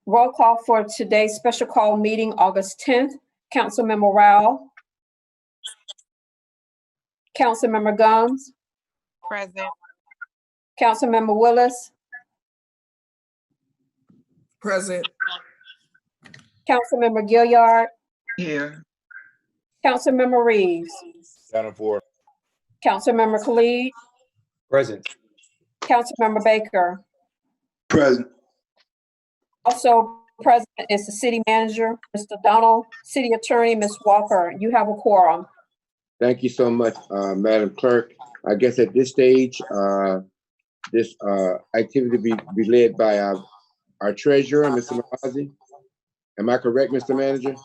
Roll call for today's special call meeting, August 10th. Councilmember Rao. Councilmember Gomes. Present. Councilmember Willis. Present. Councilmember Gilliard. Here. Councilmember Reeves. Madam for. Councilmember Khalid. Present. Councilmember Baker. Present. Also present is the city manager, Mr. Donald, city attorney, Ms. Walker. You have a quorum. Thank you so much, Madam Clerk. I guess at this stage, this activity be led by our treasurer, Mr. Malazi. Am I correct, Mr. Manager?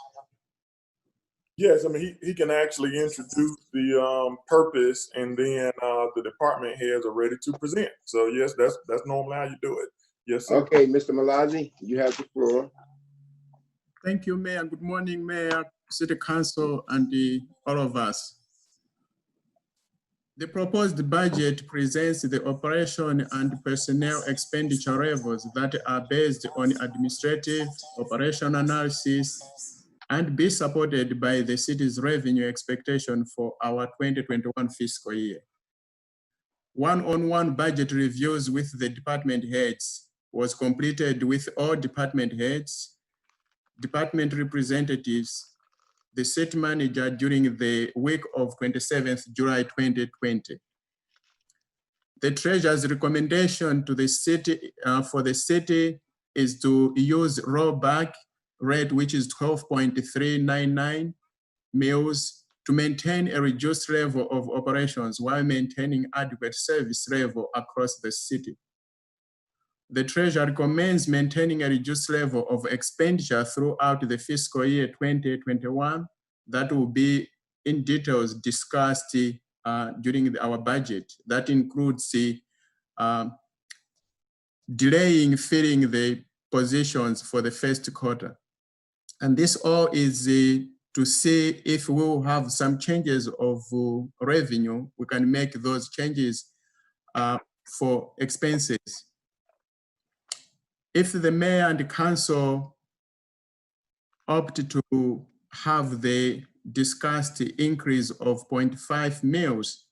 Yes, I mean, he can actually introduce the purpose, and then the department heads are ready to present. So yes, that's normally how you do it. Yes, sir. Okay, Mr. Malazi, you have the floor. Thank you, Mayor. Good morning, Mayor, City Council, and all of us. The proposed budget presents the operation and personnel expenditure levels that are based on administrative operation analysis and be supported by the city's revenue expectation for our 2021 fiscal year. One-on-one budget reviews with the department heads was completed with all department heads, department representatives, the city manager during the week of 27th July 2020. The treasurer's recommendation to the city for the city is to use rollback rate, which is 12.399 mils, to maintain a reduced level of operations while maintaining adequate service level across the city. The treasurer recommends maintaining a reduced level of expenditure throughout the fiscal year 2021 that will be in details discussed during our budget. That includes delaying filling the positions for the first quarter. And this all is to see if we will have some changes of revenue, we can make those changes for expenses. If the mayor and the council opt to have the discussed increase of 0.5 mils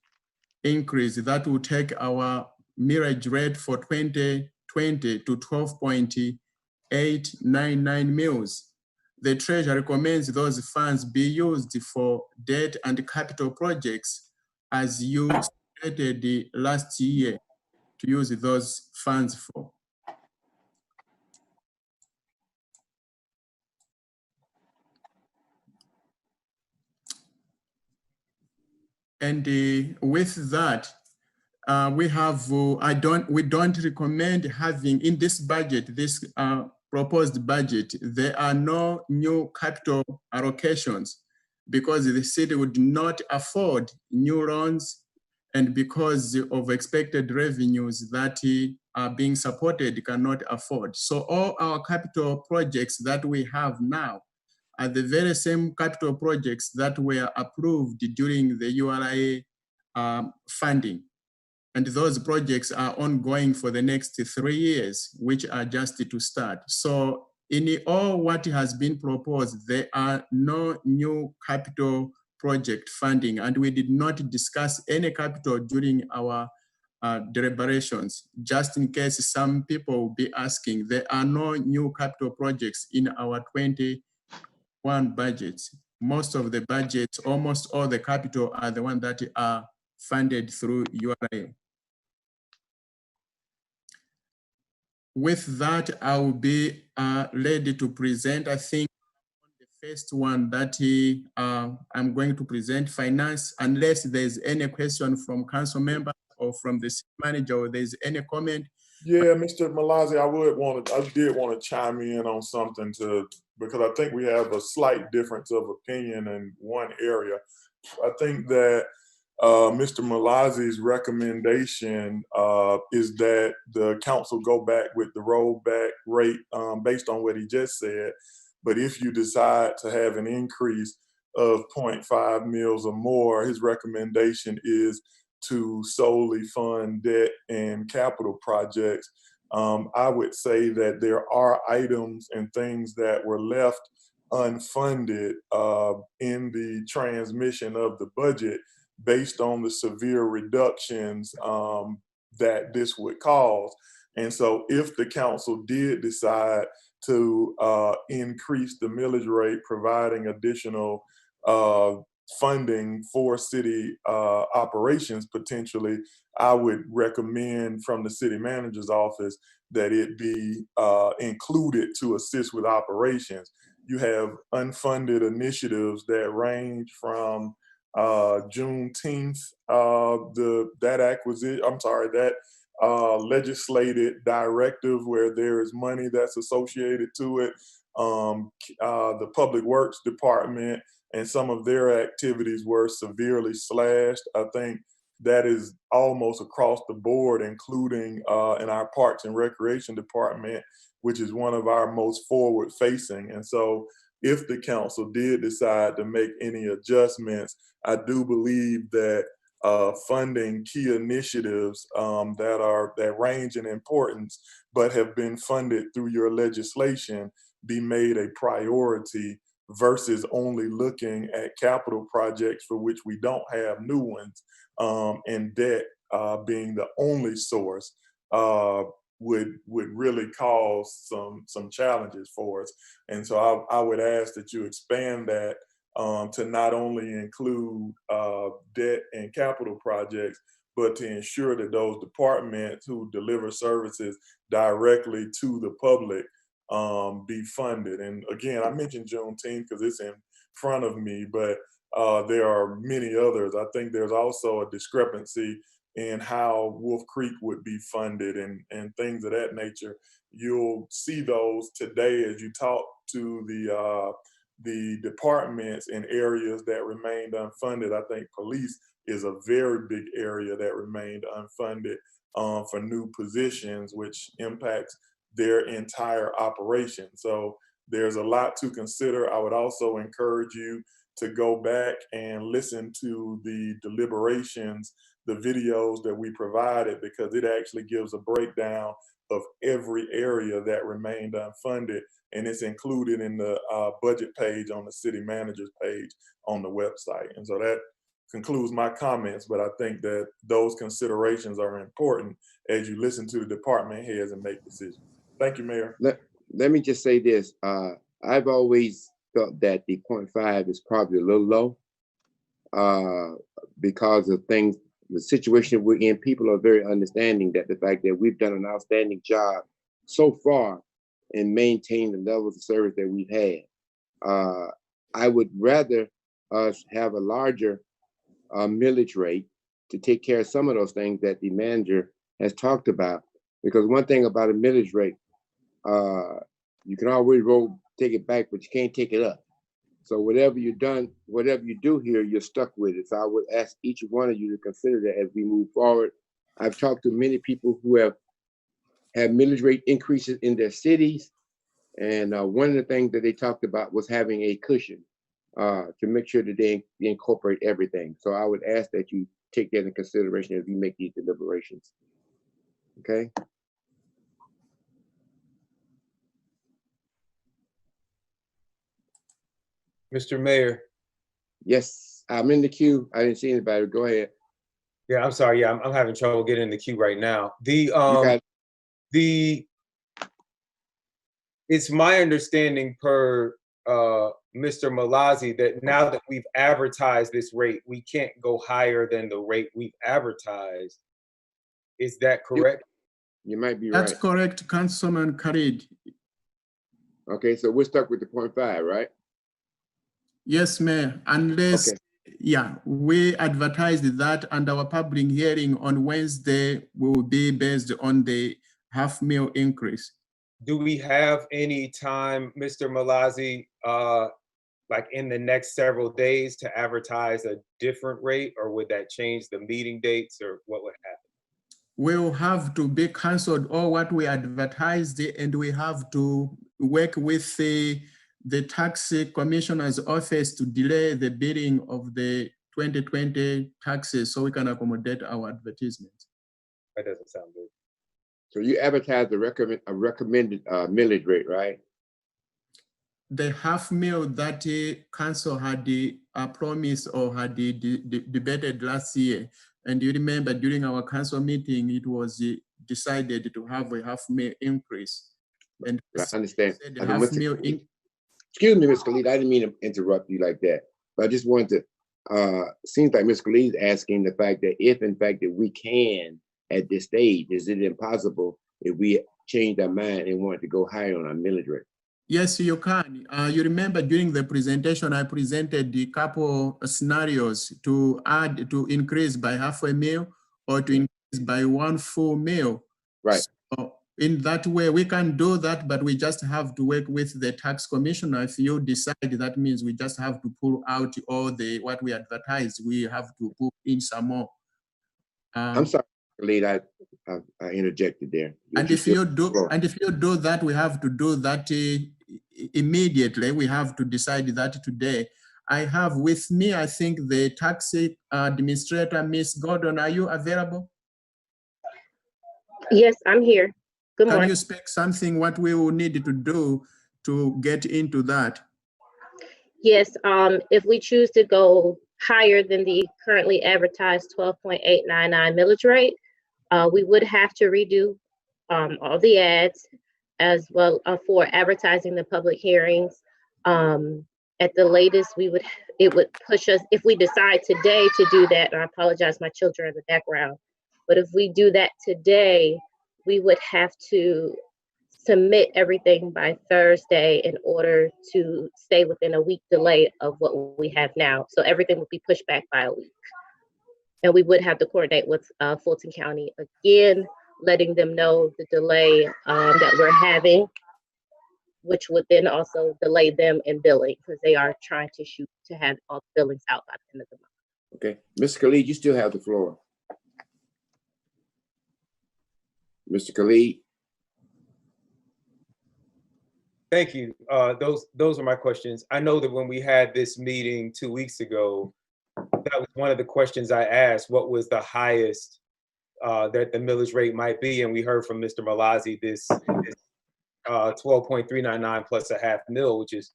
increase, that will take our millage rate for 2020 to 12.899 mils. The treasurer recommends those funds be used for debt and capital projects as you stated last year to use those funds for. And with that, we don't recommend having in this budget, this proposed budget, there are no new capital allocations because the city would not afford new loans and because of expected revenues that are being supported cannot afford. So all our capital projects that we have now are the very same capital projects that were approved during the URA funding. And those projects are ongoing for the next 3 years, which are just to start. So in all what has been proposed, there are no new capital project funding, and we did not discuss any capital during our deliberations. Just in case some people will be asking, there are no new capital projects in our 21 budgets. Most of the budgets, almost all the capital are the ones that are funded through URA. With that, I will be ready to present. I think the first one that I'm going to present, finance, unless there's any question from council member or from the city manager, or there's any comment. Yeah, Mr. Malazi, I did want to chime in on something because I think we have a slight difference of opinion in one area. I think that Mr. Malazi's recommendation is that the council go back with the rollback rate based on what he just said. But if you decide to have an increase of 0.5 mils or more, his recommendation is to solely fund debt and capital projects I would say that there are items and things that were left unfunded in the transmission of the budget based on the severe reductions that this would cause. And so if the council did decide to increase the millage rate, providing additional funding for city operations potentially, I would recommend from the city manager's office that it be included to assist with operations. You have unfunded initiatives that range from Juneteenth, that legislated directive where there is money that's associated to it. The Public Works Department and some of their activities were severely slashed. I think that is almost across the board, including in our Parks and Recreation Department, which is one of our most forward facing. And so if the council did decide to make any adjustments, I do believe that funding key initiatives that range in importance, but have been funded through your legislation, be made a priority versus only looking at capital projects for which we don't have new ones, and debt being the only source would really cause some challenges for us. And so I would ask that you expand that to not only include debt and capital projects, but to ensure that those departments who deliver services directly to the public be funded. And again, I mentioned Juneteenth because it's in front of me, but there are many others. I think there's also a discrepancy in how Wolf Creek would be funded and things of that nature. You'll see those today as you talk to the departments in areas that remained unfunded. I think police is a very big area that remained unfunded for new positions, which impacts their entire operation. So there's a lot to consider. I would also encourage you to go back and listen to the deliberations, the videos that we provided, because it actually gives a breakdown of every area that remained unfunded, and it's included in the budget page on the city manager's page on the website. And so that concludes my comments, but I think that those considerations are important as you listen to the department heads and make decisions. Thank you, Mayor. Let me just say this. I've always felt that the 0.5 is probably a little low because of things, the situation we're in. People are very understanding that the fact that we've done an outstanding job so far in maintaining the levels of service that we've had. I would rather us have a larger millage rate to take care of some of those things that the manager has talked about. Because one thing about a millage rate, you can always take it back, but you can't take it up. So whatever you do here, you're stuck with it. So I would ask each one of you to consider that as we move forward. I've talked to many people who have had millage rate increases in their cities. And one of the things that they talked about was having a cushion to make sure that they incorporate everything. So I would ask that you take that into consideration as we make these deliberations. Okay? Mr. Mayor. Yes, I'm in the queue. I didn't see anybody. Go ahead. Yeah, I'm sorry. Yeah, I'm having trouble getting in the queue right now. It's my understanding per Mr. Malazzi that now that we've advertised this rate, we can't go higher than the rate we've advertised. Is that correct? You might be right. That's correct, Councilman Khalid. Okay, so we're stuck with the 0.5, right? Yes, Mayor, unless, okay. Yeah, we advertised that, and our public hearing on Wednesday will be based on the half-meal increase. Do we have any time, Mr. Malazzi, like in the next several days to advertise a different rate, or would that change the meeting dates, or what would happen? Will have to be canceled all what we advertised, and we have to work with the tax commissioner's office to delay the bidding of the 2020 taxes so we can accommodate our advertisements. That doesn't sound good. So you advertised a recommended millage rate, right? The half mil that council had promised or had debated last year. And you remember during our council meeting, it was decided to have a half mil increase. And I understand. said I half meant to- mil Excuse me, Ms. Khalid, I didn't mean to interrupt you like that. But I just wanted to, seems like Ms. Khalid is asking the fact that if in fact that we can at this stage, is it impossible if we change our mind and want to go higher on our millage rate? Yes, you can. You remember during the presentation, I presented the couple scenarios to add, to increase by half a mil or to increase by 1 full mil. Right. So in that way, we can do that, but we just have to work with the tax commissioner. If you decide, that means we just have to pull out all the, what we advertised. We have to put in some more. I'm sorry, Khalid, I interjected there. And if you do that, we have to do that immediately. We have to decide that today. I have with me, I think, the tax administrator, Miss Gordon. Are you available? Yes, I'm here. Good Can morning. you speak something what we will need to do to get into that? Yes, if we choose to go higher than the currently advertised 12.899 millage rate, we would have to redo all the ads as well for advertising the public hearings. At the latest, it would push us, if we decide today to do that, and I apologize, my children are in the background, but if we do that today, we would have to submit everything by Thursday in order to stay within a week delay of what we have now. So everything would be pushed back by a week. And we would have to coordinate with Fulton County again, letting them know the delay that we're having, which would then also delay them in billing because they are trying to shoot to have all the billings out by the end of the month. Okay, Mr. Khalid, you still have the floor. Mr. Khalid. Thank you. Those are my questions. I know that when we had this meeting 2 weeks ago, that was one of the questions I asked, what was the highest that the millage rate might be? And we heard from Mr. Malazi this 12.399 plus a half mil, which is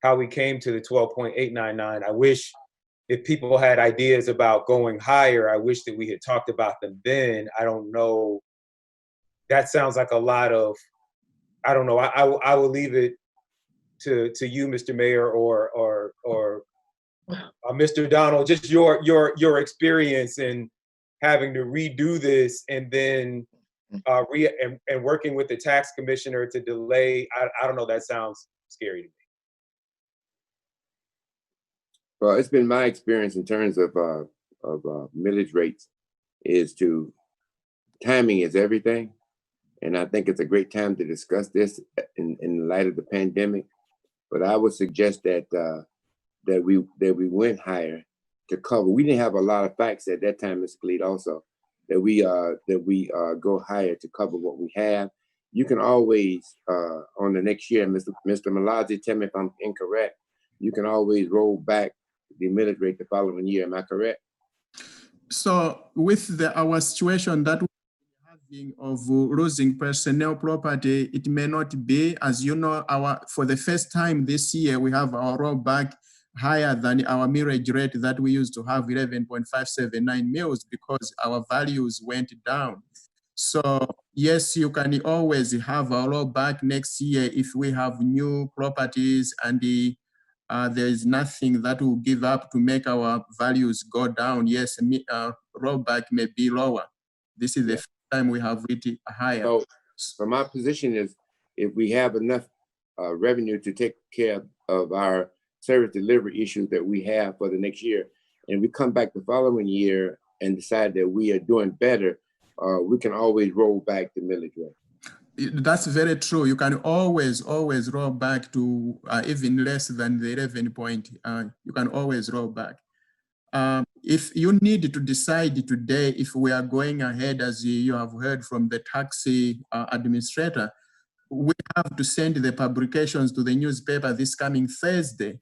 how we came to the 12.899. I wish if people had ideas about going higher, I wish that we had talked about them then. I don't know. That sounds like a lot of, I don't know. I will leave it to you, Mr. Mayor, or Mr. Donald, just your experience in having to redo this and then and working with the tax commissioner to delay. I don't know. That sounds scary to me. Well, it's been my experience in terms of millage rates is to timing is everything. And I think it's a great time to discuss this in light of the pandemic. But I would suggest that that we went higher to cover. We didn't have a lot of facts at that time, Ms. Khalid, also that we go higher to cover what we have. You can always on the next year, Mr. Malazi, tell me if I'm incorrect. You can always roll back the millage rate the following year. Am I correct? So with our situation that of losing personnel property, it may not be, as you know, for the first time this year, we have our rollback higher than our millage rate that we used to have 11.579 mils because our values went down. So yes, you can always have a rollback next year if we have new properties and there is nothing that will give up to make our values go down. Yes, rollback may be lower. This is the first time we have reached higher. So my position is if we have enough revenue to take care of our service delivery issues that we have for the next year, and we come back the following year and decide that we are doing better, we can always roll back the millage rate. That's very true. You can always roll back to even less than the 11 point. You can always roll back. If you need to decide today if we are going ahead, as you have heard from the taxi administrator, we have to send the publications to the newspaper this coming Thursday.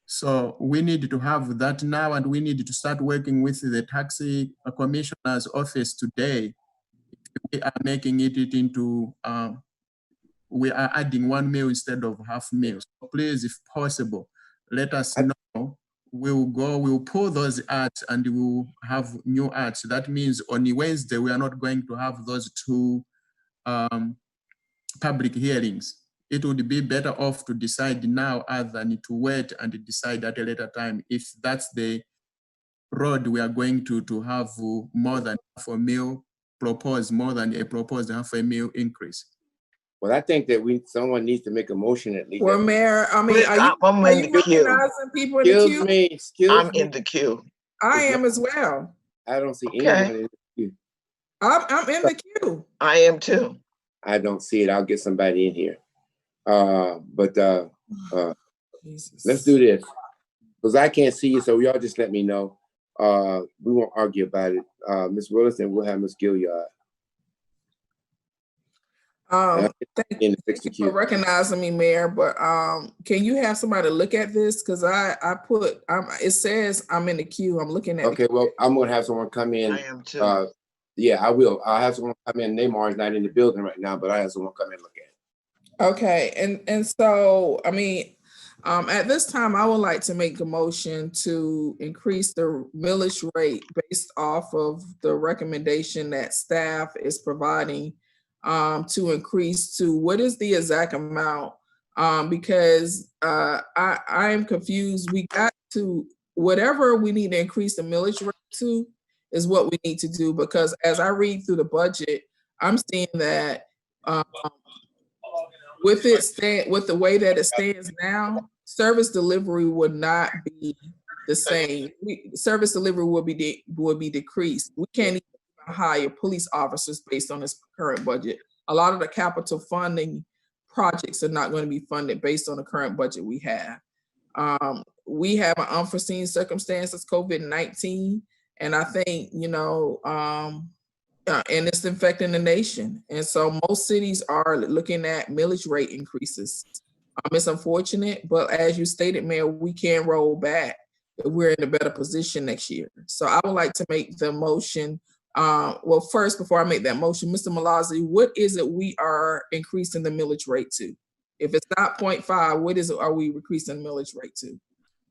So we need to have that now, and we need to start working with the taxi commissioner's office today. we are making it into, we are adding 1 meal instead of half meal. So please, if possible, let us know. We'll pull those ads and we'll have new ads. That means on Wednesday, we are not going to have those 2 public hearings. It would be better off to decide now other than to wait and decide at a later time if that's the road we are going to have more than half a meal proposed, more than a proposed half a meal increase. Well, I think that someone needs to make a motion at least. Well, Mayor, I mean, I'm are in you the queue. recognizing people in the Excuse queue? me, excuse I'm me. in the queue. I am as well. I don't see Okay. anyone in the queue. I'm in the queue. I am too. I don't see it. I'll get somebody in here. Jesus. Let's do this. Because I can't see you, so y'all just let me know. We won't argue about it. Ms. Willis, and we'll have Ms. Gilliard. Thank you for recognizing me, Mayor, but can you have somebody look at this? Because it says I'm in the queue. I'm looking at Okay, well, I'm going to have someone come in. I am too. Yeah, I will. I'll have someone come in. Neymar is not in the building right now, but I have someone come in and look at it. Okay, and so, I mean, at this time, I would like to make a motion to increase the millage rate based off of the recommendation that staff is providing to increase to, what is the exact amount? Because I am confused. We got to, whatever we need to increase the millage rate to is what we need to do, because as I read through the budget, I'm seeing that with the way that it stands now, service delivery would not be the same. Service delivery will be decreased. We can't even hire police officers based on this current budget. A lot of the capital funding projects are not going to be funded based on the current budget we have. We have an unforeseen circumstances, COVID-19, and I think, and it's infecting the nation. And so most cities are looking at millage rate increases. It's unfortunate, but as you stated, Mayor, we can roll back if we're in a better position next year. So I would like to make the motion. Well, first, before I make that motion, Mr. Malazzi, what is it we are increasing the millage rate to? If it's not 0.5, what is it are we increasing the millage rate to?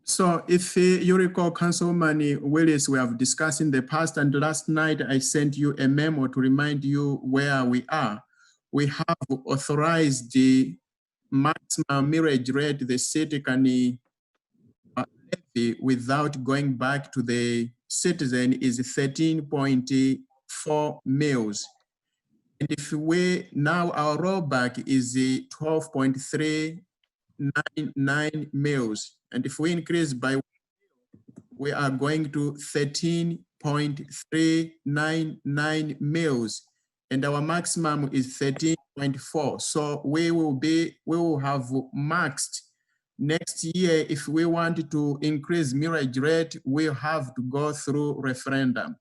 So if you recall, Councilman Willis, we have discussed in the past, and last night I sent you a memo to remind you where we are. We have authorized the maximum millage rate the city can levy without going back to the citizen is 13.4 mils. And if we now, our rollback is 12.399 mils. And if we increase by, we are going to 13.399 mils. And our maximum is 13.4. So we will have maxed next year. If we want to increase millage rate, we'll have to go through referendum.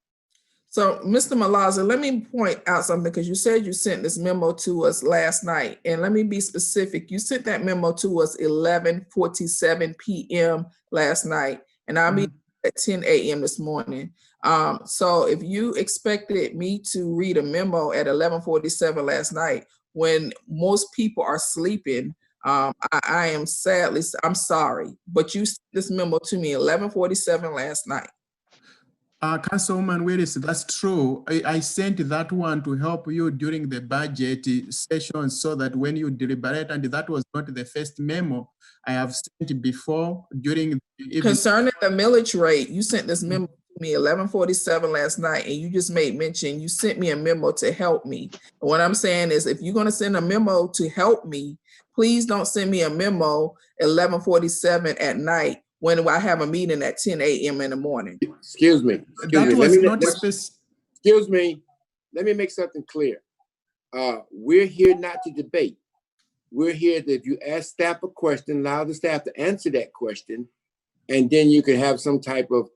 So, Mr. Malazzi, let me point out something, because you said you sent this memo to us last night. And let me be specific. You sent that memo to us 11:47 p.m. last night, and I'll be at 10 a.m. this morning. So if you expected me to read a memo at 11:47 last night when most people are sleeping, I'm sorry, but you sent this memo to me 11:47 last night. Councilwoman Willis, that's true. I sent that one to help you during the budget session so that when you deliberate, and that was not the first memo I have sent before during the concerning the millage rate. You sent this memo to me 11:47 last night, and you just made mention you sent me a memo to help me. And what I'm saying is, if you're going to send a memo to help me, please don't send me a memo 11:47 at night when I have a meeting at 10 a.m. in the morning. Excuse me. Excuse me. Let me make something clear. We're here not to debate. We're here that if you ask staff a question, allow the staff to answer that question, and then you can have some type of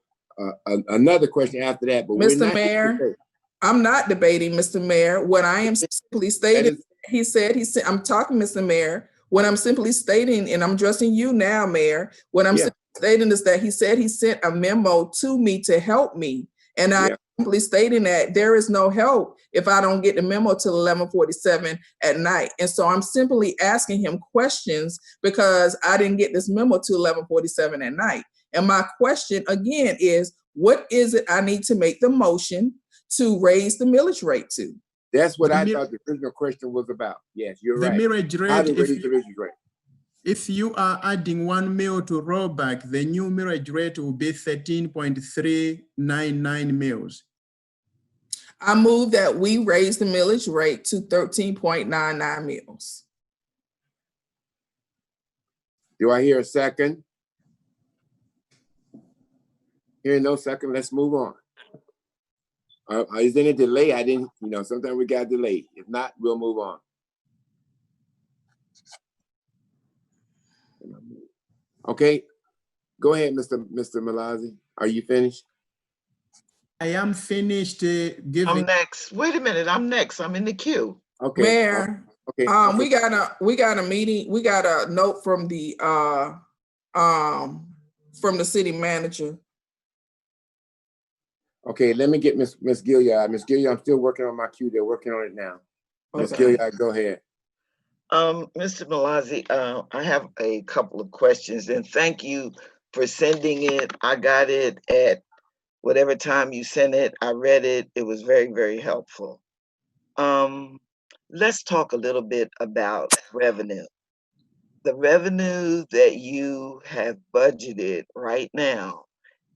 another question after that. But Mr. Mayor, I'm not debating, Mr. Mayor. What I am simply stating, he said, I'm talking, Mr. Mayor. What I'm simply stating, and I'm addressing you now, Mayor, what I'm stating is that he said he sent a memo to me to help me. And I simply stating that there is no help if I don't get the memo till 11:47 at night. And so I'm simply asking him questions because I didn't get this memo till 11:47 at night. And my question again is, what is it I need to make the motion to raise the millage rate to? That's what The I mi- thought the original question was about. Yes, you're The right. millage How rate, to raise the millage rate. if you are adding 1 mil to rollback, the new millage rate will be 13.399 mils. I move that we raise the millage rate to 13.99 mils. Do I hear a second? Hearing no second, let's move on. Is there any delay? I didn't, sometimes we got delayed. If not, we'll move on. Okay, go ahead, Mr. Malazi. Are you finished? I am finished I'm giving. next. Wait a minute, I'm next. I'm in the queue. Okay. Mayor, Okay. we got a meeting. We got a note from the city manager. Okay, let me get Miss Gilliard. Miss Gilliard, I'm still working on my queue. They're working on it now. Miss Okay. Gilliard, go ahead. Mr. Malazi, I have a couple of questions, and thank you for sending it. I got it at whatever time you sent it. I read it. It was very, very helpful. Let's talk a little bit about revenue. The revenue that you have budgeted right now,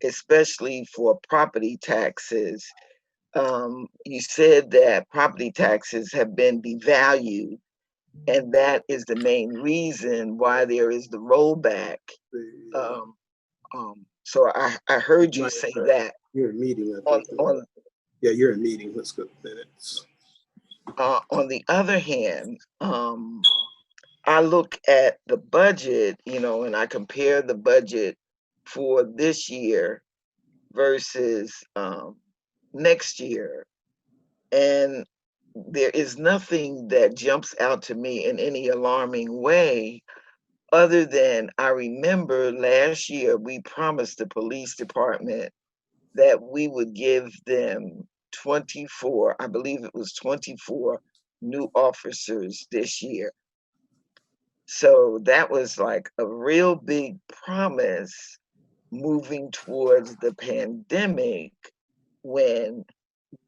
especially for property taxes, you said that property taxes have been devalued, and that is the main reason why there is the rollback. So I heard you say that. You're in meeting. Yeah, you're in meeting. Let's go minutes. On the other hand, I look at the budget, and I compare the budget for this year versus next year. And there is nothing that jumps out to me in any alarming way, other than I remember last year we promised the police department that we would give them 24, I believe it was 24 new officers this year. So that was like a real big promise moving towards the pandemic, when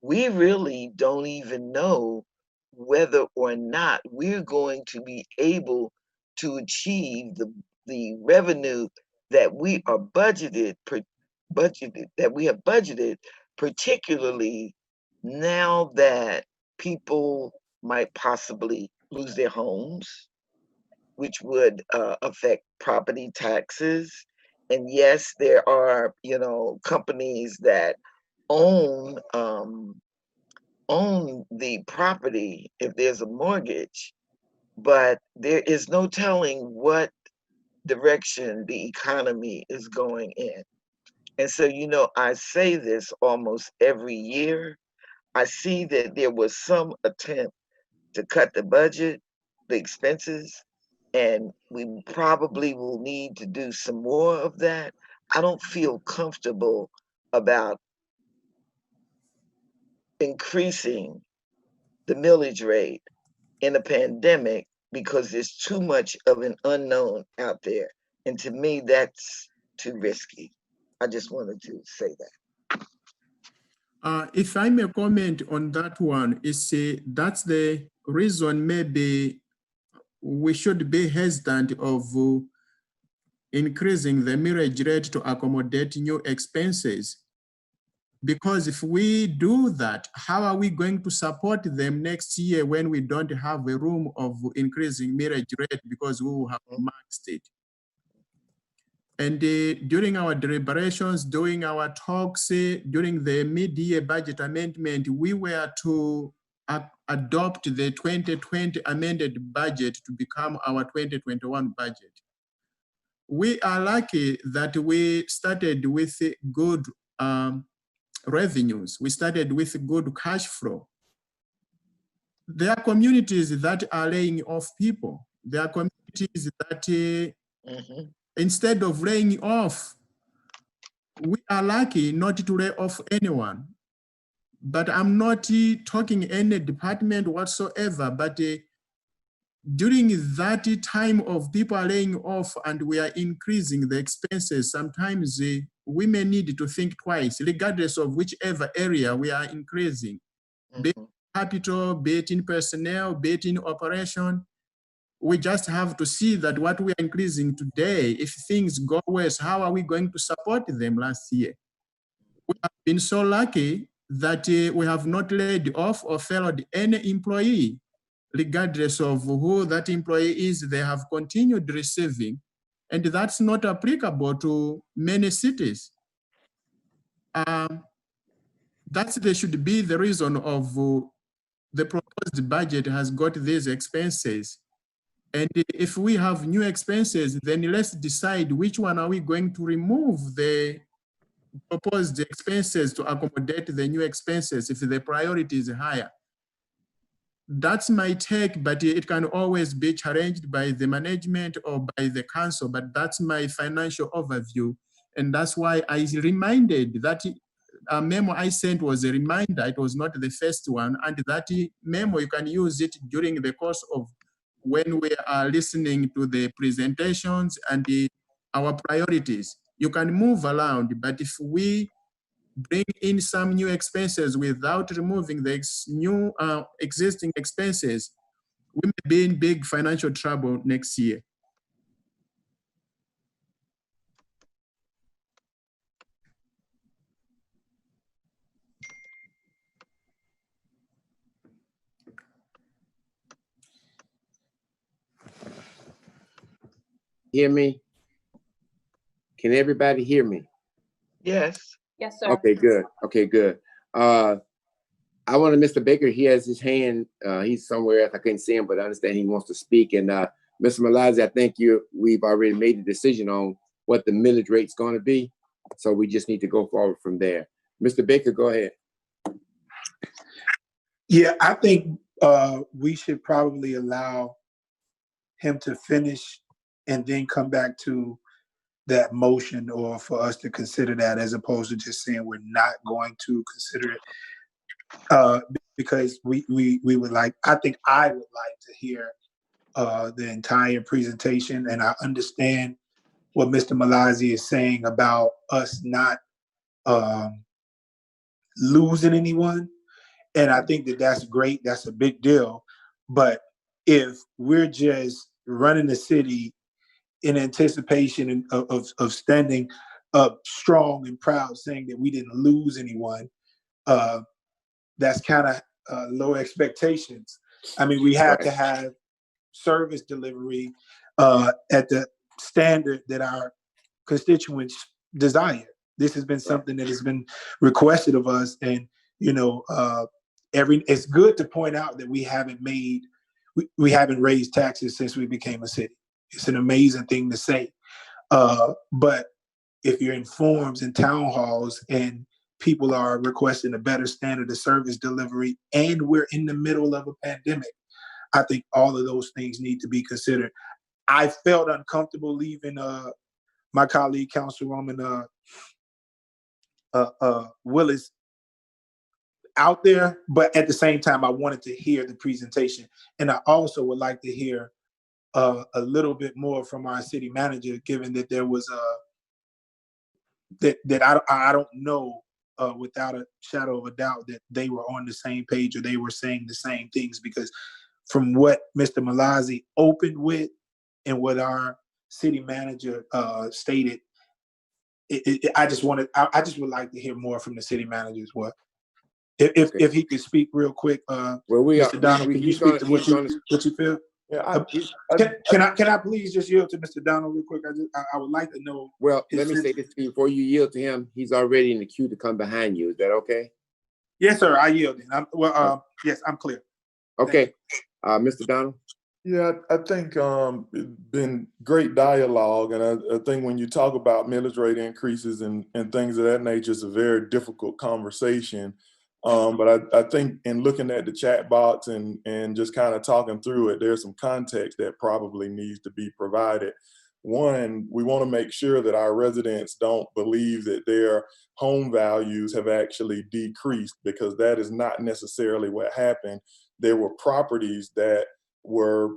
we really don't even know whether or not we're going to be able to achieve the revenue that we are budgeted, particularly now that people might possibly lose their homes, which would affect property taxes. And yes, there are, companies that own the property if there's a mortgage, but there is no telling what direction the economy is going in. And so, I say this almost every year. I see that there was some attempt to cut the budget, the expenses, and we probably will need to do some more of that. I don't feel comfortable about increasing the millage rate in a pandemic because there's too much of an unknown out there. And to me, that's too risky. I just wanted to say that. If I may comment on that one, that's the reason maybe we should be hesitant of increasing the millage rate to accommodate new expenses. Because if we do that, how are we going to support them next year when we don't have a room of increasing millage rate because we will have maxed it? And during our deliberations, during our talks, during the mid-year budget amendment, we were to adopt the 2020 amended budget to become our 2021 budget. We are lucky that we started with good revenues. We started with good cash flow. There are communities that are laying off people. There are communities that instead of laying off, we are lucky not to lay off anyone. but I'm not talking any department whatsoever, but during that time of people are laying off and we are increasing the expenses, sometimes we may need to think twice, regardless of whichever area we are increasing, be it capital, be it in personnel, be it in operation. We just have to see that what we are increasing today, if things go worse, how are we going to support them last year? We have been so lucky that we have not laid off or furloughed any employee. Regardless of who that employee is, they have continued receiving. And that's not applicable to many cities. That should be the reason of the proposed budget has got these expenses. And if we have new expenses, then let's decide which one are we going to remove the proposed expenses to accommodate the new expenses if the priority is higher. That's my take, but it can always be challenged by the management or by the council, but that's my financial overview. And that's why I reminded that a memo I sent was a reminder, it was not the first one, and that memo, you can use it during the course of when we are listening to the presentations and our priorities. You can move around, but if we bring in some new expenses without removing the new existing expenses, we may be in big financial trouble next year. Hear me? Can everybody hear me? Yes. Yes, sir. Okay, good. Okay, good. I want Mr. Baker, he has his hand, he's somewhere else, I couldn't see him, but I understand he wants to speak. And Mr. Malazi, I think we've already made a decision on what the millage rate's gonna be. So we just need to go forward from there. Mr. Baker, go ahead. Yeah, I think we should probably allow him to finish and then come back to that motion, or for us to consider that, as opposed to just saying we're not going to consider it. Because we would like, I think I would like to hear the entire presentation, and I understand what Mr. Malazi is saying about us not losing anyone. And I think that that's great. That's a big deal. But if we're just running the city in anticipation of standing up strong and proud, saying that we didn't lose anyone, that's kind of low expectations. I mean, we have to have service delivery at the standard that our constituents desire. This has been something that has been requested of us, and it's good to point out that we haven't raised taxes since we became a city. It's an amazing thing to say. But if you're in forums and town halls and people are requesting a better standard of service delivery, and we're in the middle of a pandemic, I think all of those things need to be considered. I felt uncomfortable leaving my colleague, Councilwoman Willis, out there, but at the same time, I wanted to hear the presentation. And I also would like to hear a little bit more from our city manager, given that there was that I don't know without a shadow of a doubt that they were on the same page or they were saying the same things, because from what Mr. Malazi opened with and what our city manager stated, I just would like to hear more from the city manager as well. If he could speak real quick, Mr. Donald, can you speak to what you feel? Yeah, can I please just yield to Mr. Donald real quick? I would like to know. Well, let me say this to you before you yield to him. He's already in the queue to come behind you. Is that okay? Yes, sir. I yielded. Yes, I'm clear. Okay, Mr. Donald. Yeah, I think it's been great dialogue, and I think when you talk about millage rate increases and things of that nature, it's a very difficult conversation. But I think in looking at the chat box and just kind of talking through it, there's some context that probably needs to be provided. one, we want to make sure that our residents don't believe that their home values have actually decreased, because that is not necessarily what happened. There were properties that were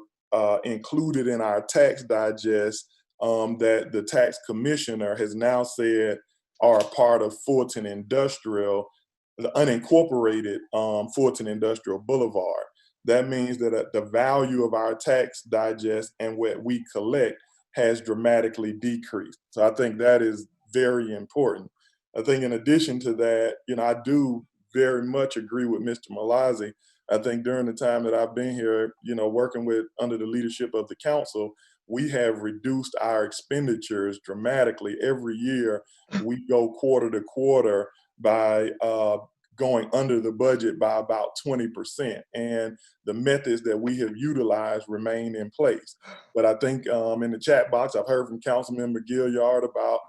included in our tax digest that the tax commissioner has now said are a part of Fulton Industrial, the unincorporated Fulton Industrial Boulevard. That means that the value of our tax digest and what we collect has dramatically decreased. So I think that is very important. I think in addition to that, I do very much agree with Mr. Malazzi. I think during the time that I've been here, working under the leadership of the council, we have reduced our expenditures dramatically. Every year, we go quarter to quarter by going under the budget by about 20%. And the methods that we have utilized remain in place. But I think in the chat box, I've heard from Councilmember Gilliard about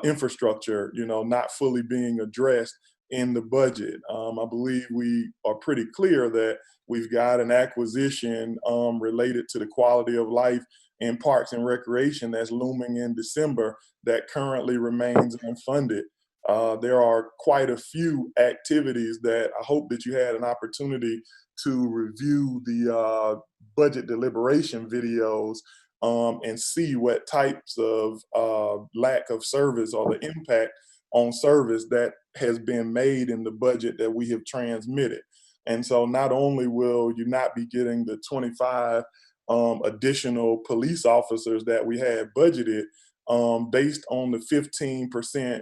infrastructure, not fully being addressed in the budget. I believe we are pretty clear that we've got an acquisition related to the quality of life in parks and recreation that's looming in December that currently remains unfunded. There are quite a few activities that I hope that you had an opportunity to review the budget deliberation videos and see what types of lack of service or the impact on service that has been made in the budget that we have transmitted. And so not only will you not be getting the 25 additional police officers that we had budgeted, based on the 15%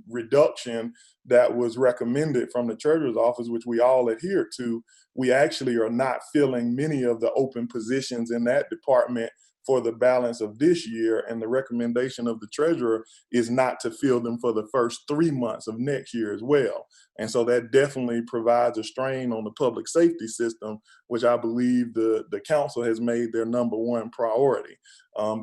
reduction that was recommended from the treasurer's office, which we all adhere to, we actually are not filling many of the open positions in that department for the balance of this year. And the recommendation of the treasurer is not to fill them for the first 3 months of next year as well. And so that definitely provides a strain on the public safety system, which I believe the council has made their number one priority.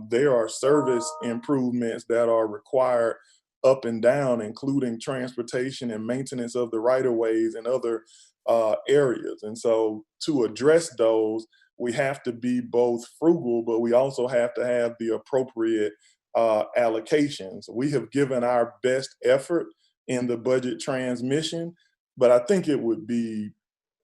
There are service improvements that are required up and down, including transportation and maintenance of the right-of-ways and other areas. And so to address those, we have to be both frugal, but we also have to have the appropriate allocations. We have given our best effort in the budget transmission, but I think it would be,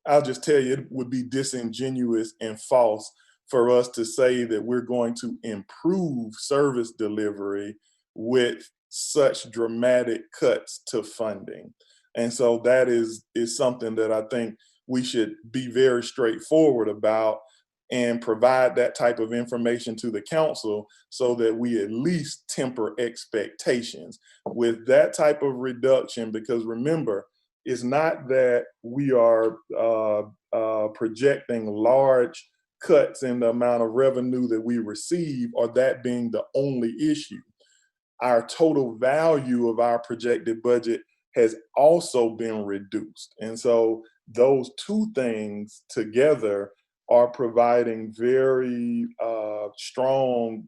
I'll just tell you, it would be disingenuous and false for us to say that we're going to improve service delivery with such dramatic cuts to funding. And so that is something that I think we should be very straightforward about and provide that type of information to the council so that we at least temper expectations with that type of reduction. Because remember, it's not that we are projecting large cuts in the amount of revenue that we receive, or that being the only issue. Our total value of our projected budget has also been reduced. And so those two things together are providing very strong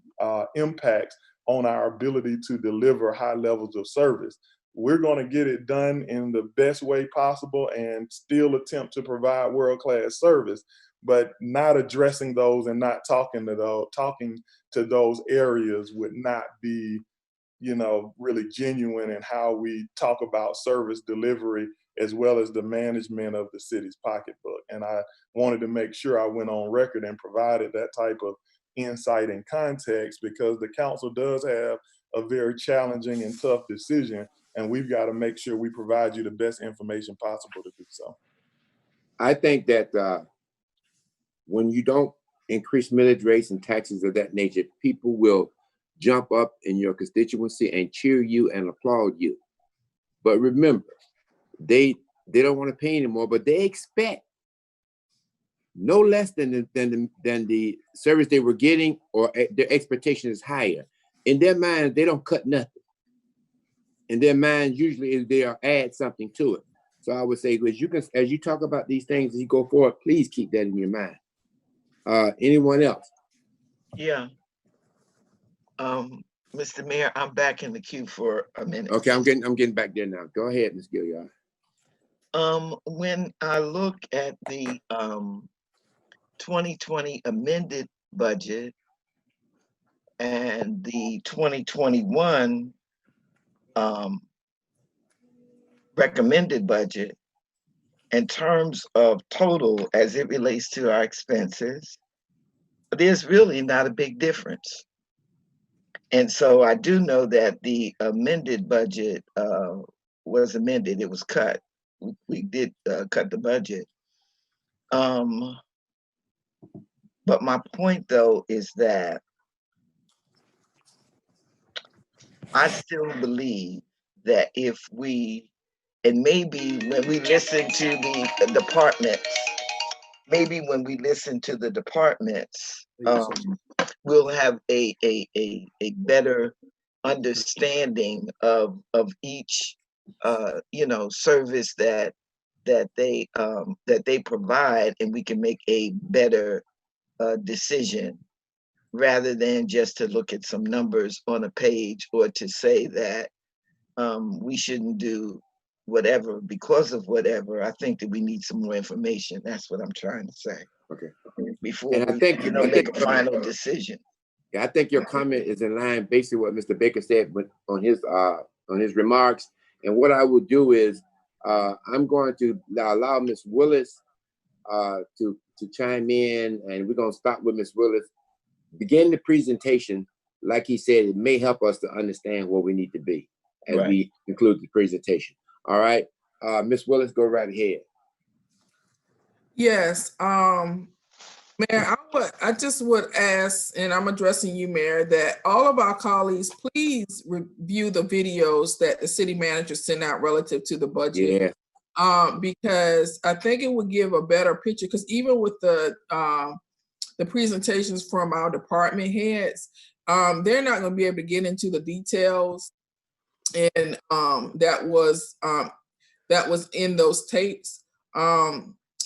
impacts on our ability to deliver high levels of service. We're going to get it done in the best way possible and still attempt to provide world-class service, but not addressing those and not talking to those areas would not be, really genuine in how we talk about service delivery as well as the management of the city's pocketbook. And I wanted to make sure I went on record and provided that type of insight and context, because the council does have a very challenging and tough decision, and we've got to make sure we provide you the best information possible to do so. I think that when you don't increase millage rates and taxes of that nature, people will jump up in your constituency and cheer you and applaud you. But remember, they don't want to pay anymore, but they expect no less than the service they were getting, or their expectation is higher. In their mind, they don't cut nothing. In their mind, usually is they'll add something to it. So I would say, as you talk about these things as you go forward, please keep that in your mind. Anyone else? Yeah. Mr. Mayor, I'm back in the queue for a minute. Okay, I'm getting back there now. Go ahead, Ms. Gilliard. When I look at the 2020 amended budget, and the 2021 recommended budget, in terms of total as it relates to our expenses, there's really not a big difference. And so I do know that the amended budget was amended, it was cut. We did cut the budget. But my point though is that I still believe that if we, and maybe when we listen to the departments, we'll have a better understanding of each service that they provide, and we can make a better decision rather than just to look at some numbers on a page or to say that we shouldn't do whatever because of whatever. I think that we need some more information. That's what I'm trying to say. Okay. Before And I we, think- I make think- a final decision. Yeah, I think your comment is in line basically what Mr. Baker said on his remarks. And what I will do is I'm going to allow Ms. Willis to chime in, and we're going to start with Ms. Willis. Begin the presentation. Like he said, it may help us to understand where we need to be as Right. we conclude the presentation. All right, Ms. Willis, go right ahead. Yes, Mayor, I just would ask, and I'm addressing you, Mayor, that all of our colleagues, please review the videos that the city manager sent out relative to the budget. Yeah. Because I think it would give a better picture, because even with the presentations from our department heads, they're not going to be able to get into the details, and that was in those tapes.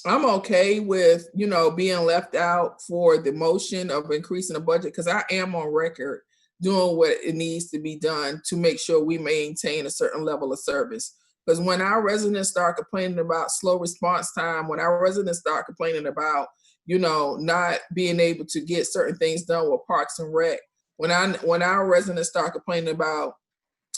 I'm okay with, being left out for the motion of increasing the budget, because I am on record doing what it needs to be done to make sure we maintain a certain level of service. Because when our residents start complaining about slow response time, when our residents start complaining about, not being able to get certain things done with Parks and Rec, when our residents start complaining about,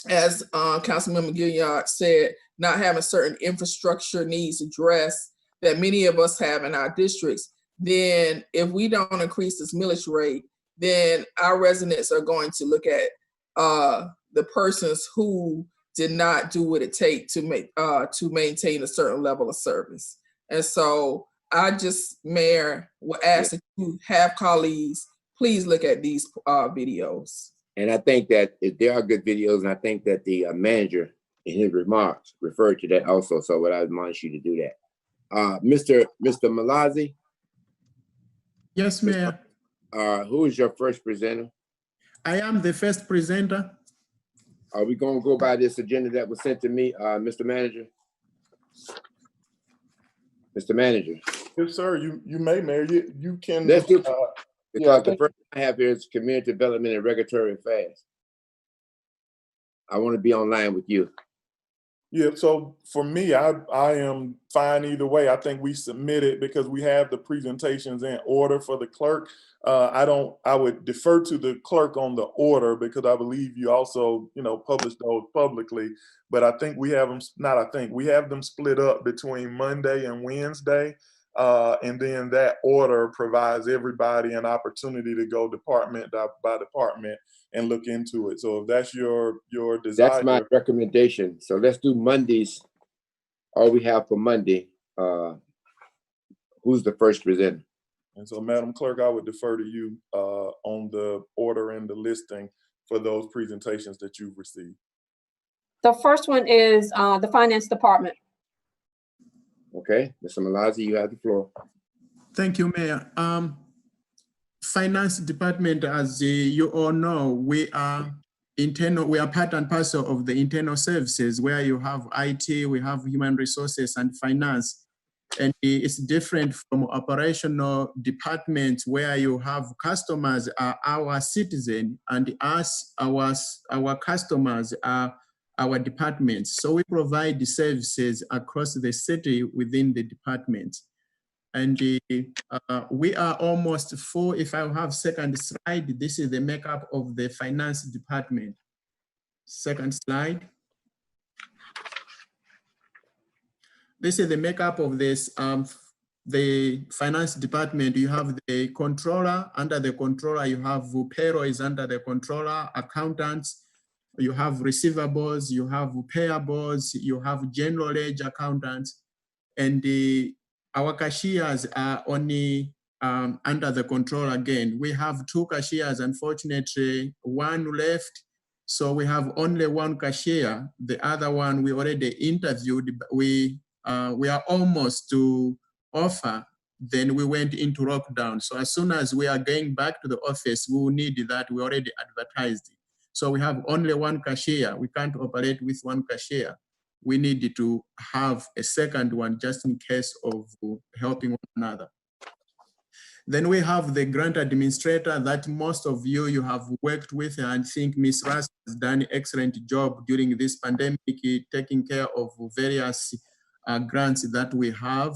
as Councilmember Gilliard said, not having certain infrastructure needs addressed that many of us have in our districts, then if we don't increase this millage rate, then our residents are going to look at the persons who did not do what it takes to maintain a certain level of service. And so I just, Mayor, will ask that you have colleagues, please look at these videos. And I think that if there are good videos, and I think that the manager in his remarks referred to that also. So I would admonish you to do that. Mr. Malazi? Yes, Mayor. Who is your first presenter? I am the first presenter. Are we going to go by this agenda that was sent to me, Mr. Manager? Mr. Manager. Yes, sir. You may, Mayor. You can. Let's do yeah, the first I have here is Community Development and Regulatory Affairs. I want to be online with you. Yeah, so for me, I am fine either way. I think we submit it because we have the presentations in order for the clerk. I would defer to the clerk on the order because I believe you also, publish those publicly. But I think we have them, we have them split up between Monday and Wednesday. And then that order provides everybody an opportunity to go department by department and look into it. So if that's your desire. That's my recommendation. So let's do Mondays. All we have for Monday. Who's the first presenter? And so, Madam Clerk, I would defer to you on the order and the listing for those presentations that you've received. The first one is the Finance Department. Okay, Mr. Malazi, you have the floor. Thank you, Mayor. Finance Department, as you all know, we are part and parcel of the internal services where you have IT, we have human resources and finance. And it's different from operational departments where you have customers are our citizen and our customers are our departments. So we provide the services across the city within the departments. And we are almost full. If I have second slide, this is the makeup of the finance department. Second slide. This is the makeup of this, the finance department. You have the controller. Under the controller, you have payroll is under the controller, accountants, you have receivables, you have payables, you have general ledger accountants, and our cashiers are only under the control again. We have 2 cashiers, unfortunately, 1 left. So we have only 1 cashier. The other one we already interviewed. We are almost to offer. Then we went into lockdown. So as soon as we are going back to the office, we will need that. We already advertised it. So we have only 1 cashier. We can't operate with 1 cashier. We need to have a second one just in case of helping one another. Then we have the grant administrator that most of you have worked with, and I think Ms. Russ has done an excellent job during this pandemic, taking care of various grants that we have,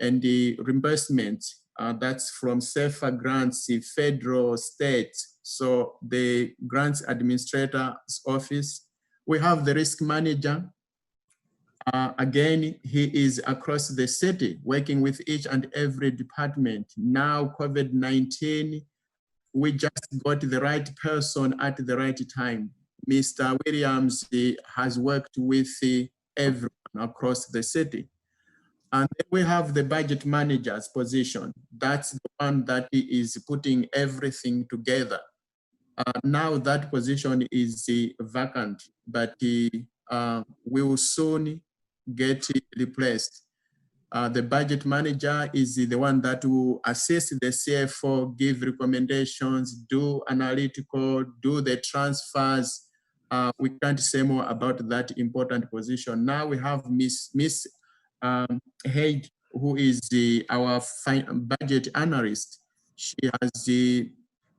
and the reimbursement that's from SEFA grants, federal, state. So the grants administrator's office. We have the risk manager. Again, he is across the city working with each and every department. Now, COVID-19, we just got the right person at the right time. Mr. Williams has worked with everyone across the city. And then we have the budget manager's position. That's the one that is putting everything together. Now that position is vacant, but we will soon get replaced. The budget manager is the one that will assist the CFO, give recommendations, do analytical, do the transfers. We can't say more about that important position. Now we have Miss Haig, who is our budget analyst. She has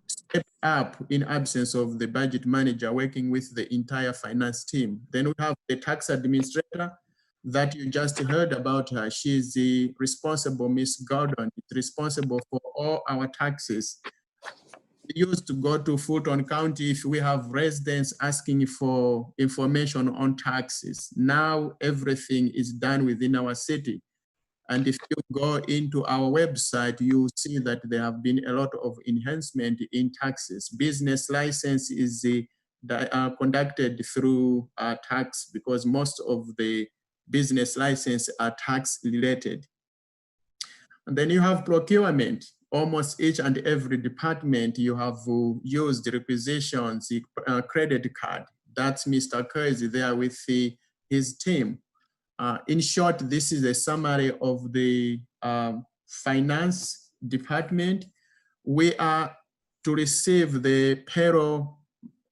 stepped up in absence of the budget manager, working with the entire finance team. Then we have the tax administrator that you just heard about her. She's the responsible, Miss Gordon, is responsible for all our taxes. We used to go to Fulton County if we have residents asking for information on taxes. Now everything is done within our city. And if you go into our website, you see that there have been a lot of enhancement in taxes. Business license is conducted through tax, because most of the business license are tax related. And then you have procurement. Almost each and every department you have used requisitions, credit card. That's Mr. Curry there with his team. In short, this is a summary of the finance department. We are to receive the payroll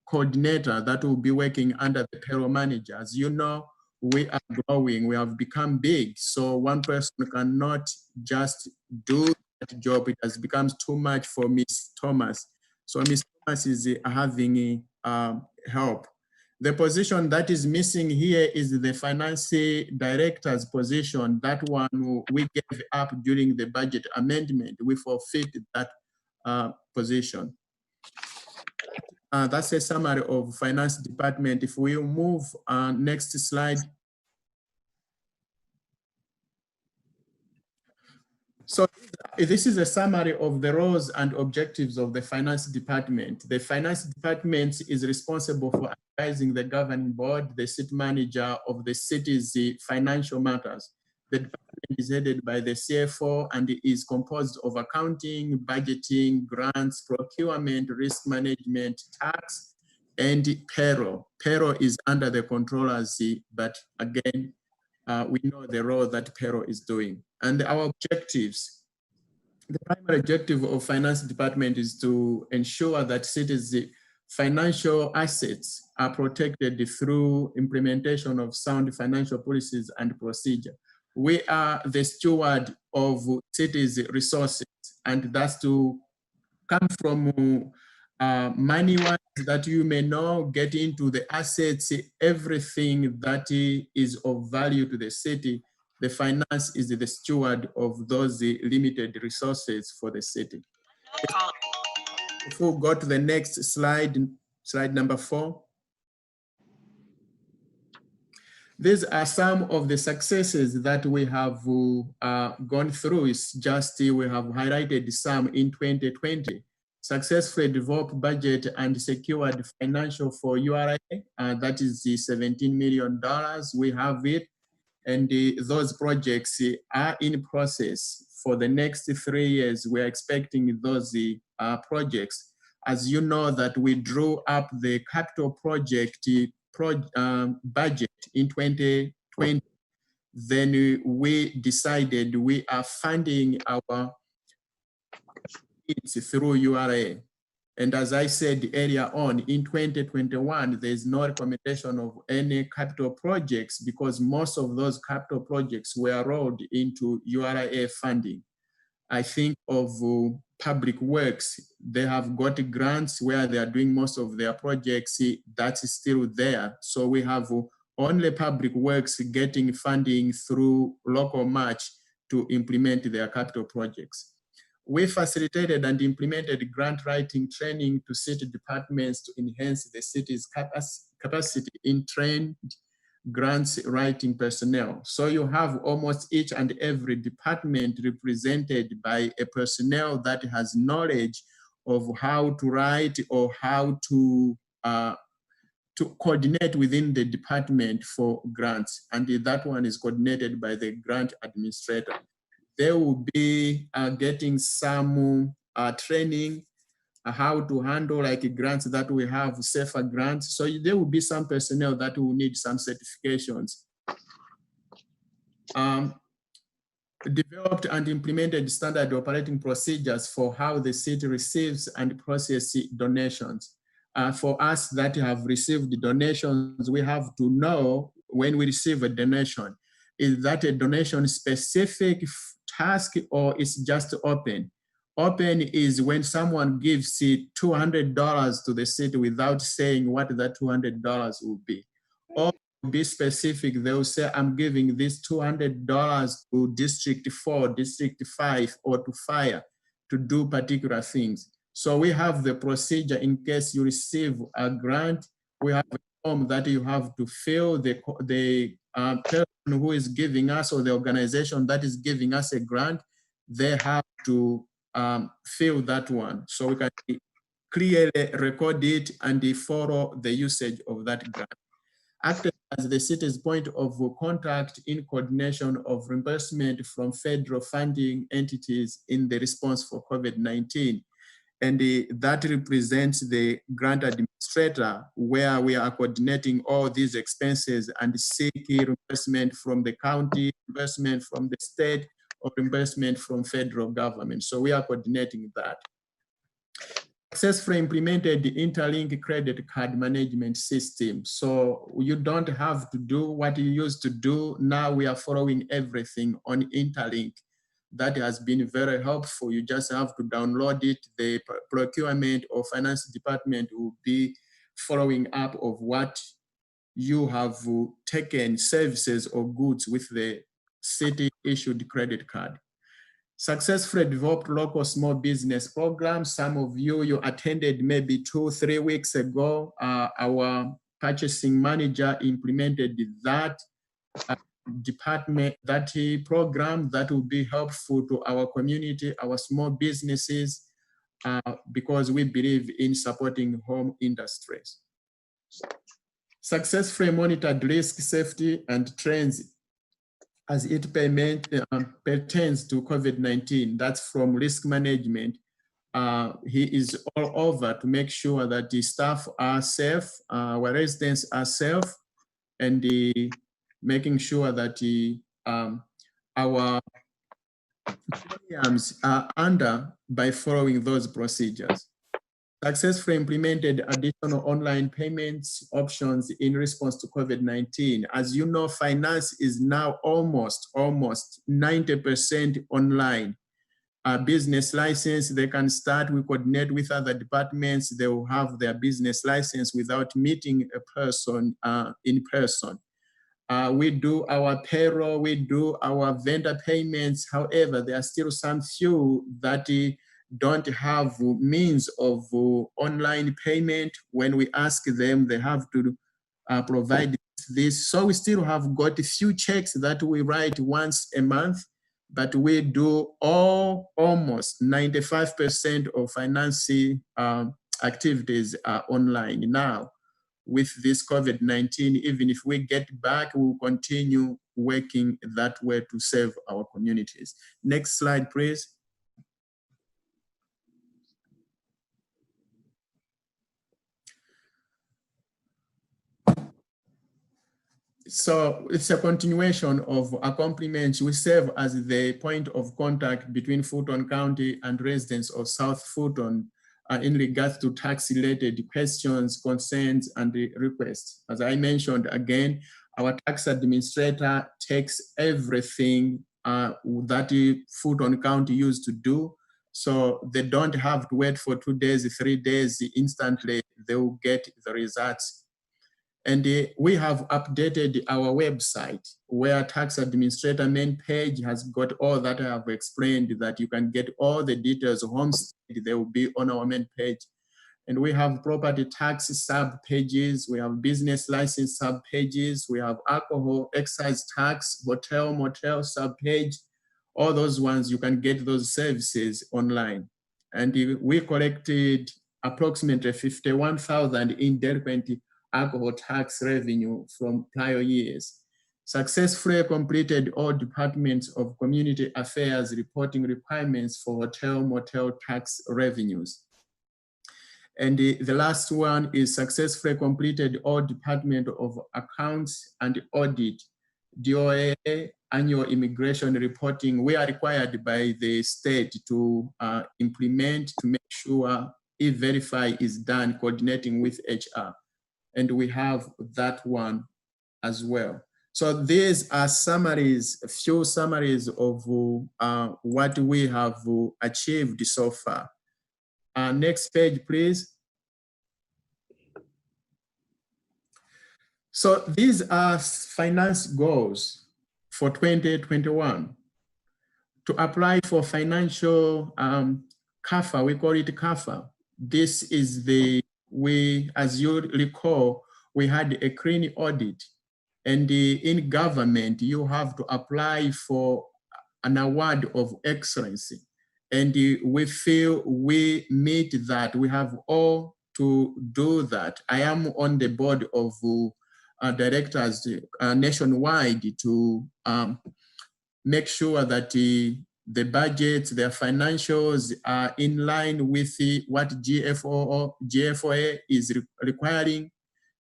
coordinator that will be working under the payroll manager. As you know, we are growing, we have become big. So one person cannot just do that job. It has become too much for Ms. Thomas. So Ms. Thomas is having help. The position that is missing here is the finance director's position. That one we gave up during the budget amendment. We forfeit that position. That's a summary of finance department. If we move next slide. So this is a summary of the roles and objectives of the finance department. The finance department is responsible for advising the governing board, the city manager of the city's financial matters. The department is headed by the CFO and is composed of accounting, budgeting, grants, procurement, risk management, tax, and payroll. Payroll is under the controllers, but again, we know the role that payroll is doing. And our objectives. The primary objective of finance department is to ensure that cities' financial assets are protected through implementation of sound financial policies and procedure. We are the steward of cities' resources, and that's to come from money wise that you may know, get into the assets, everything that is of value to the city. The finance is the steward of those limited resources for the city. If we go to the next slide, slide number 4. These are some of the successes that we have gone through. It's just we have highlighted some in 2020. Successfully developed budget and secured financial for URA. That is the $17 million. We have it. And those projects are in process for the next 3 years. We're expecting those projects. As you know that we drew up the capital project budget in 2020, then we decided we are funding our needs through URA. And as I said earlier on, in 2021, there's no recommendation of any capital projects because most of those capital projects were rolled into URA funding. I think of public works, they have got grants where they are doing most of their projects, that's still there. So we have only public works getting funding through local match to implement their capital projects. We facilitated and implemented grant writing training to city departments to enhance the city's capacity in trained grants writing personnel. So you have almost each and every department represented by a personnel that has knowledge of how to write or how to coordinate within the department for grants. And that one is coordinated by the grant administrator. They will be getting some training how to handle like grants that we have, safer grants. So there will be some personnel that will need some certifications. Developed and implemented standard operating procedures for how the city receives and processes donations. For us that have received donations, we have to know when we receive a donation, is that a donation specific task or is just open? Open is when someone gives $200 to the city without saying what that $200 will be. Or be specific, they'll say, I'm giving this $200 to District 4, District 5, or to fire to do particular things. So we have the procedure in case you receive a grant, we have a form that you have to fill. The person who is giving us or the organization that is giving us a grant, they have to fill that one. So we can clearly record it and follow the usage of that grant. Acted as the city's point of contact in coordination of reimbursement from federal funding entities in the response for COVID-19. And that represents the grant administrator, where we are coordinating all these expenses and seeking reimbursement from the county, reimbursement from the state, or reimbursement from federal government. So we are coordinating that. Successfully implemented the interlink credit card management system. So you don't have to do what you used to do. Now we are following everything on interlink. That has been very helpful. You just have to download it. The procurement or finance department will be following up of what you have taken services or goods with the city issued credit card. Successfully developed local small business programs. Some of you attended maybe 2-3 weeks ago. Our purchasing manager implemented that department, that program that will be helpful to our community, our small businesses, because we believe in supporting home industries. Successfully monitored risk, safety, and trends as it pertains to COVID-19. That's from risk management. He is all over to make sure that the staff are safe, our residents are safe, and making sure that our premiums are under by following those procedures. Successfully implemented additional online payments options in response to COVID-19. As you know, finance is now almost 90% online. Business license, they can start, we coordinate with other departments, they will have their business license without meeting a person in person. We do our payroll, we do our vendor payments. However, there are still some few that don't have means of online payment. When we ask them, they have to provide this. So we still have got a few checks that we write once a month, but we do almost 95% of financing activities are online now. With this COVID-19, even if we get back, we'll continue working that way to serve our communities. Next slide, please. So it's a continuation of accomplishments. We serve as the point of contact between Fulton County and residents of South Fulton in regards to tax-related questions, concerns, and requests. As I mentioned again, our tax administrator takes everything that Fulton County used to do. So they don't have to wait for 2 days, 3 days. Instantly, they will get the results. And we have updated our website where tax administrator main page has got all that I have explained, that you can get all the details of homestead, they will be on our main page. And we have property tax sub pages, we have business license sub pages, we have alcohol, excise tax, hotel, motel sub page. All those ones, you can get those services online. And we collected approximately 51,000 in delinquent alcohol tax revenue from prior years. Successfully completed all departments of community affairs reporting requirements for hotel, motel tax revenues. And the last one is successfully completed all department of accounts and audit, DOA, annual immigration reporting. We are required by the state to implement to make sure E-Verify is done coordinating with HR. And we have that one as well. So these are summaries, a few summaries of what we have achieved so far. Next page, please. So these are finance goals for 2021. To apply for financial CAFA, we call it CAFA. This is as you recall, we had a clean audit, and in government, you have to apply for an award of excellence. And we feel we meet that. We have all to do that. I am on the board of directors nationwide to make sure that the budgets, their financials are in line with what GFOA is requiring.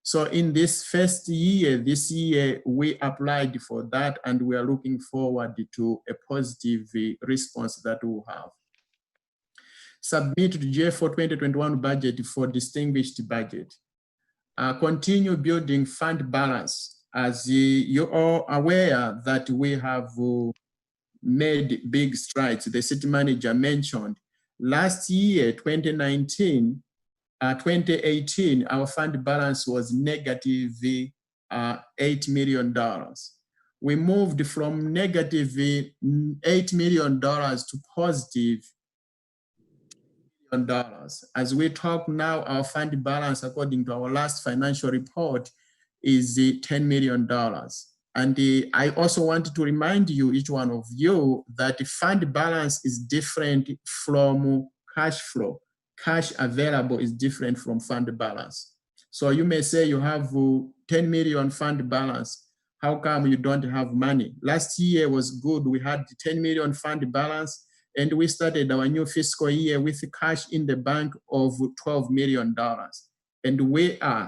So in this first year, this year, we applied for that, and we are looking forward to a positive response that we'll have. Submit to GFO 2021 budget for distinguished budget. Continue building fund balance. As you are aware that we have made big strides. The city manager mentioned last year, 2018, our fund balance was negative $8 million. We moved from negative $8 million to positive $1 million. As we talk now, our fund balance, according to our last financial report, is $10 million. And I also want to remind you, each one of you, that the fund balance is different from cash flow. Cash available is different from fund balance. So you may say you have 10 million fund balance. How come you don't have money? Last year was good. We had 10 million fund balance, and we started our new fiscal year with cash in the bank of $12 million. And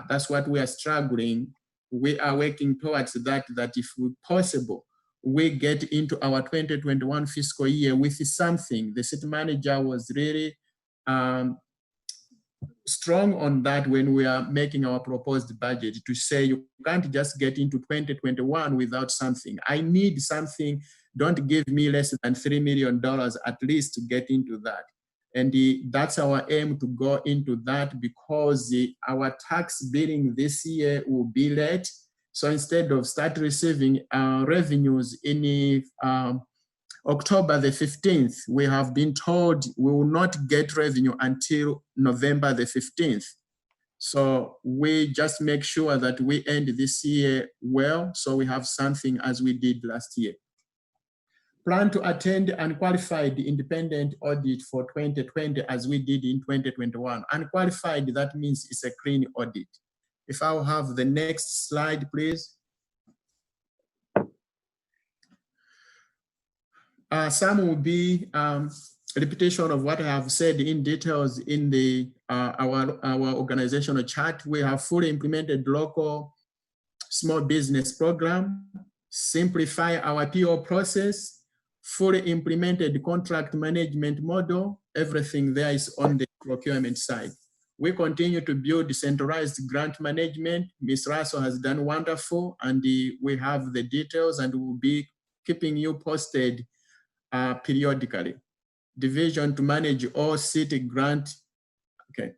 that's what we are struggling. We are working towards that if possible, we get into our 2021 fiscal year with something. The city manager was really strong on that when we are making our proposed budget, to say you can't just get into 2021 without something. I need something. Don't give me less than $3 million at least to get into that. And that's our aim, to go into that, because our tax billing this year will be late. So instead of start receiving revenues in October the 15th, we have been told we will not get revenue until November the 15th. So we just make sure that we end this year well, so we have something as we did last year. Plan to attend unqualified independent audit for 2020 as we did in 2021. Unqualified, that means it's a clean audit. If I'll have the next slide, please. Some will be repetition of what I have said in details in the our organizational chart. We have fully implemented local small business program, simplify our PO process, fully implemented contract management model. Everything there is on the procurement side. We continue to build decentralized grant management. Ms. Russell has done wonderful, and we have the details, and we'll be keeping you posted periodically. Division to manage all city grant. Okay.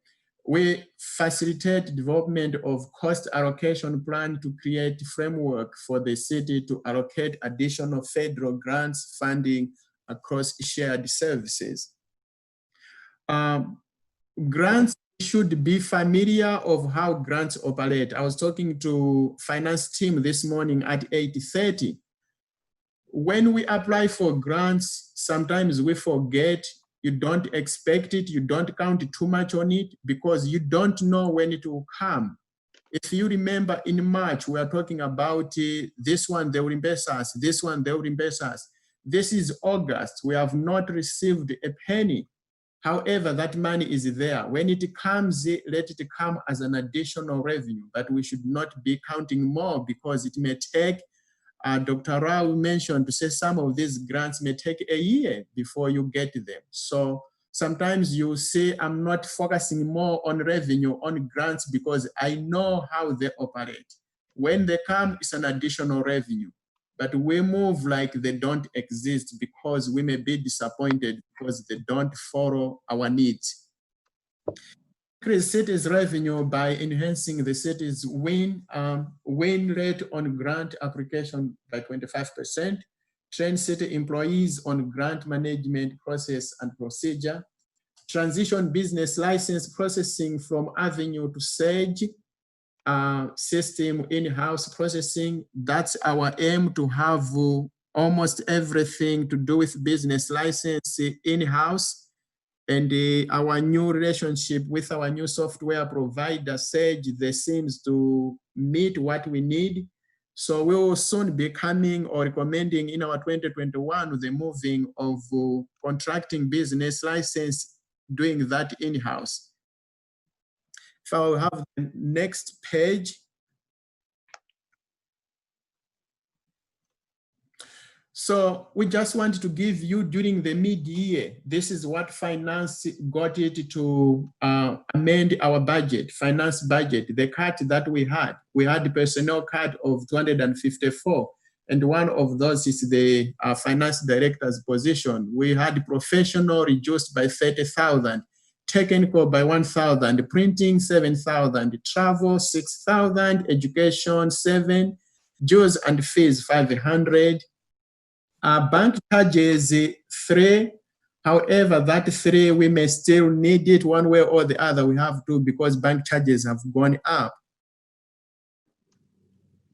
We facilitate development of cost allocation plan to create framework for the city to allocate additional federal grants funding across shared services. Grants should be familiar of how grants operate. I was talking to finance team this morning at 8:30. When we apply for grants, sometimes we forget, you don't expect it, you don't count too much on it because you don't know when it will come. If you remember in March, we are talking about this one, they will reimburse us, this one, they will reimburse us. This is August, we have not received a penny. However, that money is there. When it comes, let it come as an additional revenue, but we should not be counting more because it may take, Dr. Rao mentioned to say some of these grants may take a year before you get them. So sometimes you say, I'm not focusing more on revenue on grants because I know how they operate. When they come, it's an additional revenue. But we move like they don't exist because we may be disappointed because they don't follow our needs. Increase city's revenue by enhancing the city's win rate on grant application by 25%. Train city employees on grant management process and procedure. Transition business license processing from Avenue to Sage system in-house processing. That's our aim, to have almost everything to do with business license in-house. And our new relationship with our new software provider, Sage, they seems to meet what we need. So we will soon be coming or recommending in our 2021 the moving of contracting business license, doing that in-house. If I will have the next page. So we just wanted to give you during the mid-year, this is what finance got it to amend our budget, finance budget, the cut that we had. We had the personnel cut of 254, and one of those is the finance director's position. We had professional reduced by 30,000. Technical by 1,000, printing 7,000, travel 6,000, education 7, dues and fees 500, bank charges 3. However, that 3 we may still need it one way or the other. We have to because bank charges have gone up.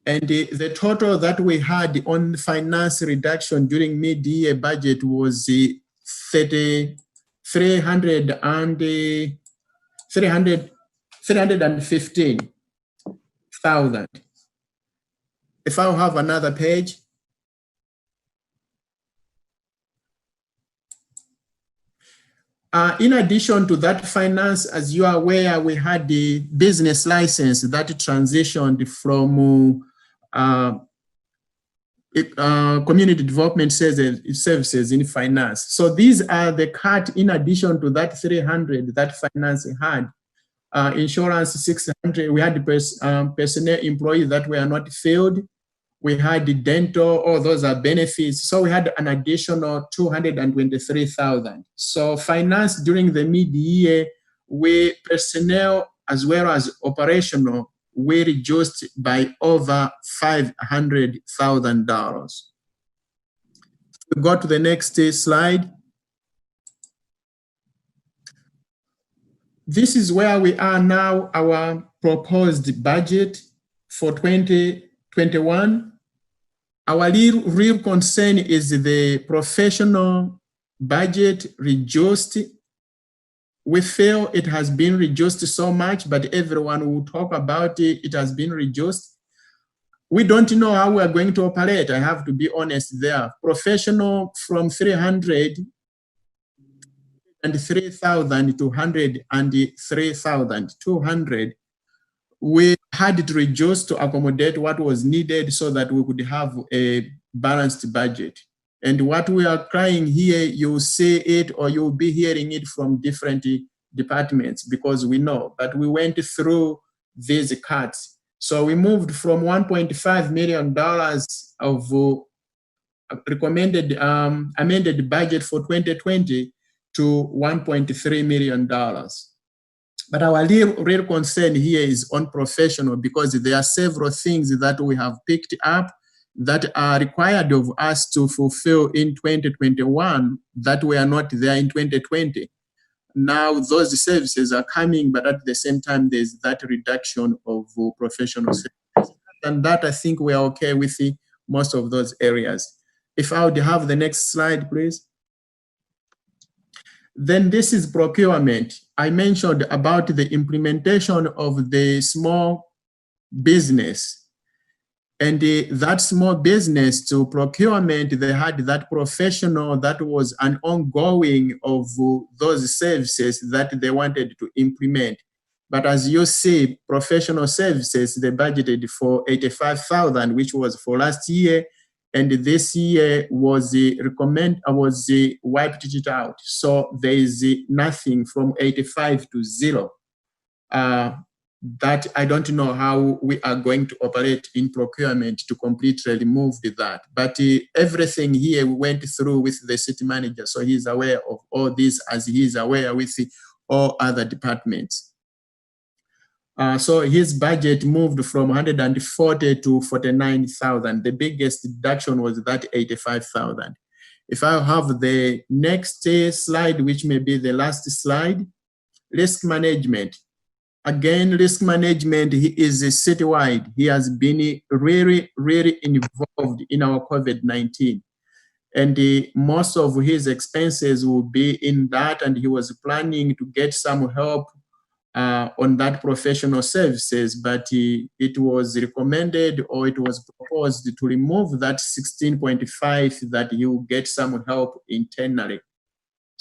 And the total that we had on finance reduction during mid-year budget was 315,000. If I'll have another page. In addition to that finance, as you are aware, we had the business license that transitioned from community development services in finance. So these are the cut in addition to that 300 that finance had. Insurance 600, we had personnel employees that were not filled. We had the dental, all those are benefits. So we had an additional 223,000. So finance during the mid-year, we personnel as well as operational, we reduced by over $500,000. We go to the next slide. This is where we are now, our proposed budget for 2021. Our real concern is the professional budget reduced. We feel it has been reduced so much, but everyone will talk about it. It has been reduced. We don't know how we are going to operate. I have to be honest there. Professional from 300 and 3,000 to 103,200. We had to reduce to accommodate what was needed so that we could have a balanced budget. And what we are crying here, you'll see it or you'll be hearing it from different departments because we know. But we went through these cuts. So we moved from $1.5 million of recommended amended budget for 2020 to $1.3 million. But our real concern here is on professional because there are several things that we have picked up that are required of us to fulfill in 2021 that were not there in 2020. Now those services are coming, but at the same time, there's that reduction of professional services. And that I think we are okay with most of those areas. If I would have the next slide, please. Then this is procurement. I mentioned about the implementation of the small business. And that small business to procurement, they had that professional that was an ongoing of those services that they wanted to implement. But as you see, professional services, they budgeted for 85,000, which was for last year. And this year was wiped it out. So there is nothing from 85 to 0. That I don't know how we are going to operate in procurement to completely remove that. But everything here we went through with the city manager. So he's aware of all this as he is aware with all other departments. So his budget moved from 140 to 49,000. The biggest deduction was that 85,000. If I have the next slide, which may be the last slide, risk management. Again, risk management is citywide. He has been really, really involved in our COVID-19. And most of his expenses will be in that, and he was planning to get some help on that professional services, but it was recommended or it was proposed to remove that 16.5 that he will get some help internally.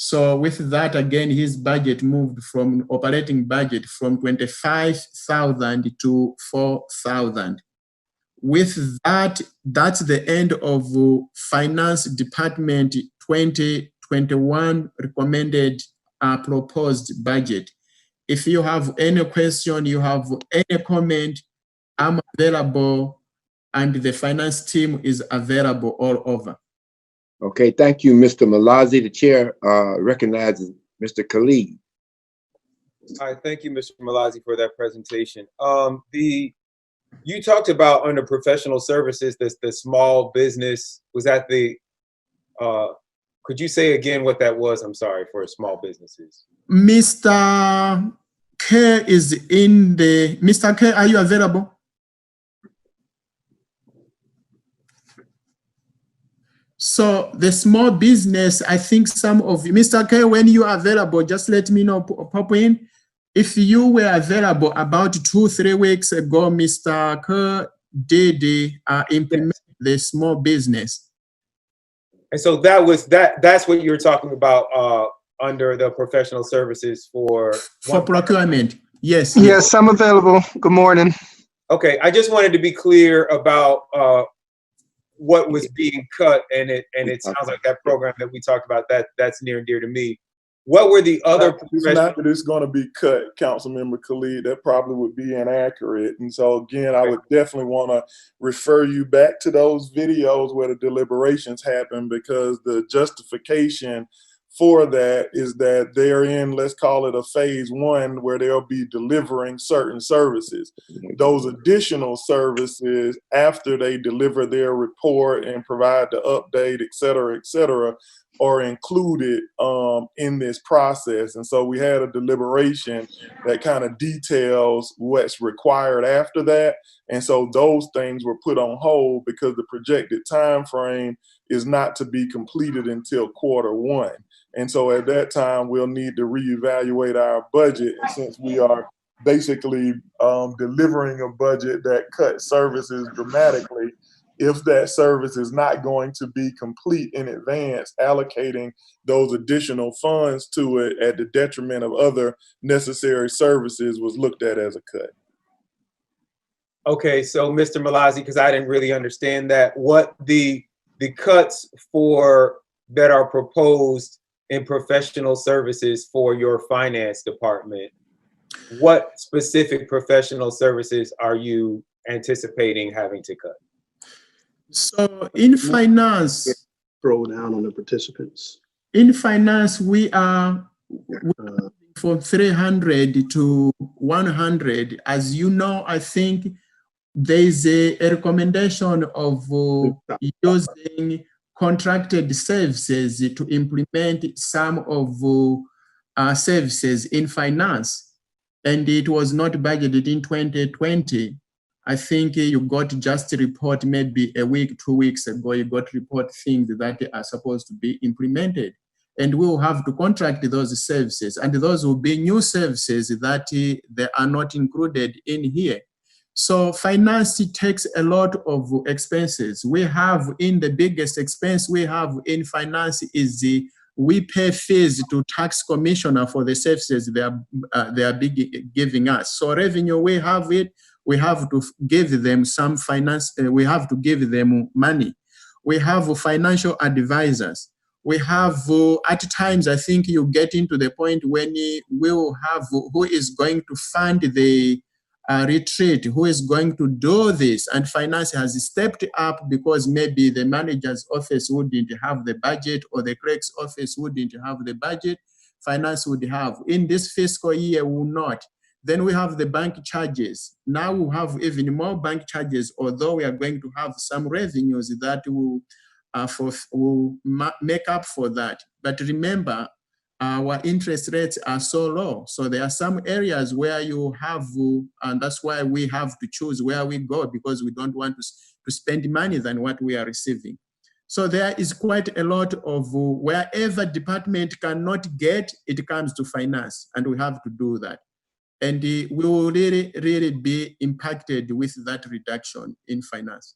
So with that, again, his budget moved from operating budget from 25,000 to 4,000. With that, that's the end of Finance Department 2021 recommended proposed budget. If you have any question, you have any comment, I'm available and the finance team is available all over. Okay, thank you, Mr. Malazi. The chair recognizes Mr. Khalid. All right, thank you, Mr. Malazi, for that presentation. You talked about under professional services, the small business. Was that the? Could you say again what that was? I'm sorry, for small businesses. Mr. K is in the. Mr. K, are you available? So the small business, I think some of you, Mr. K, when you are available, just let me know, pop in. If you were available about 2-3 weeks ago, Mr. K did implement the small business. And so that's what you're talking about under the professional services for procurement. Yes. Yes, I'm available. Good morning. Okay, I just wanted to be clear about what was being cut, and it sounds like that program that we talked about that's near and dear to me. What were the other? It's not that it's going to be cut, Councilmember Khalid. That probably would be inaccurate. And so again, I would definitely want to refer you back to those videos where the deliberations happen, because the justification for that is that they're in, let's call it a phase one, where they'll be delivering certain services. Those additional services, after they deliver their report and provide the update, et cetera, are included in this process. And so we had a deliberation that kind of details what's required after that. And so those things were put on hold because the projected time frame is not to be completed until Q1. And so at that time, we'll need to reevaluate our budget. And since we are basically delivering a budget that cuts services dramatically, if that service is not going to be complete in advance, allocating those additional funds to it at the detriment of other necessary services was looked at as a cut. Okay, so Mr. Malazzi, because I didn't really understand that, what the cuts for that are proposed in professional services for your finance department, what specific professional services are you anticipating having to cut? So in finance, Scroll down on the participants. in finance, we are from 300 to 100. As you know, I think there's a recommendation of using contracted services to implement some of services in finance. And it was not budgeted in 2020. I think you got just a report maybe a week, 2 weeks ago, you got report things that are supposed to be implemented. And we will have to contract those services. And those will be new services that they are not included in here. So finance takes a lot of expenses. We have the biggest expense we have in finance is we pay fees to tax commissioner for the services they are giving us. So revenue, we have it. We have to give them some finance, we have to give them money. We have financial advisors. We have, at times, I think you get into the point when we will have who is going to fund the retreat, who is going to do this. And finance has stepped up because maybe the manager's office wouldn't have the budget or the clerk's office wouldn't have the budget. Finance would have. In this fiscal year, will not. Then we have the bank charges. Now we have even more bank charges, although we are going to have some revenues that will make up for that. But remember, our interest rates are so low. So there are some areas where you have, and that's why we have to choose where we go, because we don't want to spend money than what we are receiving. So there is quite a lot of wherever department cannot get, it comes to finance, and we have to do that. And we will really be impacted with that reduction in finance.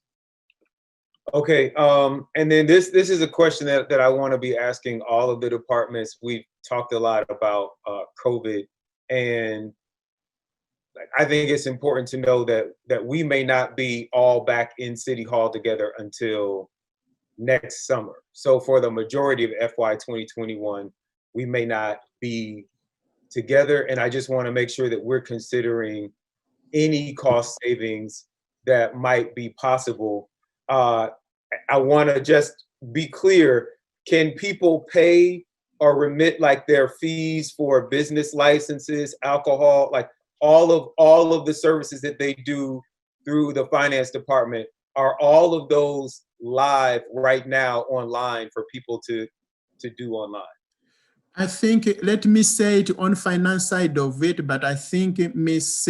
Okay, and then this is a question that I want to be asking all of the departments. We've talked a lot about COVID, and I think it's important to know that we may not be all back in City Hall together until next summer. So for the majority of FY 2021, we may not be together, and I just want to make sure that we're considering any cost savings that might be possible. I want to just be clear, can people pay or remit like their fees for business licenses, alcohol, like all of the services that they do through the finance department? Are all of those live right now online for people to do online? I think, let me say it on finance side of it, but I think Ms.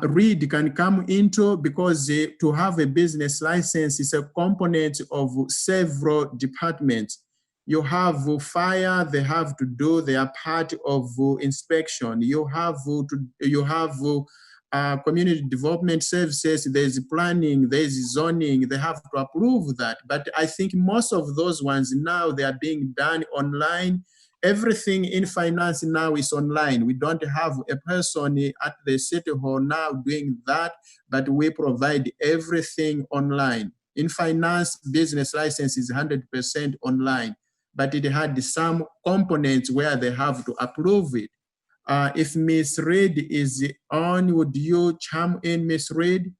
Reed can come into, because to have a business license is a component of several departments. You have fire, they have to do their part of inspection. You have community development services, there's planning, there's zoning, they have to approve that. But I think most of those ones now, they are being done online. Everything in finance now is online. We don't have a person at the City Hall now doing that, but we provide everything online. In finance, business license is 100% online, but it had some components where they have to approve it. If Ms. Reed is on, would you chime in, Ms. Reed?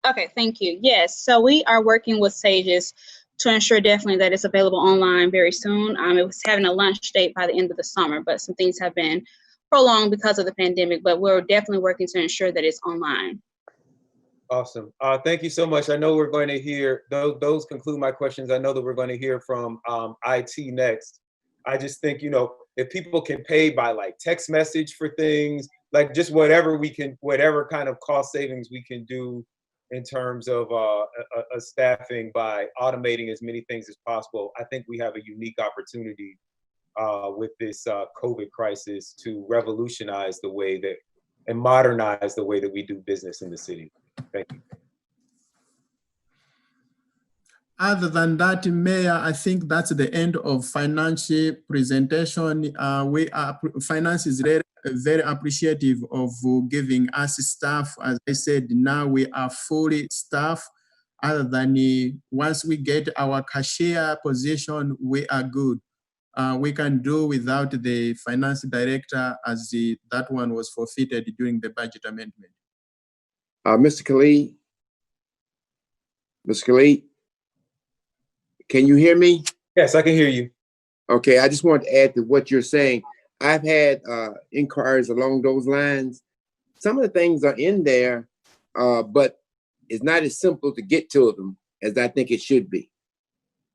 Okay, thank you. Yes, so we are working with Sages to ensure definitely that it's available online very soon. It was having a launch date by the end of the summer, but some things have been prolonged because of the pandemic, but we're definitely working to ensure that it's online. Awesome. Thank you so much. I know we're going to hear, those conclude my questions. I know that we're going to hear from IT next. I just think, you know, if people can pay by like text message for things, like just whatever we can, whatever kind of cost savings we can do in terms of a staffing by automating as many things as possible, I think we have a unique opportunity with this COVID crisis to revolutionize the way that and modernize the way that we do business in the city. Thank you. Other than that, Mayor, I think that's the end of financial presentation. Finance is very appreciative of giving us staff. As I said, now we are fully staffed. Other than once we get our cashier position, we are good. We can do without the finance director as that one was forfeited during the budget amendment. Mr. Khalid? Mr. Khalid? Can you hear me? Yes, I can hear you. Okay, I just want to add to what you're saying. I've had inquiries along those lines. Some of the things are in there, but it's not as simple to get to them as I think it should be.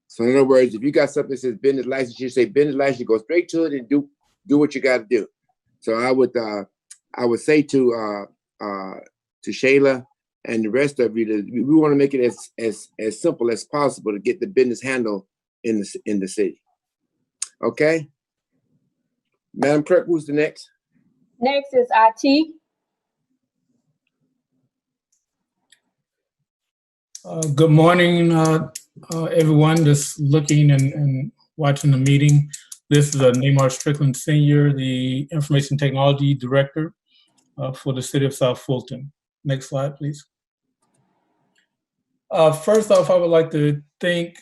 So in other words, if you got something that says business license, you say business license, you go straight to it and do what you got to do. So I would say to Shayla and the rest of you that we want to make it as simple as possible to get the business handled in the city. Okay, Madam Clerk, who's the next? Next is IT. Good morning, everyone. Just looking and watching the meeting. This is Neymar Strickland Sr., the Information Technology Director for the City of South Fulton. Next slide, please. First off, I would like to thank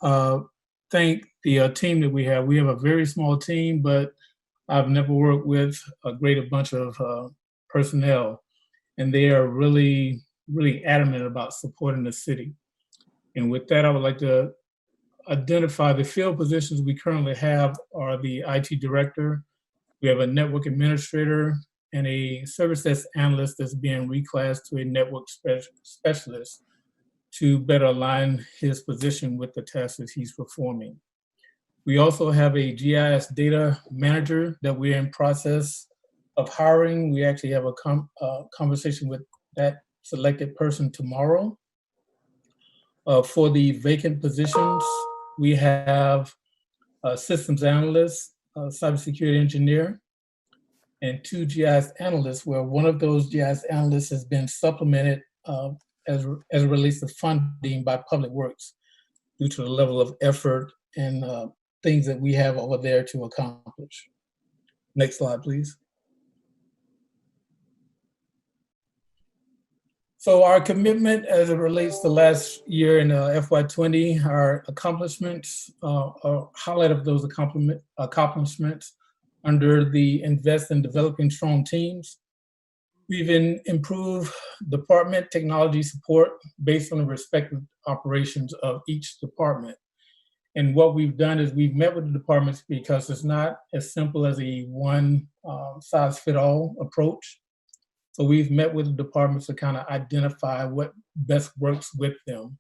the team that we have. We have a very small team, but I've never worked with a great bunch of personnel, and they are really adamant about supporting the city. And with that, I would like to identify the field positions we currently have are the IT director, we have a network administrator, and a service desk analyst that's being reclassed to a network specialist to better align his position with the tasks that he's performing. We also have a GIS data manager that we're in process of hiring. We actually have a conversation with that selected person tomorrow. For the vacant positions, we have a systems analyst, a cybersecurity engineer, and 2 GIS analysts, where one of those GIS analysts has been supplemented as it relates to funding by Public Works due to the level of effort and things that we have over there to accomplish. Next slide, please. So our commitment as it relates to last year in FY20, our accomplishments, a highlight of those accomplishments under the Invest in Developing Strong Teams. We've improved department technology support based on the respective operations of each department. And what we've done is we've met with the departments because it's not as simple as a one size fit all approach. So we've met with the departments to kind of identify what best works with them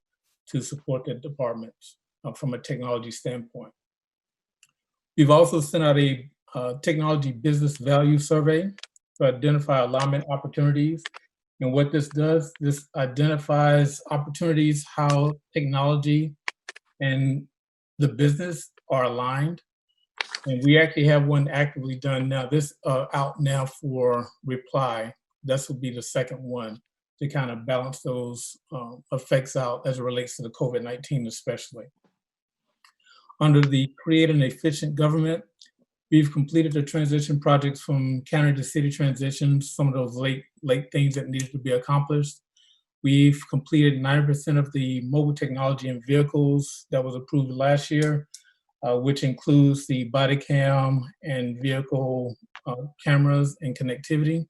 to support their departments from a technology standpoint. We've also sent out a technology business value survey to identify alignment opportunities. And what this does, this identifies opportunities, how technology and the business are aligned. And we actually have one actively done now. This out now for reply. This will be the second one to kind of balance those effects out as it relates to the COVID-19 especially. Under the Create an Efficient Government, we've completed the transition projects from county to city transitions, some of those late things that needed to be accomplished. We've completed 90% of the mobile technology and vehicles that was approved last year, which includes the body cam and vehicle cameras and connectivity.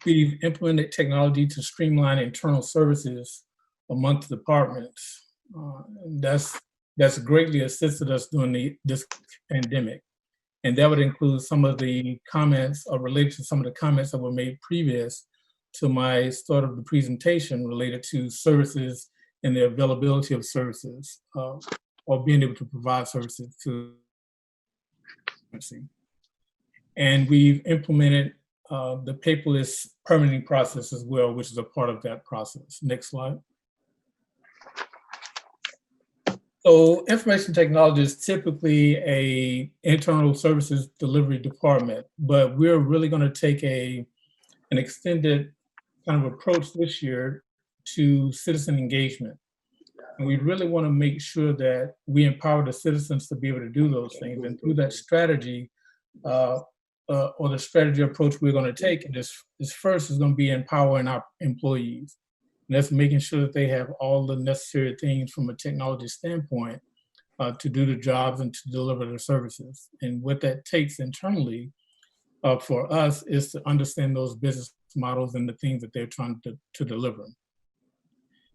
We've implemented technology to streamline internal services amongst departments. And that's greatly assisted us during this pandemic. And that would include some of the comments or related to some of the comments that were made previous to my start of the presentation related to services and the availability of services or being able to provide services to. And we've implemented the paperless permitting process as well, which is a part of that process. Next slide. So information technology is typically a internal services delivery department, but we're really going to take an extended kind of approach this year to citizen engagement. And we really want to make sure that we empower the citizens to be able to do those things. And through that strategy, or the strategy approach we're going to take, and this first is going to be empowering our employees. And that's making sure that they have all the necessary things from a technology standpoint to do the jobs and to deliver their services. And what that takes internally for us is to understand those business models and the things that they're trying to deliver.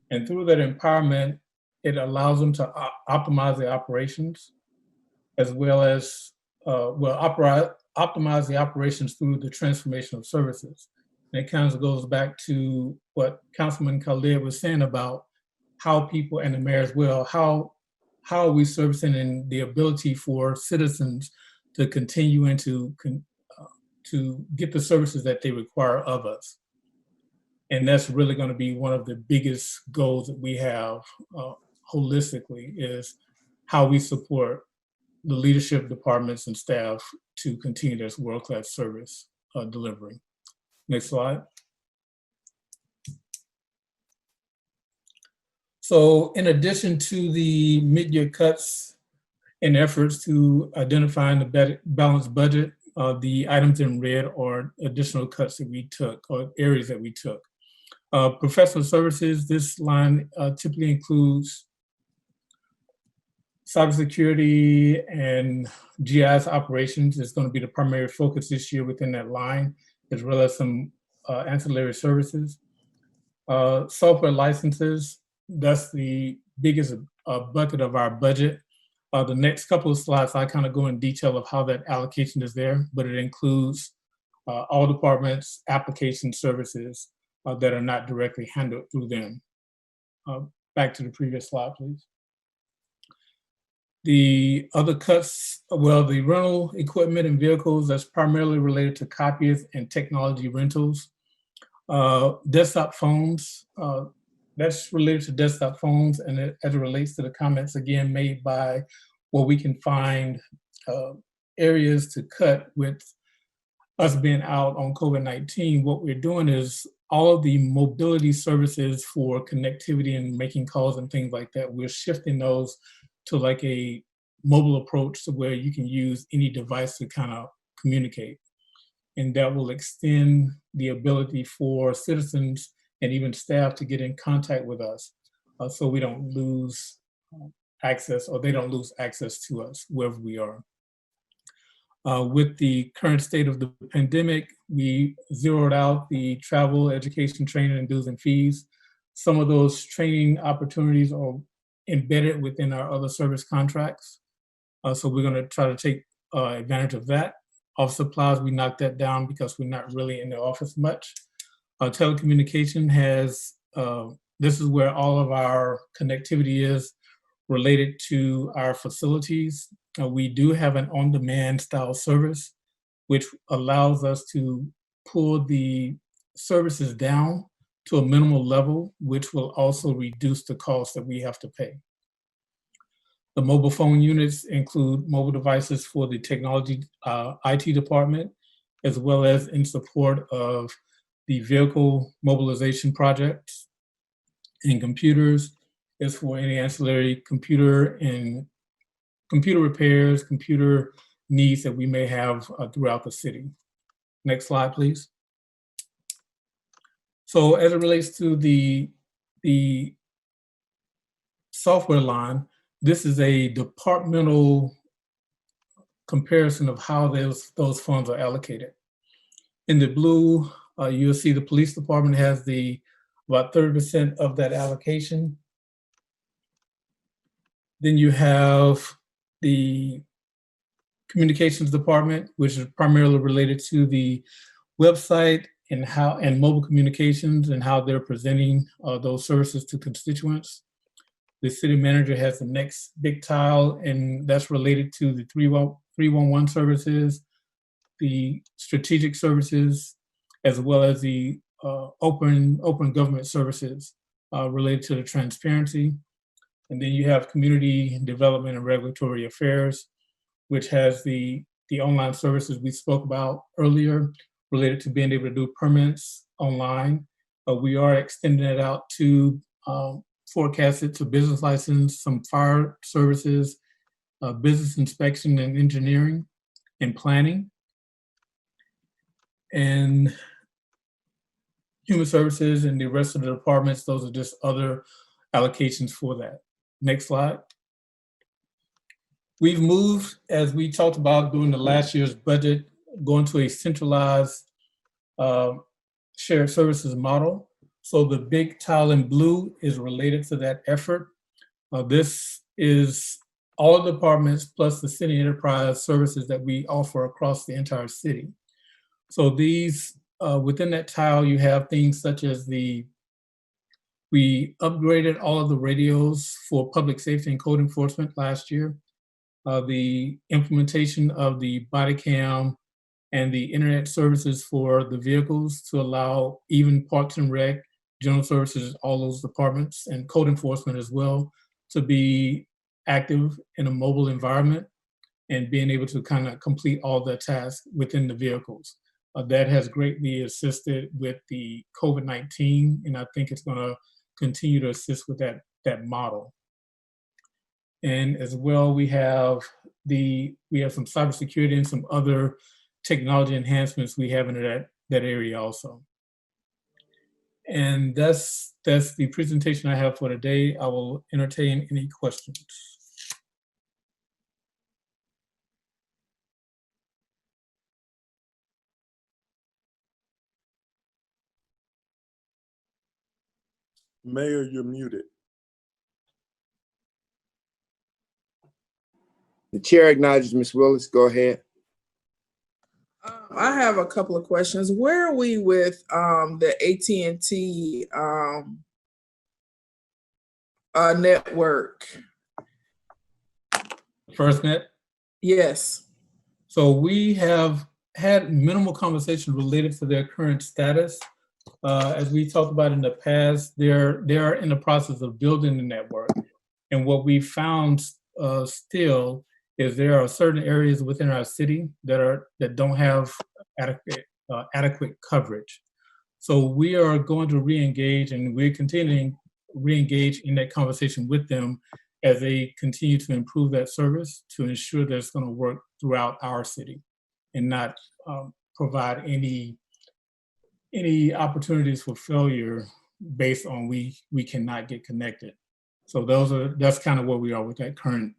And through that empowerment, it allows them to optimize their operations, as well as, optimize the operations through the transformation of services. And it kind of goes back to what Councilman Khalid was saying about how people, and the mayor as well, how are we servicing and the ability for citizens to continue and to get the services that they require of us. And that's really going to be one of the biggest goals that we have holistically, is how we support the leadership departments and staff to continue this world-class service delivery. Next slide. So in addition to the mid-year cuts and efforts to identifying the balanced budget, the items in red are additional cuts that we took, or areas that we took. Professional services, this line typically includes cybersecurity and GIS operations is going to be the primary focus this year within that line, as well as some ancillary services. Software licenses, that's the biggest bucket of our budget. The next couple of slides, I kind of go in detail of how that allocation is there, but it includes all departments, application services that are not directly handled through them. Back to the previous slide, please. The other cuts, well, the rental equipment and vehicles, that's primarily related to copiers and technology rentals. Desktop phones, that's related to desktop phones, and as it relates to the comments again made by where we can find areas to cut with us being out on COVID-19, what we're doing is all of the mobility services for connectivity and making calls and things like that, we're shifting those to like a mobile approach to where you can use any device to kind of communicate. And that will extend the ability for citizens and even staff to get in contact with us so we don't lose access, or they don't lose access to us wherever we are. With the current state of the pandemic, we zeroed out the travel, education, training, and dues and fees. Some of those training opportunities are embedded within our other service contracts. So we're gonna try to take advantage of that. Office supplies, we knocked that down because we're not really in the office much. Telecommunication has, this is where all of our connectivity is related to our facilities. We do have an on-demand style service, which allows us to pull the services down to a minimal level, which will also reduce the cost that we have to pay. The mobile phone units include mobile devices for the technology IT department, as well as in support of the vehicle mobilization projects. And computers is for any ancillary computer and computer repairs, computer needs that we may have throughout the city. Next slide, please. So as it relates to the software line, this is a departmental comparison of how those funds are allocated. In the blue You'll see the police department has about 30% of that allocation. Then you have the communications department, which is primarily related to the website and mobile communications and how they're presenting those services to constituents. The city manager has the next big tile, and that's related to the 311 services, the strategic services, as well as the open government services related to the transparency. And then you have community development and regulatory affairs, which has the online services we spoke about earlier related to being able to do permits online. We are extending it out to forecast it to business license, some fire services, business inspection and engineering and planning, and human services and the rest of the departments. Those are just other allocations for that. Next slide. We've moved, as we talked about during the last year's budget, going to a centralized shared services model. So the big tile in blue is related to that effort. This is all departments plus the city enterprise services that we offer across the entire city. So these, within that tile, you have things such as we upgraded all of the radios for public safety and code enforcement last year. The implementation of the body cam and the internet services for the vehicles to allow even Parks and Rec, general services, all those departments, and code enforcement as well, to be active in a mobile environment and being able to kind of complete all the tasks within the vehicles. That has greatly assisted with the COVID-19, and I think it's going to continue to assist with that model. And as well, we have some cybersecurity and some other technology enhancements we have in that area also. And that's the presentation I have for today. I will entertain any questions. Mayor, you're muted. The chair acknowledges Ms. Willis. Go ahead. I have a couple of questions. Where are we with the AT&T network? FirstNet? Yes. So we have had minimal conversations related to their current status. As we talked about in the past, they're in the process of building the network. And what we found still is there are certain areas within our city that don't have adequate coverage. So we are going to re-engage, and we're continuing to re-engage in that conversation with them as they continue to improve that service to ensure that it's going to work throughout our city and not provide any opportunities for failure based on we cannot get connected. So that's kind of where we are with that current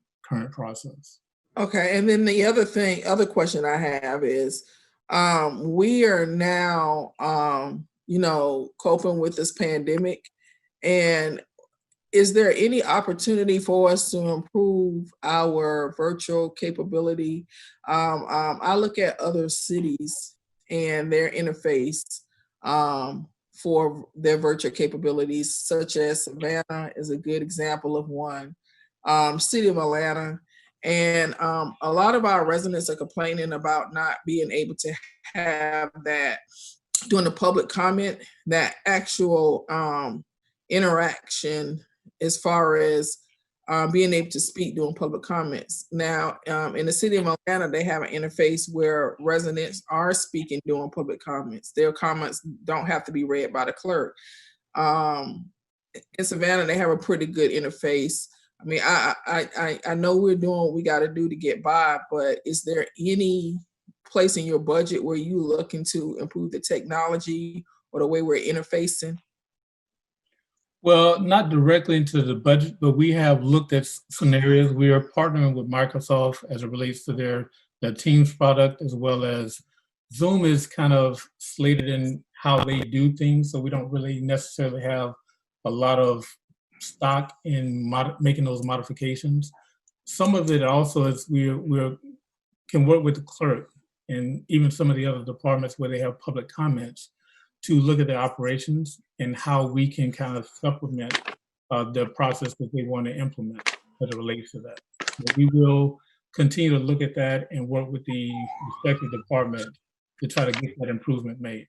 process. Okay, and then the other question I have is, we are now, coping with this pandemic, and is there any opportunity for us to improve our virtual capability? I look at other cities and their interface for their virtual capabilities, such as Savannah is a good example of one, City of Atlanta. And a lot of our residents are complaining about not being able to have that during the public comment, that actual interaction as far as being able to speak during public comments. Now, in the City of Atlanta, they have an interface where residents are speaking during public comments. Their comments don't have to be read by the clerk. In Savannah, they have a pretty good interface. I mean, I know we're doing what we got to do to get by, but is there any place in your budget where you looking to improve the technology or the way we're interfacing? Well, not directly into the budget, but we have looked at scenarios. We are partnering with Microsoft as it relates to their Teams product, as well as Zoom is kind of slated in how they do things. So we don't really necessarily have a lot of stock in making those modifications. Some of it also is we can work with the clerk and even some of the other departments where they have public comments to look at their operations and how we can kind of supplement the process that they want to implement as it relates to that. So we will continue to look at that and work with the respective department to try to get that improvement made.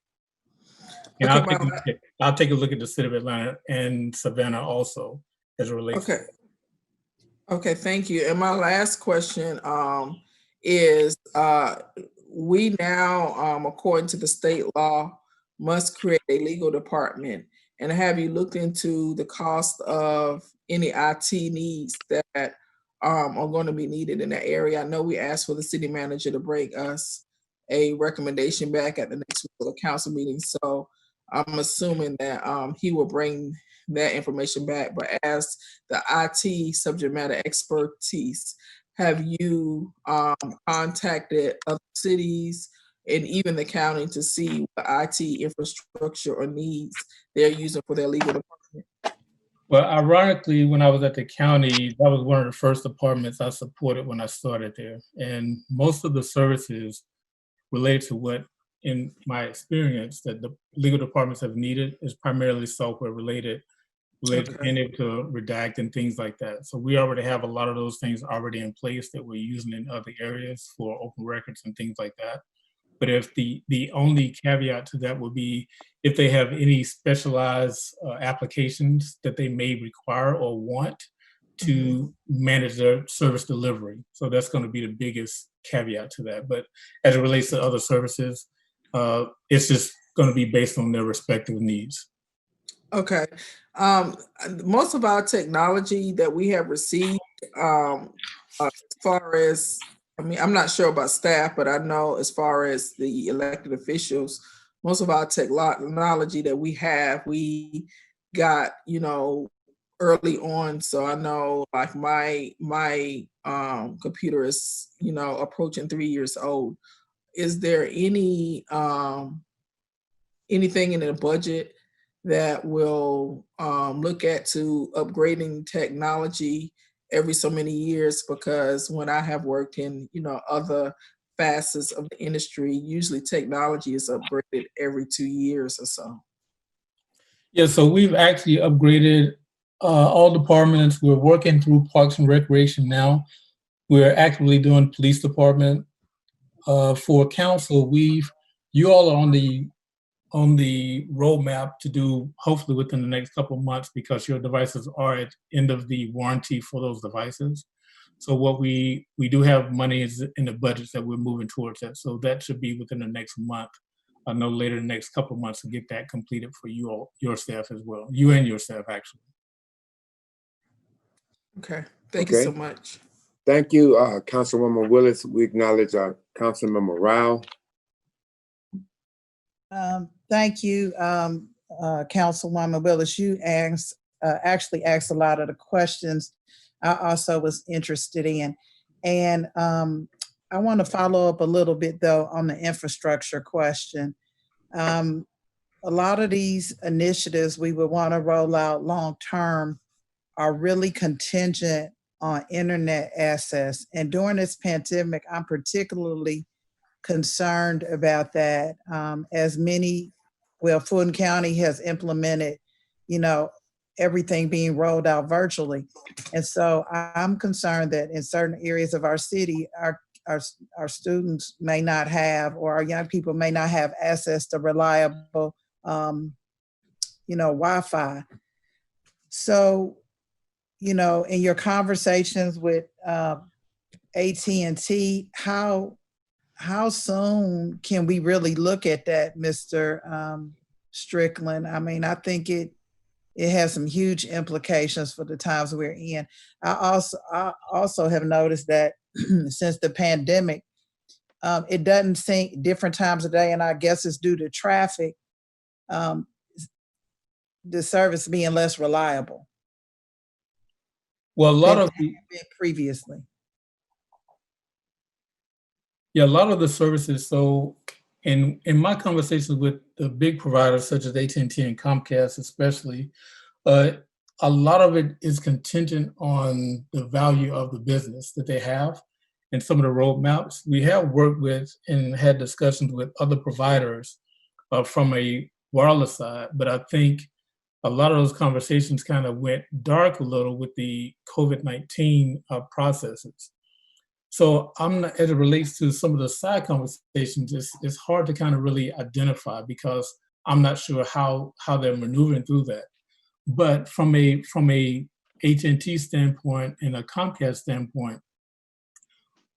And Okay, I'll take a look at the city of Atlanta and Savannah also as it relates. Okay. Okay, thank you. And my last question is we now, according to the state law, must create a legal department. And have you looked into the cost of any IT needs that are going to be needed in that area? I know we asked for the city manager to bring us a recommendation back at the next council meeting. So I'm assuming that he will bring that information back. But as the IT subject matter expertise, have you contacted other cities and even the county to see what IT infrastructure or needs they're using for their legal department? Well, ironically, when I was at the county, that was one of the first departments I supported when I started there. And most of the services related to what, in my experience, that the legal departments have needed is primarily software related to being able to redact and things like that. So we already have a lot of those things already in place that we're using in other areas for open records and things like that. But if the only caveat to that would be if they have any specialized applications that they may require or want to manage their service delivery. So that's going to be the biggest caveat to that. But as it relates to other services, it's just going to be based on their respective needs. Okay. Most of our technology that we have received, as far as, I mean, I'm not sure about staff, but I know as far as the elected officials, most of our technology that we got, early on. So I know like my computer is, approaching 3 years old. Is there any anything in the budget that will look at to upgrading technology every so many years? Because when I have worked in, other facets of the industry, usually technology is upgraded every 2 years or so. Yeah, so we've actually upgraded all departments. We're working through Parks and Recreation now. We're actively doing police department. For council, you all are on the roadmap to do hopefully within the next couple of months, because your devices are at end of the warranty for those devices. So what we do have money is in the budgets that we're moving towards that. So that should be within the next month, no later than the next couple of months, to get that completed for you all, your staff as well, you and your staff actually. Okay, thank you so much. Thank you, Councilwoman Willis. We acknowledge Councilmember Rao. Thank you, Councilwoman Willis. You actually asked a lot of the questions I also was interested in. And I want to follow up a little bit, though, on the infrastructure question. A lot of these initiatives we would want to roll out long-term are really contingent on internet access. And during this pandemic, I'm particularly concerned about that, as Fulton County has implemented, everything being rolled out virtually. And so I'm concerned that in certain areas of our city, our students may not have, or our young people may not have access to reliable, Wi-Fi. So, in your conversations with AT&T, how soon can we really look at that, Mr. Strickland? I mean, I think it has some huge implications for the times we're in. I also have noticed that since the pandemic, it doesn't seem different times of day, and I guess it's due to traffic, the service being less reliable. Well, a lot of previously. Yeah, a lot of the services. So in my conversations with the big providers such as AT&T and Comcast especially, a lot of it is contingent on the value of the business that they have and some of the roadmaps. We have worked with and had discussions with other providers from a wireless side, but I think a lot of those conversations kind of went dark a little with the COVID-19 processes. So I'm not, as it relates to some of the side conversations, it's hard to kind of really identify because I'm not sure how they're maneuvering through that. But from a AT&T standpoint and a Comcast standpoint,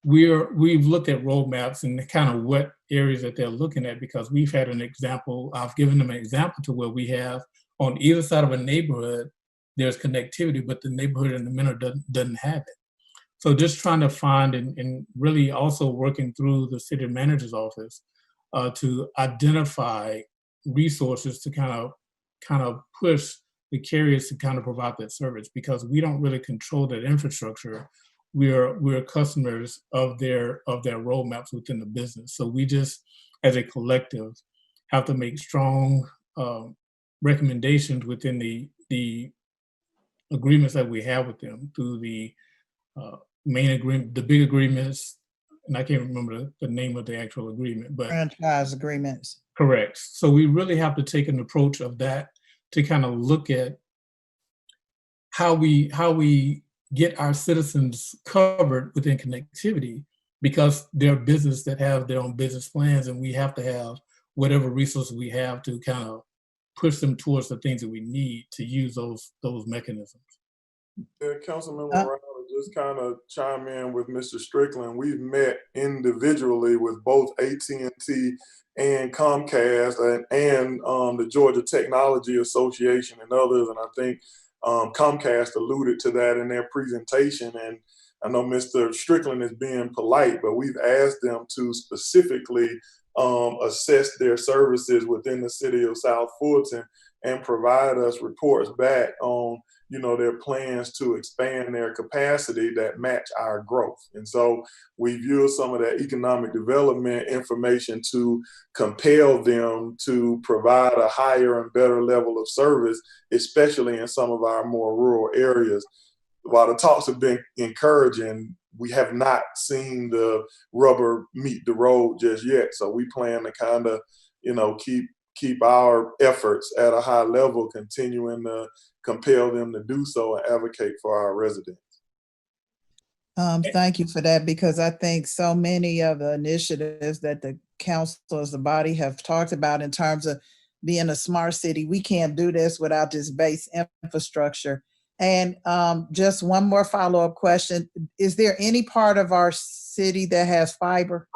we've looked at roadmaps and kind of what areas that they're looking at, because we've had an example. I've given them an example to where we have on either side of a neighborhood, there's connectivity, but the neighborhood in the middle doesn't have it. So just trying to find and really also working through the city manager's office to identify resources to kind of push the carriers to kind of provide that service, because we don't really control that infrastructure. We're customers of their roadmaps within the business. So we just, as a collective, have to make strong recommendations within the agreements that we have with them through the main agreement, the big agreements, and I can't remember the name of the actual agreement, but franchise agreements. Correct. So we really have to take an approach of that to kind of look at how we get our citizens covered within connectivity, because they're business that have their own business plans, and we have to have whatever resources we have to kind of push them towards the things that we need to use those mechanisms. Yeah, Councilmember Riley, just kind of chime in with Mr. Strickland. We've met individually with both AT&T and Comcast and the Georgia Technology Association and others, and I think Comcast alluded to that in their presentation. And I know Mr. Strickland is being polite, but we've asked them to specifically assess their services within the city of South Fulton and provide us reports back on, you know, their plans to expand their capacity that match our growth. And so we've used some of that economic development information to compel them to provide a higher and better level of service, especially in some of our more rural areas. While the talks have been encouraging, we have not seen the rubber meet the road just yet. So we plan to kind of, you know, keep our efforts at a high level, continuing to compel them to do so and advocate for our residents. Thank you for that, because I think so many of the initiatives that the council as a body have talked about in terms of being a smart city, we can't do this without this base infrastructure. And just one more follow-up question. Is there any part of our city that has fiber?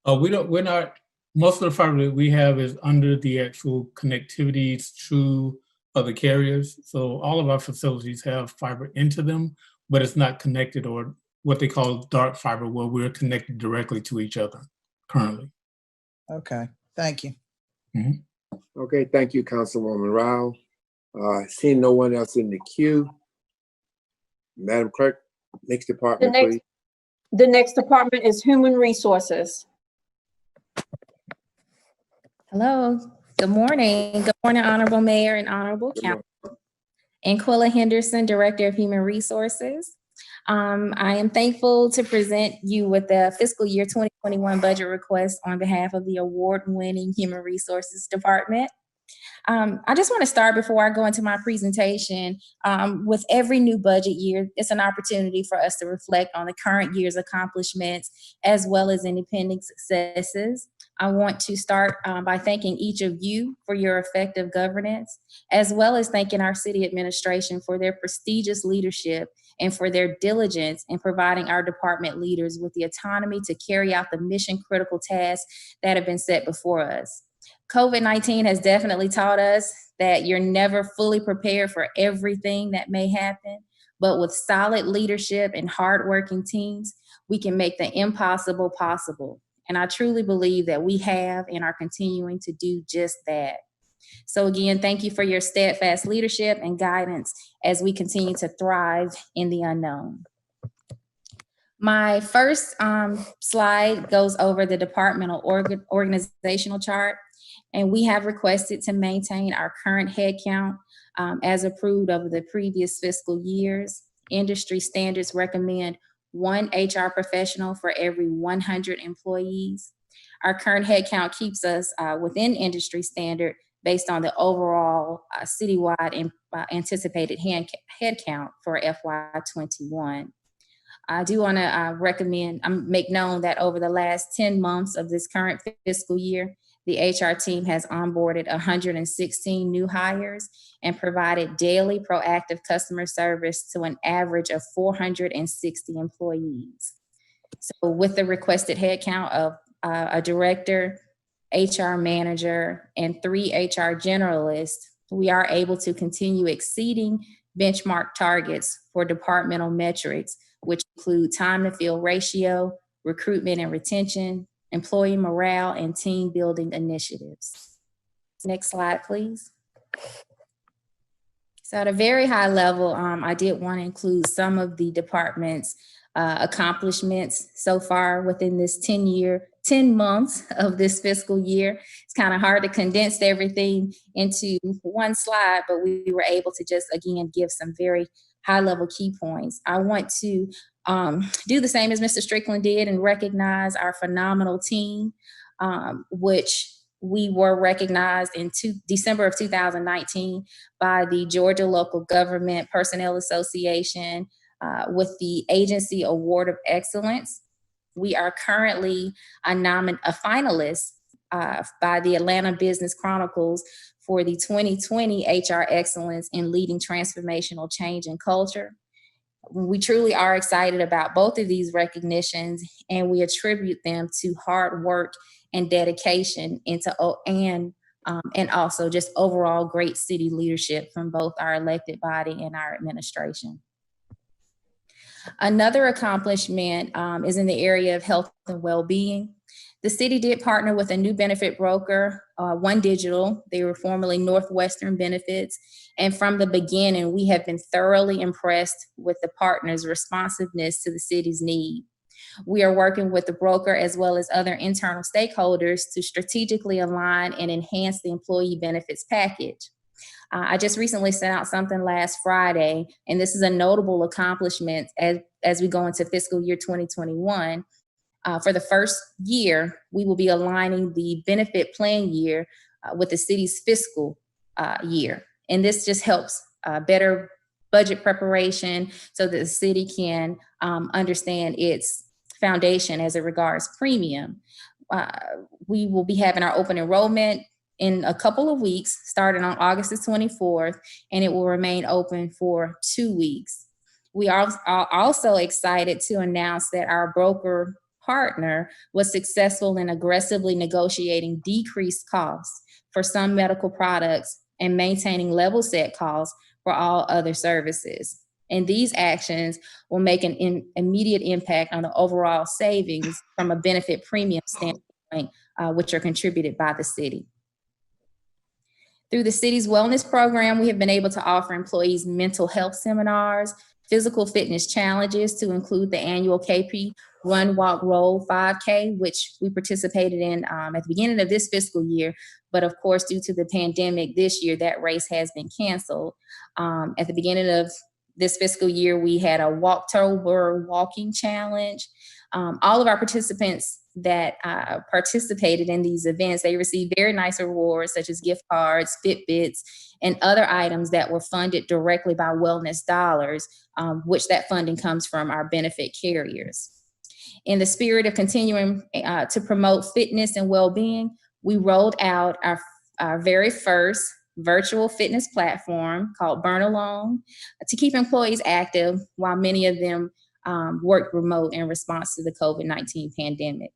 We're not, most of the fiber that we have is under the actual connectivity to other carriers. So all of our facilities have fiber into them, but it's not connected, or what they call dark fiber, where we're connected directly to each other currently. Okay, thank you. Mm-hmm. Okay, thank you, Councilwoman Rao. Seeing no one else in the queue, Madam Clerk, next department, please. The next department is Human Resources. Hello, good morning. Good morning, Honorable Mayor and Honorable Council. Anquilla Henderson, Director of Human Resources. I am thankful to present you with the fiscal year 2021 budget request on behalf of the award-winning Human Resources Department. I just want to start before I go into my presentation. With every new budget year, it's an opportunity for us to reflect on the current year's accomplishments as well as any pending successes. I want to start by thanking each of you for your effective governance, as well as thanking our city administration for their prestigious leadership and for their diligence in providing our department leaders with the autonomy to carry out the mission-critical tasks that have been set before us. COVID-19 has definitely taught us that you're never fully prepared for everything that may happen, but with solid leadership and hardworking teams, we can make the impossible possible. And I truly believe that we have and are continuing to do just that. So again, thank you for your steadfast leadership and guidance as we continue to thrive in the unknown. My first slide goes over the departmental organizational chart, and we have requested to maintain our current headcount as approved over the previous fiscal years. Industry standards recommend 1 HR professional for every 100 employees. Our current headcount keeps us within industry standard based on the overall citywide anticipated headcount for FY21. I do want to make known that over the last 10 months of this current fiscal year, the HR team has onboarded 116 new hires and provided daily proactive customer service to an average of 460 employees. So with the requested headcount of a director, HR manager, and 3 HR generalists, we are able to continue exceeding benchmark targets for departmental metrics, which include time to fill ratio, recruitment and retention, employee morale, and team building initiatives. Next slide, please. So at a very high level, I did want to include some of the department's accomplishments so far within this 10 months of this fiscal year. It's kind of hard to condense everything into one slide, but we were able to just, again, give some very high-level key points. I want to do the same as Mr. Strickland did and recognize our phenomenal team, which we were recognized in December of 2019 by the Georgia Local Government Personnel Association with the Agency Award of Excellence. We are currently a finalist by the Atlanta Business Chronicles for the 2020 HR Excellence in Leading Transformational Change and Culture. We truly are excited about both of these recognitions, and we attribute them to hard work and dedication and also just overall great city leadership from both our elected body and our administration. Another accomplishment is in the area of health and well-being. The city did partner with a new benefit broker, One Digital. They were formerly Northwestern Benefits. And from the beginning, we have been thoroughly impressed with the partner's responsiveness to the city's need. We are working with the broker as well as other internal stakeholders to strategically align and enhance the employee benefits package. I just recently sent out something last Friday, and this is a notable accomplishment as we go into fiscal year 2021. For the first year, we will be aligning the benefit plan year with the city's fiscal year. And this just helps better budget preparation so that the city can understand its foundation as it regards premium. We will be having our open enrollment in a couple of weeks, starting on August the 24th, and it will remain open for 2 weeks. We are also excited to announce that our broker partner was successful in aggressively negotiating decreased costs for some medical products and maintaining level set costs for all other services. And these actions will make an immediate impact on the overall savings from a benefit premium standpoint, which are contributed by the city. Through the city's wellness program, we have been able to offer employees mental health seminars, physical fitness challenges to include the annual KP Run, Walk, Roll 5K, which we participated in at the beginning of this fiscal year. But of course, due to the pandemic this year, that race has been canceled. At the beginning of this fiscal year, we had a Walktober walking challenge. All of our participants that participated in these events, they received very nice rewards such as gift cards, Fitbits, and other items that were funded directly by wellness dollars, which that funding comes from our benefit carriers. In the spirit of continuing to promote fitness and well-being, we rolled out our very first virtual fitness platform called Burn Along to keep employees active while many of them worked remote in response to the COVID-19 pandemic.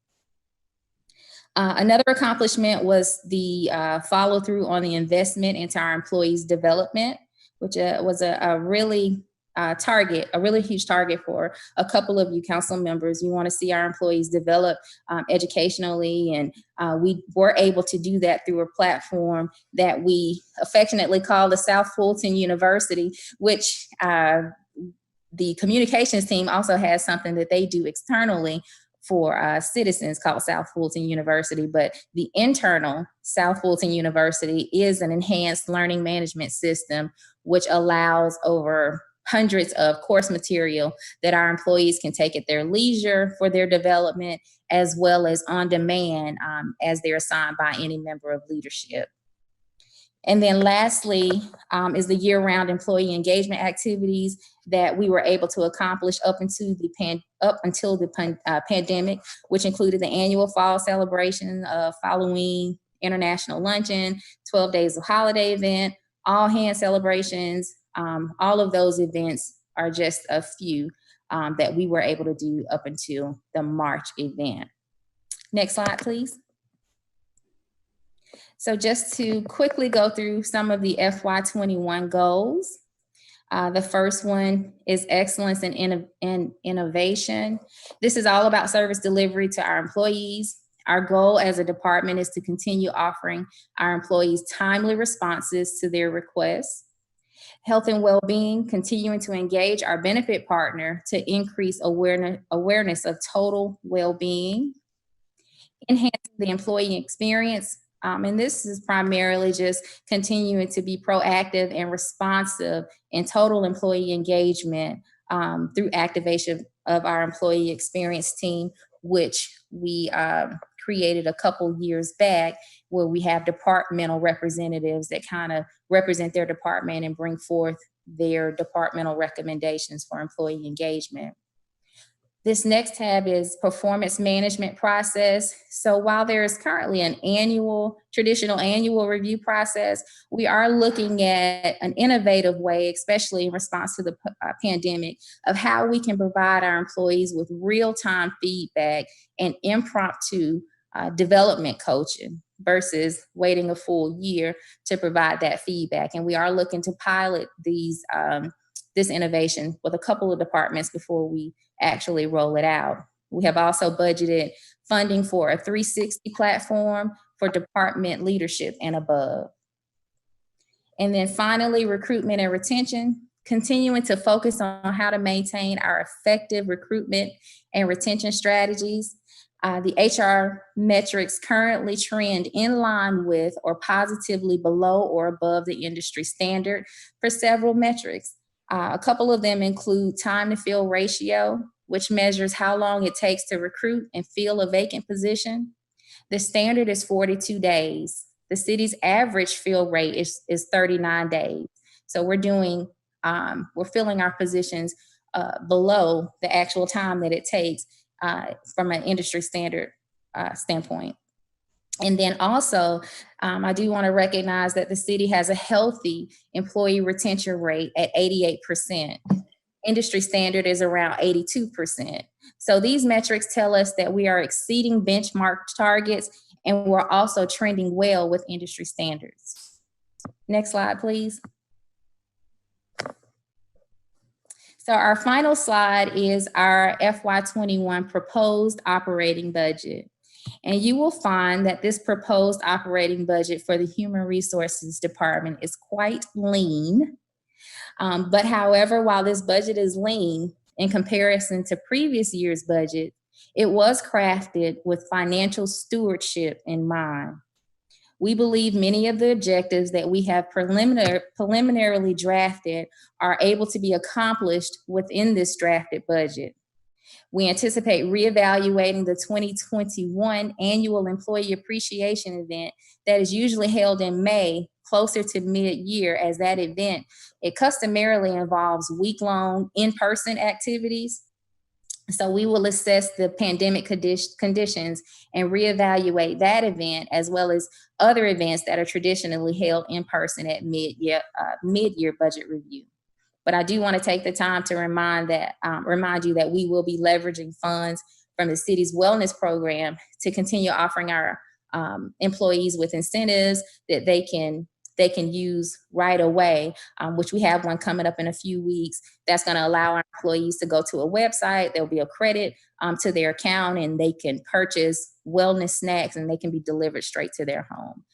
Another accomplishment was the follow through on the investment into our employees' development, which was a really huge target for a couple of you council members. You want to see our employees develop educationally, and we were able to do that through a platform that we affectionately call the South Fulton University, which the communications team also has something that they do externally for citizens called South Fulton University, but the internal South Fulton University is an enhanced learning management system, which allows over hundreds of course material that our employees can take at their leisure for their development, as well as on demand as they're assigned by any member of leadership. And then lastly is the year-round employee engagement activities that we were able to accomplish up until the pandemic, which included the annual fall celebration of Halloween, International Luncheon, 12 Days of Holiday event, all hand celebrations. All of those events are just a few that we were able to do up until the March event. Next slide, please. So just to quickly go through some of the FY21 goals. The first one is excellence and innovation. This is all about service delivery to our employees. Our goal as a department is to continue offering our employees timely responses to their requests. Health and well-being, continuing to engage our benefit partner to increase awareness of total well-being. Enhancing the employee experience. And this is primarily just continuing to be proactive and responsive in total employee engagement through activation of our employee experience team, which we created a couple years back, where we have departmental representatives that kind of represent their department and bring forth their departmental recommendations for employee engagement. This next tab is performance management process. So while there is currently an traditional annual review process, we are looking at an innovative way, especially in response to the pandemic, of how we can provide our employees with real-time feedback and impromptu development coaching versus waiting a full year to provide that feedback. And we are looking to pilot this innovation with a couple of departments before we actually roll it out. We have also budgeted funding for a 360 platform for department leadership and above. And then finally, recruitment and retention, continuing to focus on how to maintain our effective recruitment and retention strategies. The HR metrics currently trend in line with or positively below or above the industry standard for several metrics. A couple of them include time to fill ratio, which measures how long it takes to recruit and fill a vacant position. The standard is 42 days. The city's average fill rate is 39 days. So we're filling our positions below the actual time that it takes from an industry standard standpoint. And then also, I do want to recognize that the city has a healthy employee retention rate at 88%. Industry standard is around 82%. So these metrics tell us that we are exceeding benchmark targets, and we're also trending well with industry standards. Next slide, please. So our final slide is our FY21 proposed operating budget. And you will find that this proposed operating budget for the Human Resources Department is quite lean. But however, while this budget is lean in comparison to previous year's budget, it was crafted with financial stewardship in mind. We believe many of the objectives that we have preliminarily drafted are able to be accomplished within this drafted budget. We anticipate reevaluating the 2021 annual employee appreciation event that is usually held in May, closer to mid-year, as that event, it customarily involves week-long in-person activities. So we will assess the pandemic conditions and reevaluate that event, as well as other events that are traditionally held in person at mid-year budget review. But I do want to take the time to remind you that we will be leveraging funds from the city's wellness program to continue offering our employees with incentives that they can use right away, which we have one coming up in a few weeks. That's going to allow our employees to go to a website. There'll be a credit to their account, and they can purchase wellness snacks, and they can be delivered straight to their home,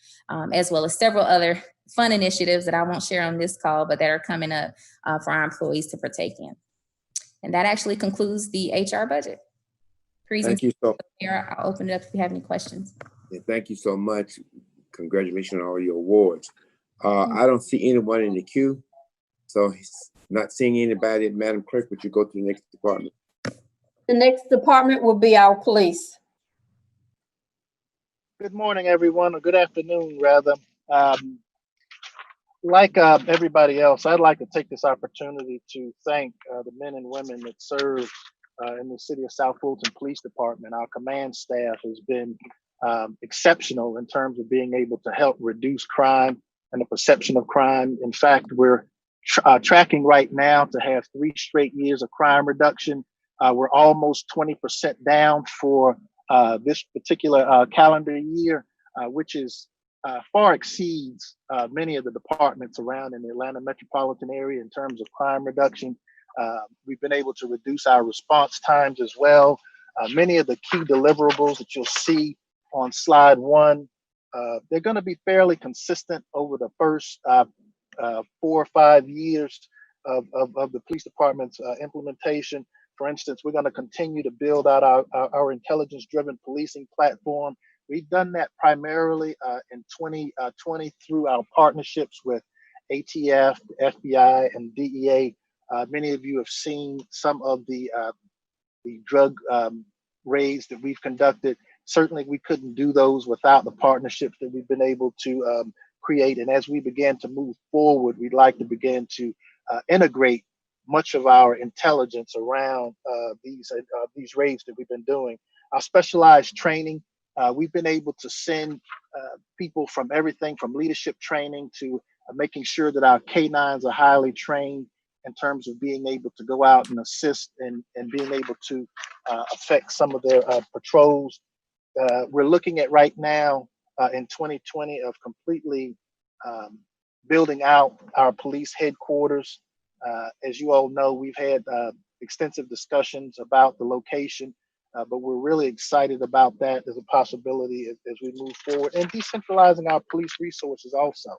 as well as several other fun initiatives that I won't share on this call, but that are coming up for our employees to partake in. And that actually concludes the HR budget Thank presentation. you so, Mayor, I'll open it up if you have any questions. yeah, thank you so much. Congratulations on all your awards. I don't see anyone in the queue. So not seeing anybody, Madam Clerk, would you go to the next department? The next department will be our police. Good morning, everyone, or good afternoon, rather. Like everybody else, I'd like to take this opportunity to thank the men and women that serve in the City of South Fulton Police Department. Our command staff has been exceptional in terms of being able to help reduce crime and the perception of crime. In fact, we're tracking right now to have 3 straight years of crime reduction. We're almost 20% down for this particular calendar year, which is far exceeds many of the departments around in the Atlanta metropolitan area in terms of crime reduction. We've been able to reduce our response times as well. Many of the key deliverables that you'll see on slide 1, they're going to be fairly consistent over the first 4 or 5 years of the police department's implementation. For instance, we're going to continue to build out our intelligence-driven policing platform. We've done that primarily in 2020 through our partnerships with ATF, FBI, and DEA. Many of you have seen some of the drug raids that we've conducted. Certainly, we couldn't do those without the partnerships that we've been able to create. And as we begin to move forward, we'd like to begin to integrate much of our intelligence around these raids that we've been doing. Our specialized training, we've been able to send people from everything from leadership training to making sure that our K9s are highly trained in terms of being able to go out and assist and being able to affect some of their patrols. We're looking at right now in 2020 of completely building out our police headquarters. As you all know, we've had extensive discussions about the location, but we're really excited about that as a possibility as we move forward. And decentralizing our police resources also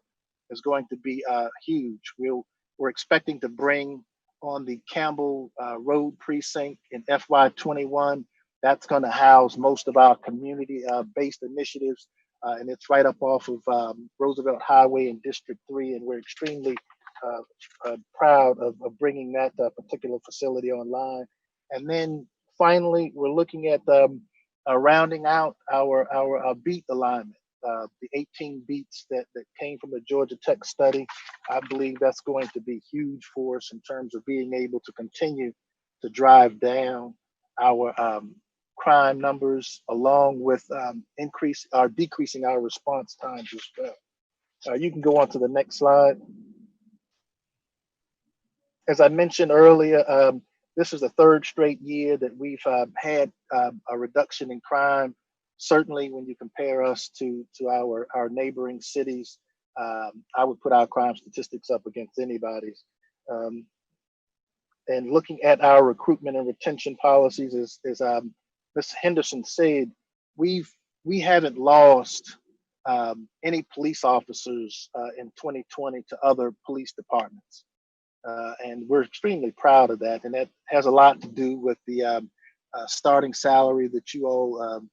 is going to be huge. We're expecting to bring on the Campbell Road Precinct in FY21. That's going to house most of our community-based initiatives, and it's right up off of Roosevelt Highway in District 3, and we're extremely proud of bringing that particular facility online. And then finally, we're looking at rounding out our beat alignment. The 18 beats that came from the Georgia Tech study. I believe that's going to be huge for us in terms of being able to continue to drive down our crime numbers, along with decreasing our response times as well. You can go on to the next slide. As I mentioned earlier, this is the 3rd straight year that we've had a reduction in crime. Certainly, when you compare us to our neighboring cities, I would put our crime statistics up against anybody's. And looking at our recruitment and retention policies, as Ms. Henderson said, we haven't lost any police officers in 2020 to other police departments. And we're extremely proud of that. And that has a lot to do with the starting salary that you all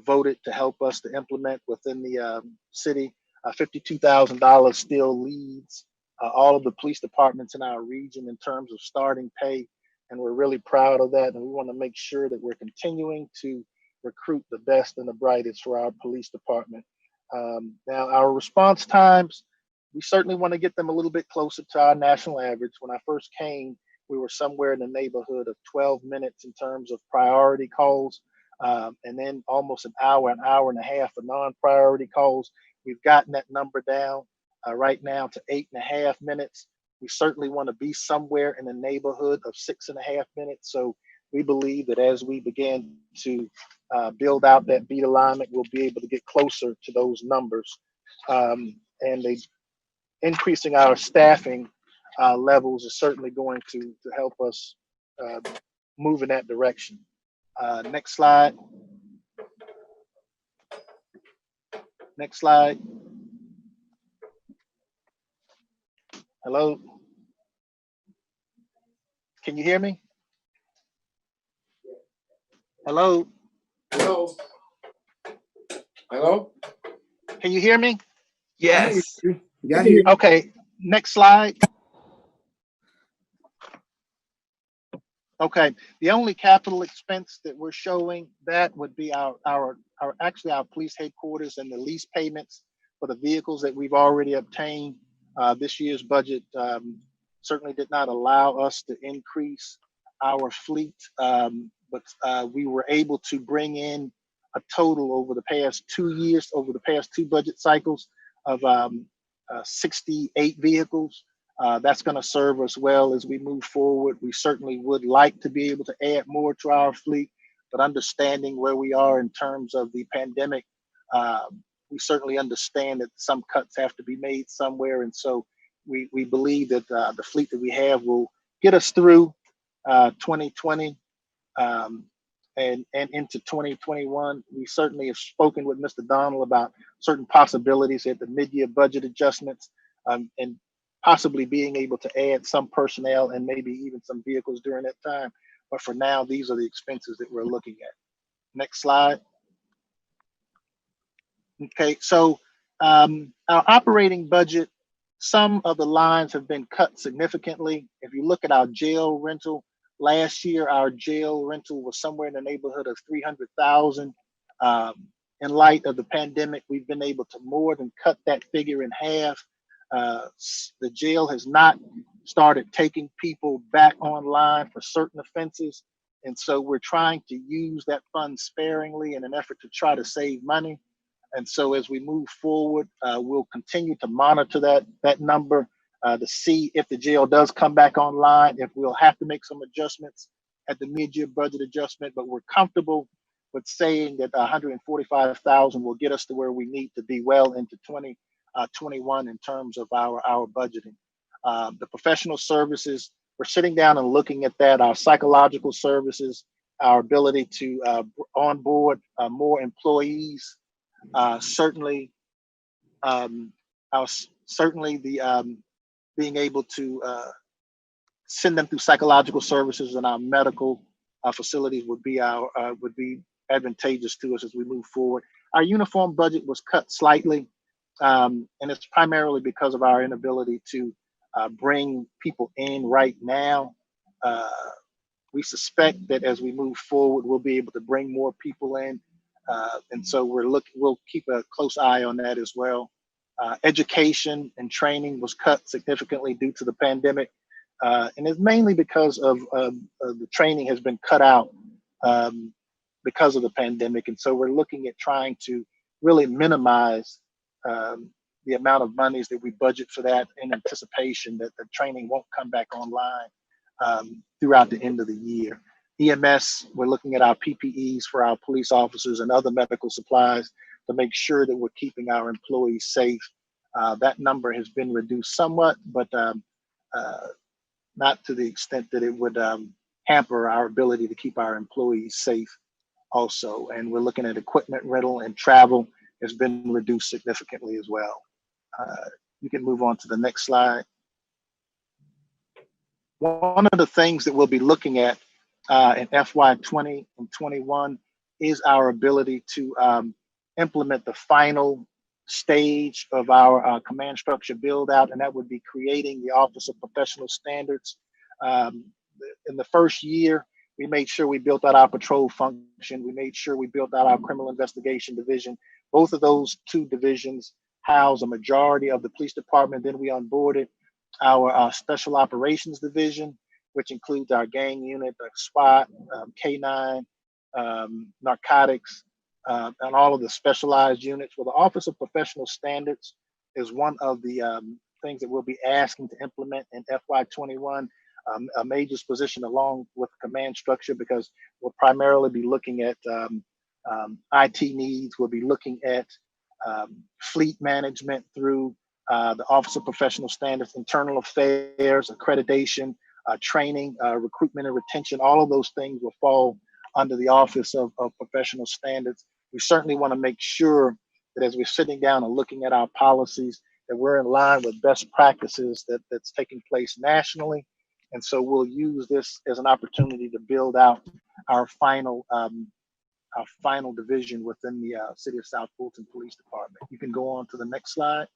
voted to help us to implement within the city. $52,000 still leads all of the police departments in our region in terms of starting pay. And we're really proud of that. And we want to make sure that we're continuing to recruit the best and the brightest for our police department. Now, our response times, we certainly want to get them a little bit closer to our national average. When I first came, we were somewhere in the neighborhood of 12 minutes in terms of priority calls, and then almost an hour and a half for non-priority calls. We've gotten that number down right now to 8.5 minutes. We certainly want to be somewhere in the neighborhood of 6.5 minutes. So we believe that as we begin to build out that beat alignment, we'll be able to get closer to those numbers. And increasing our staffing levels is certainly going to help us move in that direction. Next slide. Next slide. Hello. Can you hear me? Hello? Hello? Hello? Can you hear me? Yes. Yeah, I hear you. Okay, next slide. Okay, the only capital expense that we're showing that would be our police headquarters and the lease payments for the vehicles that we've already obtained. This year's budget certainly did not allow us to increase our fleet, but we were able to bring in a total over the past 2 years, over the past 2 budget cycles of 68 vehicles. That's going to serve us well as we move forward. We certainly would like to be able to add more to our fleet, but understanding where we are in terms of the pandemic, we certainly understand that some cuts have to be made somewhere. And so we believe that the fleet that we have will get us through 2020 and into 2021. We certainly have spoken with Mr. Donald about certain possibilities at the mid-year budget adjustments, and possibly being able to add some personnel and maybe even some vehicles during that time. But for now, these are the expenses that we're looking at. Next slide. Okay, so our operating budget, some of the lines have been cut significantly. If you look at our jail rental, last year, our jail rental was somewhere in the neighborhood of $300,000. In light of the pandemic, we've been able to more than cut that figure in half. The jail has not started taking people back online for certain offenses. And so we're trying to use that fund sparingly in an effort to try to save money. And so as we move forward, we'll continue to monitor that number to see if the jail does come back online, if we'll have to make some adjustments at the mid-year budget adjustment, but we're comfortable with saying that 145,000 will get us to where we need to be well into 2021 in terms of our budgeting. The professional services, we're sitting down and looking at that, our psychological services, our ability to onboard more employees, certainly being able to send them through psychological services in our medical facilities would be advantageous to us as we move forward. Our uniform budget was cut slightly, and it's primarily because of our inability to bring people in right now. We suspect that as we move forward, we'll be able to bring more people in. And so we'll keep a close eye on that as well. Education and training was cut significantly due to the pandemic. And it's mainly because of the training has been cut out because of the pandemic. And so we're looking at trying to really minimize the amount of monies that we budget for that in anticipation that the training won't come back online throughout the end of the year. EMS, we're looking at our PPEs for our police officers and other medical supplies to make sure that we're keeping our employees safe. That number has been reduced somewhat, but not to the extent that it would hamper our ability to keep our employees safe also. And we're looking at equipment rental and travel has been reduced significantly as well. You can move on to the next slide. One of the things that we'll be looking at in FY20 and 21 is our ability to implement the final stage of our command structure build out, and that would be creating the Office of Professional Standards. In the first year, we made sure we built out our patrol function. We made sure we built out our criminal investigation division. Both of those 2 divisions house a majority of the police department. Then we onboarded our special operations division, which includes our gang unit, our SWAT, K9, narcotics, and all of the specialized units. Well, the Office of Professional Standards is one of the things that we'll be asking to implement in FY21, a major position along with command structure, because we'll primarily be looking at IT needs. We'll be looking at fleet management through the Office of Professional Standards, internal affairs, accreditation, training, recruitment and retention. All of those things will fall under the Office of Professional Standards. We certainly want to make sure that as we're sitting down and looking at our policies, that we're in line with best practices that's taking place nationally. And so we'll use this as an opportunity to build out our final final division within the City of South Fulton Police Department. You can go on to the next slide.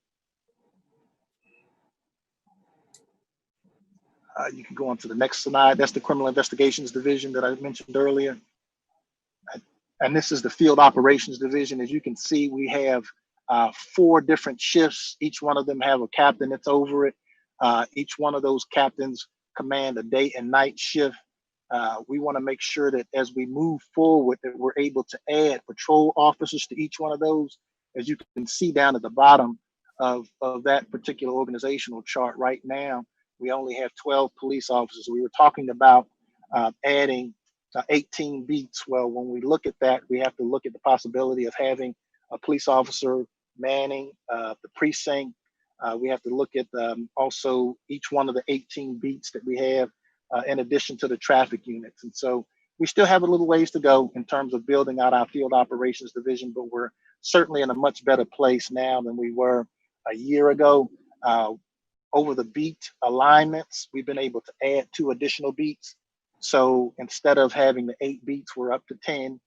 You can go on to the next slide. That's the Criminal Investigations Division that I mentioned earlier. And this is the Field Operations Division. As you can see, we have 4 different shifts. Each one of them have a captain that's over it. Each one of those captains command a day and night shift. We want to make sure that as we move forward, that we're able to add patrol officers to each one of those. As you can see down at the bottom of that particular organizational chart right now, we only have 12 police officers. We were talking about adding 18 beats. Well, when we look at that, we have to look at the possibility of having a police officer manning the precinct. We have to look at also each one of the 18 beats that we have in addition to the traffic units. And so we still have a little ways to go in terms of building out our Field Operations Division, but we're certainly in a much better place now than we were a year ago. Over the beat alignments, we've been able to add 2 additional beats. So instead of having the 8 beats, we're up to 10,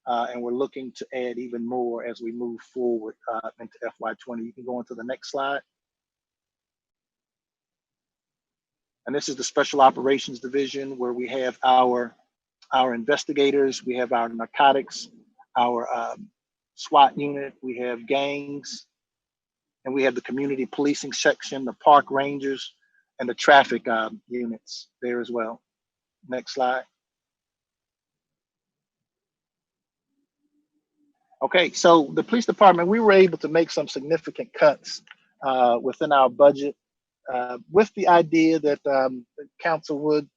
and we're looking to add even more as we move forward into FY20. You can go on to the next slide. And this is the Special Operations Division, where we have our investigators, we have our narcotics, our SWAT unit, we have gangs, and we have the community policing section, the park rangers, and the traffic units there as well. Next slide. Okay, so the police department, we were able to make some significant cuts within our budget with the idea that the council would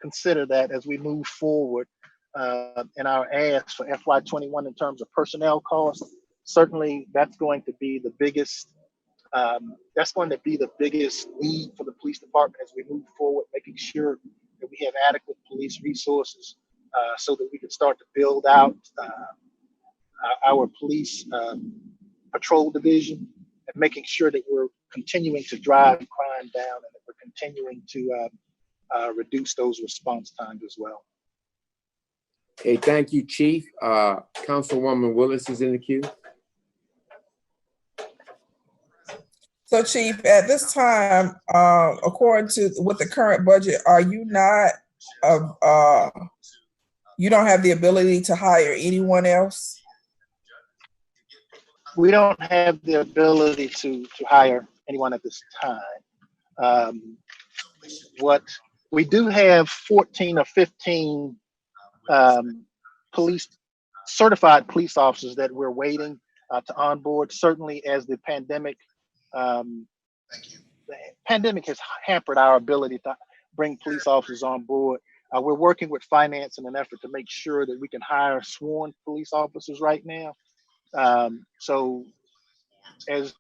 consider that as we move forward in our ask for FY21 in terms of personnel costs. Certainly, that's going to be the biggest. That's going to be the biggest need for the police department as we move forward, making sure that we have adequate police resources so that we can start to build out our police patrol division and making sure that we're continuing to drive crime down and that we're continuing to reduce those response times as well. Okay, thank you, Chief. Councilwoman Willis is in the queue. So Chief, at this time, according to with the current budget, are you not, you don't have the ability to hire anyone else? We don't have the ability to hire anyone at this time. What we do have 14 or 15 certified police officers that we're waiting to onboard. Certainly, as the pandemic has hampered our ability to bring police officers on board. We're working with finance in an effort to make sure that we can hire sworn police officers right now. So as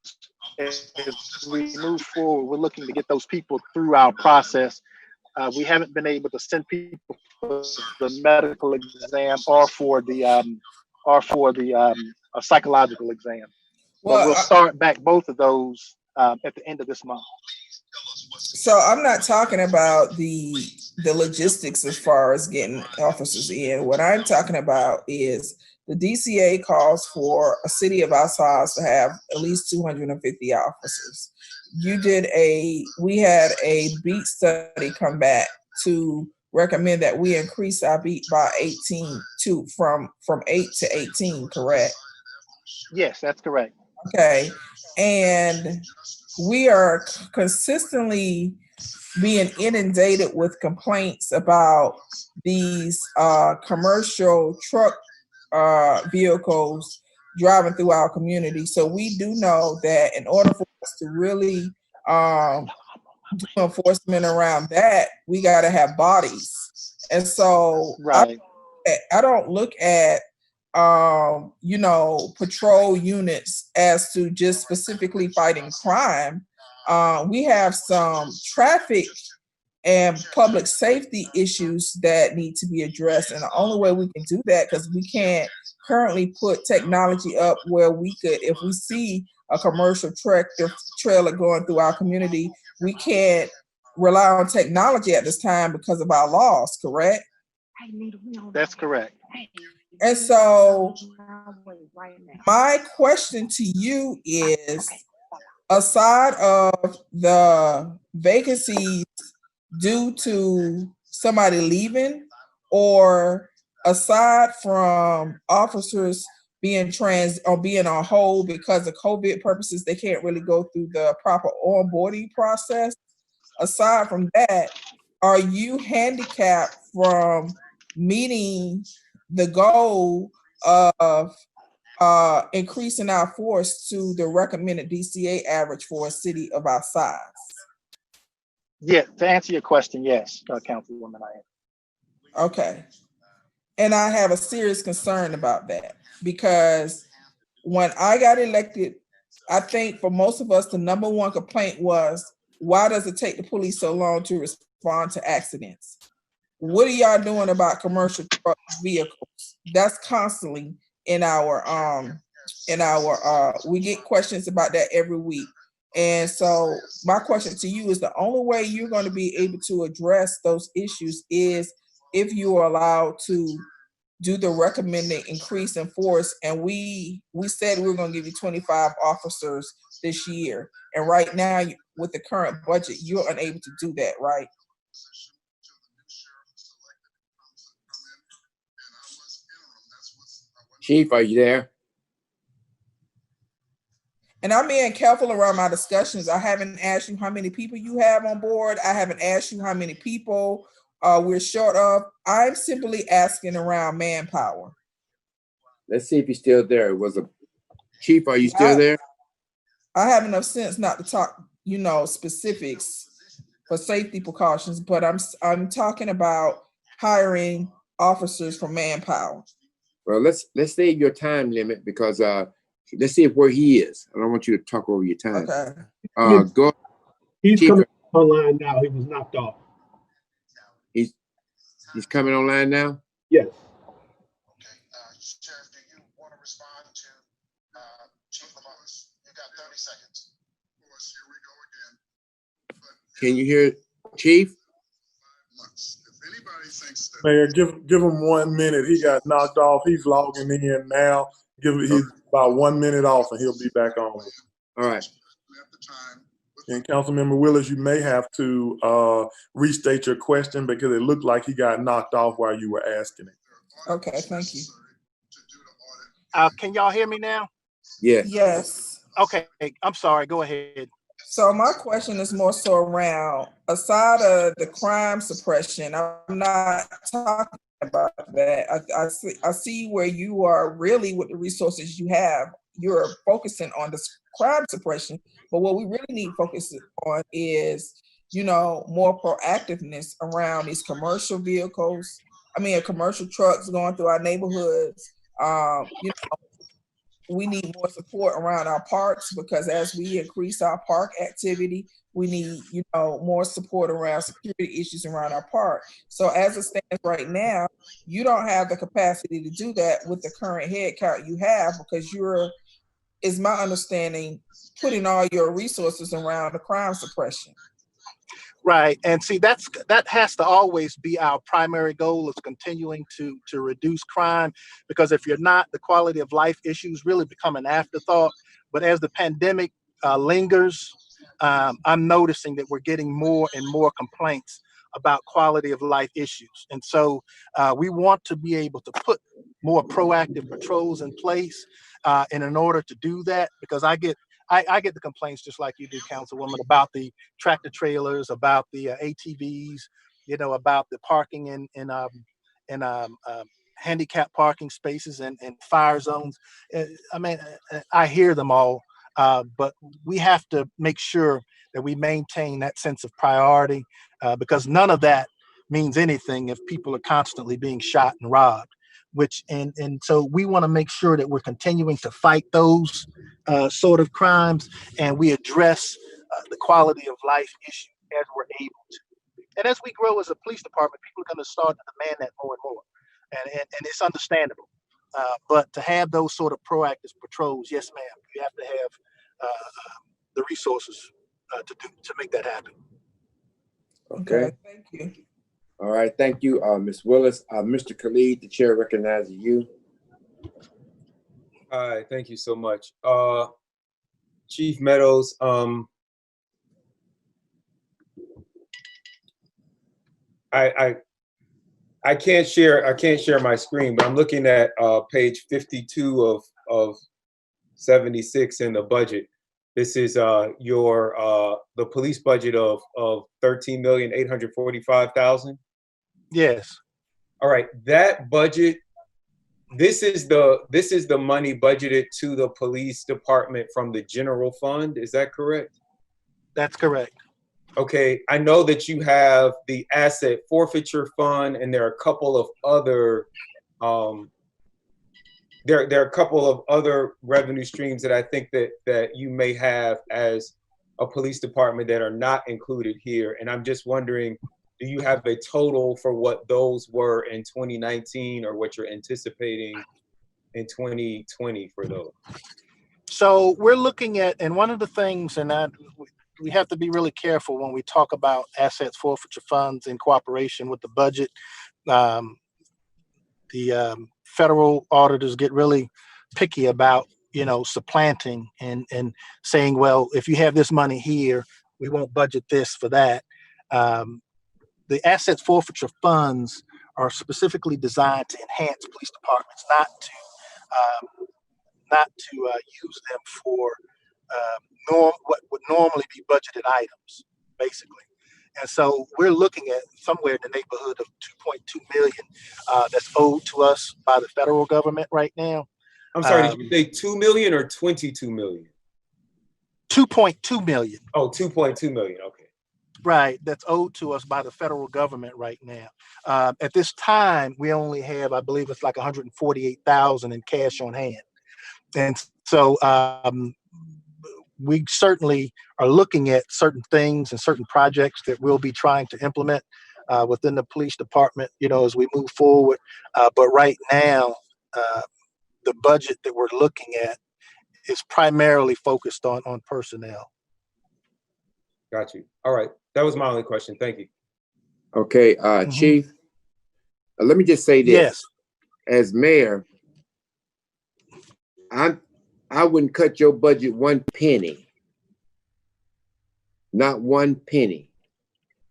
we move forward, we're looking to get those people through our process. We haven't been able to send people for the medical exam or for the psychological exam. Well, but we'll start back both of those at the end of this month. So I'm not talking about the logistics as far as getting officers in. What I'm talking about is the DCA calls for a city of our size to have at least 250 officers. We had a beat study come back to recommend that we increase our beat by 18 from 8 to 18, correct? Yes, that's correct. Okay, and we are consistently being inundated with complaints about these commercial truck vehicles driving through our community. So we do know that in order for us to really do enforcement around that, we got to have bodies. And so right. I don't look at patrol units as to just specifically fighting crime. We have some traffic and public safety issues that need to be addressed. And the only way we can do that, because we can't currently put technology up where we could, if we see a commercial trailer going through our community, we can't rely on technology at this time because of our laws, correct? That's correct. And so my question to you is, aside of the vacancies due to somebody leaving, or aside from officers being being on hold because of COVID purposes, they can't really go through the proper onboarding process. Aside from that, are you handicapped from meeting the goal of increasing our force to the recommended DCA average for a city of our size? Yeah, to answer your question, yes, Councilwoman, I am. Okay. And I have a serious concern about that, because when I got elected, I think for most of us, the number one complaint was, why does it take the police so long to respond to accidents? What are y'all doing about commercial truck vehicles? That's constantly in our we get questions about that every week. And so my question to you is, the only way you're going to be able to address those issues is if you are allowed to do the recommended increase in force. And we said we were going to give you 25 officers this year. And right now, with the current budget, you're unable to do that, right? Chief, are you there? And I'm being careful around my discussions. I haven't asked you how many people you have on board. I haven't asked you how many people we're short of. I'm simply asking around manpower. Let's see if he's still there. Chief, are you still there? I have enough sense not to talk, specifics for safety precautions, but I'm talking about hiring officers for manpower. Well, let's save your time limit, because let's see where he is. I don't want you to talk over your time. Okay. Go. He's Chief, coming online now. He was knocked off. He's coming online now? Yes. Sheriff, do you want to respond to Chief Lamont? You got 30 seconds. Of course, here we go again. Can you hear Chief? If anybody thinks that Mayor, give him 1 minute. He got knocked off. He's logging in now. He's about 1 minute off, and he'll be back on. All right. And Councilmember Willis, you may have to restate your question, because it looked like he got knocked off while you were asking it. Okay, thank you. Can y'all hear me now? Yeah. Yes. Okay, I'm sorry. Go ahead. So my question is more so around, aside of the crime suppression, I'm not talking about that. I see where you are really, with the resources you have, you're focusing on the crime suppression. But what we really need focus on is, more proactiveness around these commercial vehicles. Commercial trucks going through our neighborhoods. We need more support around our parks, because as we increase our park activity, we need, more support around security issues around our park. So as it stands right now, you don't have the capacity to do that with the current head count you have, because is my understanding, putting all your resources around the crime suppression. Right, and see, that has to always be our primary goal, is continuing to reduce crime, because if you're not, the quality of life issues really become an afterthought. But as the pandemic lingers, I'm noticing that we're getting more and more complaints about quality of life issues. And so we want to be able to put more proactive patrols in place. And in order to do that, because I get the complaints just like you do, Councilwoman, about the tractor trailers, about the ATVs, about the parking in handicap parking spaces and fire zones. I hear them all, but we have to make sure that we maintain that sense of priority, because none of that means anything if people are constantly being shot and robbed. And so we want to make sure that we're continuing to fight those sort of crimes, and we address the quality of life issue as we're able to. And as we grow as a police department, people are going to start to demand that more and more, and it's understandable. But to have those sort of proactive patrols, yes, ma'am, you have to have the resources to make that happen. Okay. Thank you. All right. Thank you, Ms. Willis. Mr. Khalid, the chair recognizes you. Hi, thank you so much. Chief Meadows, I can't share my screen, but I'm looking at page 52 of 76 in the budget. This is your the police budget of 13,845,000. Yes. All right, that budget. This is the money budgeted to the police department from the general fund. Is that correct? That's correct. Okay, I know that you have the asset forfeiture fund, and there are a couple of other there are a couple of other revenue streams that I think that you may have as a police department that are not included here. And I'm just wondering, do you have a total for what those were in 2019 or what you're anticipating in 2020 for those? So we're looking at, and one of the things, and we have to be really careful when we talk about assets forfeiture funds in cooperation with the budget. The federal auditors get really picky about, supplanting and saying, well, if you have this money here, we won't budget this for that. The assets forfeiture funds are specifically designed to enhance police departments, not to use them for what would normally be budgeted items, basically. And so we're looking at somewhere in the neighborhood of 2.2 million that's owed to us by the federal government right now. I'm sorry, did you say 2 million or 22 million? 2.2 million. Oh, 2.2 million, okay. Right, that's owed to us by the federal government right now. At this time, we only have, I believe it's like 148,000 in cash on hand. And so we certainly are looking at certain things and certain projects that we'll be trying to implement within the police department, as we move forward. But right now, the budget that we're looking at is primarily focused on personnel. Got you. All right. That was my only question. Thank you. Okay, Chief, let me just say this. Yes. As mayor, I wouldn't cut your budget 1 penny. Not 1 penny.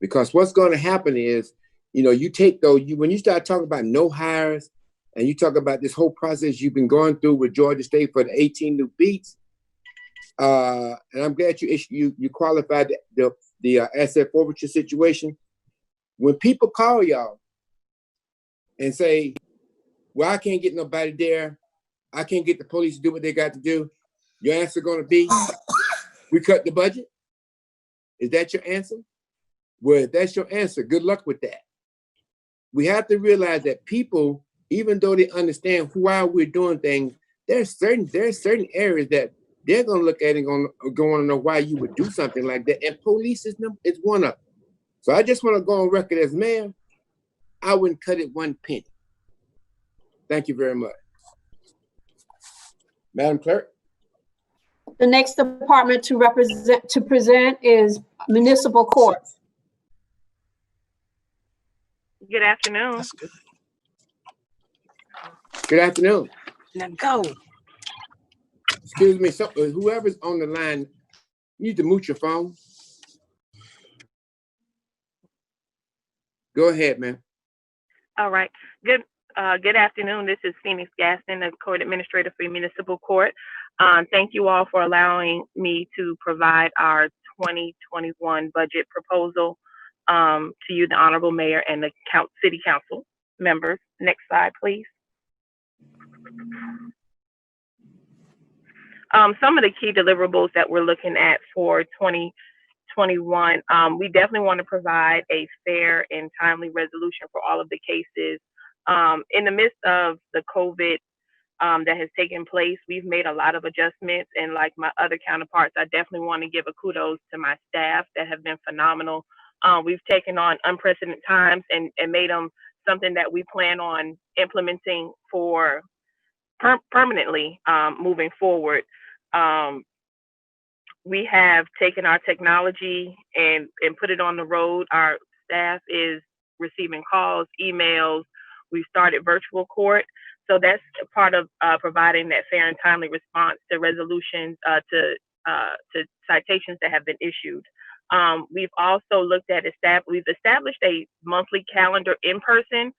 Because what's going to happen is, you take those, when you start talking about no hires, and you talk about this whole process you've been going through with Georgia State for the 18 new beats, and I'm glad you qualified the asset forfeiture situation. When people call y'all and say, well, I can't get nobody there, I can't get the police to do what they got to do, your answer going to be, we cut the budget? Is that your answer? Well, if that's your answer, good luck with that. We have to realize that people, even though they understand why we're doing things, there's certain areas that they're going to look at and going to know why you would do something like that. And police is one of them. So I just want to go on record as mayor, I wouldn't cut it 1 penny. Thank you very much. Madam Clerk? The next department to present is Municipal Court. Good afternoon. That's good. Good afternoon. Now go. Excuse me, so whoever's on the line, you need to mute your phone. Go ahead, man. All right. Good afternoon. This is Phoenix Gaston, the Court Administrator for Municipal Court. Thank you all for allowing me to provide our 2021 budget proposal to you, the Honorable Mayor, and the City Council members. Next slide, please. Some of the key deliverables that we're looking at for 2021, we definitely want to provide a fair and timely resolution for all of the cases. In the midst of the COVID that has taken place, we've made a lot of adjustments, and like my other counterparts, I definitely want to give a kudos to my staff that have been phenomenal. We've taken on unprecedented times and made them something that we plan on implementing for permanently moving forward. We have taken our technology and put it on the road. Our staff is receiving calls, emails. We've started virtual court. So that's part of providing that fair and timely response to resolutions, to citations that have been issued. We've also looked at we've established a monthly calendar in person,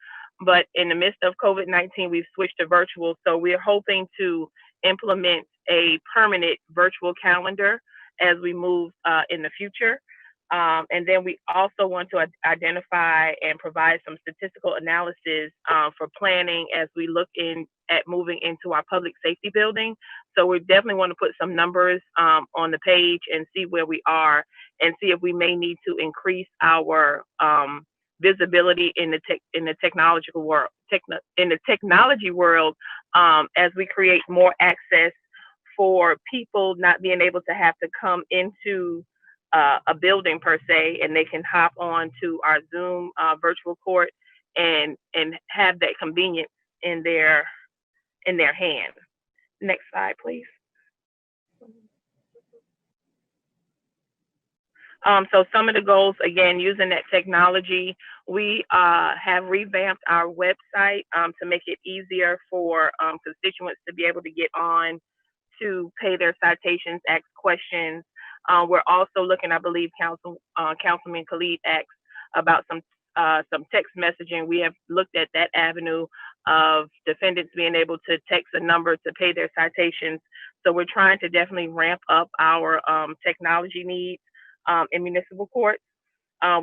but in the midst of COVID-19, we've switched to virtual. So we're hoping to implement a permanent virtual calendar as we move in the future. And then we also want to identify and provide some statistical analysis for planning as we look at moving into our public safety building. So we definitely want to put some numbers on the page and see where we are and see if we may need to increase our visibility in the technological world, as we create more access for people not being able to have to come into a building per se, and they can hop on to our Zoom virtual court and have that convenience in their hand. Next slide, please. So some of the goals, again, using that technology, we have revamped our website to make it easier for constituents to be able to get on to pay their citations, ask questions. We're also looking, I believe Councilman Khalid asked about some text messaging. We have looked at that avenue of defendants being able to text a number to pay their citations. So we're trying to definitely ramp up our technology needs in municipal courts.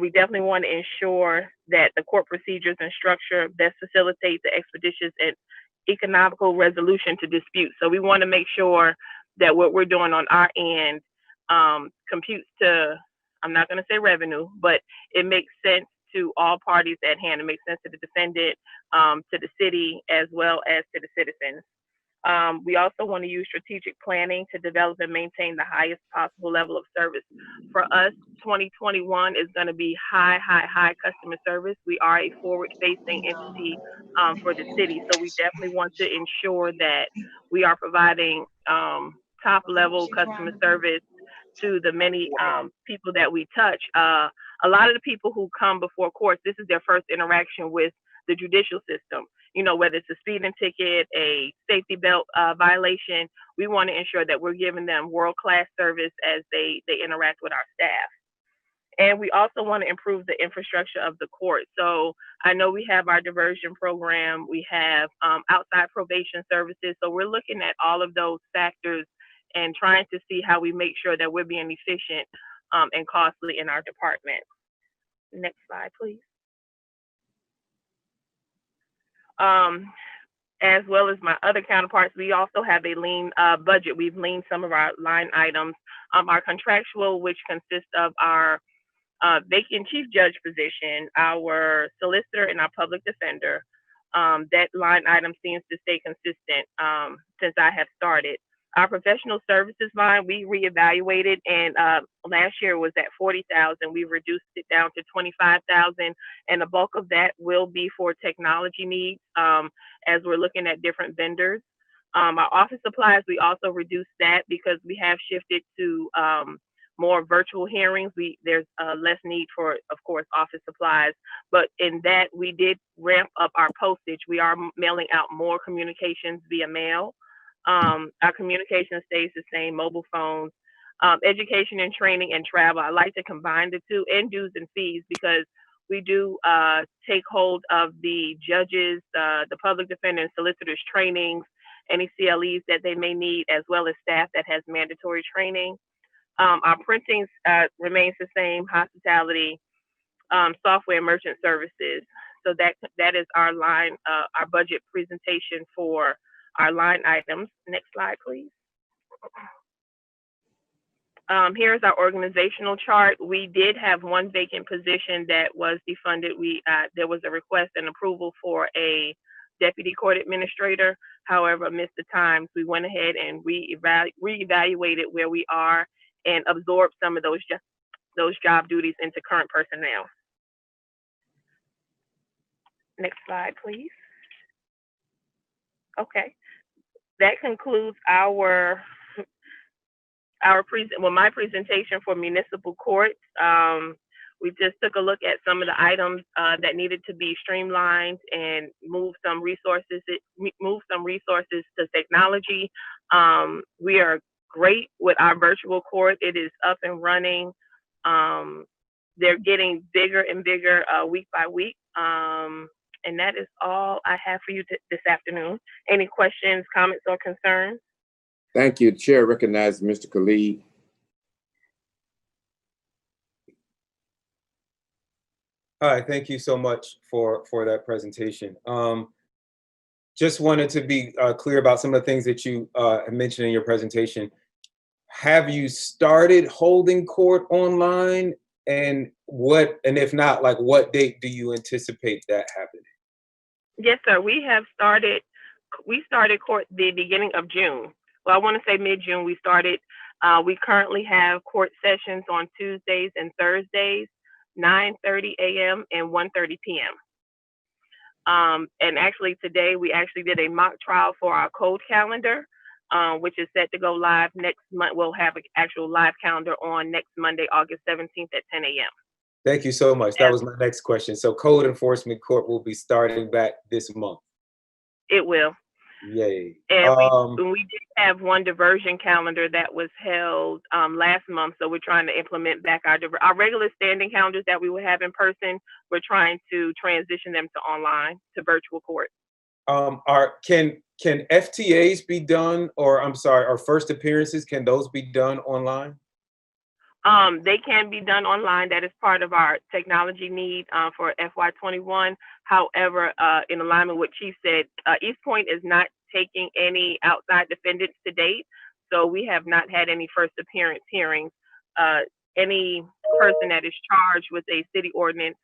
We definitely want to ensure that the court procedures and structure best facilitate the expeditious and economical resolution to disputes. So we want to make sure that what we're doing on our end computes to, I'm not going to say revenue, but it makes sense to all parties at hand. It makes sense to the defendant, to the city, as well as to the citizens. We also want to use strategic planning to develop and maintain the highest possible level of service. For us, 2021 is going to be high customer service. We are a forward-facing entity for the city, so we definitely want to ensure that we are providing top-level customer service to the many people that we touch. A lot of the people who come before courts, this is their first interaction with the judicial system. You know, whether it's a speeding ticket, a safety belt violation, we want to ensure that we're giving them world-class service as they interact with our staff. And we also want to improve the infrastructure of the court. So I know we have our diversion program, we have outside probation services. So we're looking at all of those factors and trying to see how we make sure that we're being efficient and costly in our department. Next slide, please. As well as my other counterparts, we also have a lean budget. We've leaned some of our line items. Our contractual, which consists of our vacant chief judge position, our solicitor, and our public defender. That line item seems to stay consistent since I have started. Our professional services line, we reevaluated, and last year was at $40,000. We've reduced it down to $25,000, and the bulk of that will be for technology needs as we're looking at different vendors. Our office supplies, we also reduced that because we have shifted to more virtual hearings. There's less need for, of course, office supplies, but in that we did ramp up our postage. We are mailing out more communications via mail. Our communication stays the same, mobile phones, education and training and travel. I like to combine the two, and dues and fees, because we do take hold of the judges, the public defender and solicitors trainings, any CLEs that they may need, as well as staff that has mandatory training. Our printings remains the same, hospitality, software, merchant services. So that is our line, our budget presentation for our line items. Next slide, please. Here's our organizational chart. We did have one vacant position that was defunded. There was a request and approval for a deputy court administrator. However, amidst the times, we went ahead and reevaluated where we are and absorbed some of those job duties into current personnel. Next slide, please. Okay. That concludes my presentation for municipal court. We just took a look at some of the items that needed to be streamlined and move some resources to technology. We are great with our virtual court. It is up and running. They're getting bigger and bigger week by week. And that is all I have for you this afternoon. Any questions, comments, or concerns? Thank you. The chair recognizes Mr. Khalid. All right, thank you so much for that presentation. Just wanted to be clear about some of the things that you mentioned in your presentation. Have you started holding court online, and if not, like what date do you anticipate that happening? Yes, sir. We started court the beginning of June. Well, I want to say mid-June we started. We currently have court sessions on Tuesdays and Thursdays, 9:30 a.m. and 1:30 p.m. And actually today we actually did a mock trial for our code calendar, which is set to go live next month. We'll have an actual live calendar on next Monday, August 17th at 10 a.m. Thank you so much. That was my next question. So Code Enforcement Court will be starting back this month. It will. Yay. And we did have one diversion calendar that was held last month. So we're trying to implement back our regular standing calendars that we would have in person. We're trying to transition them to online, to virtual court. Can FTAs be done, or first appearances, can those be done online? They can be done online. That is part of our technology need for FY21. However, in alignment with what Chief said, East Point is not taking any outside defendants to date. So we have not had any first appearance hearings. Any person that is charged with a city ordinance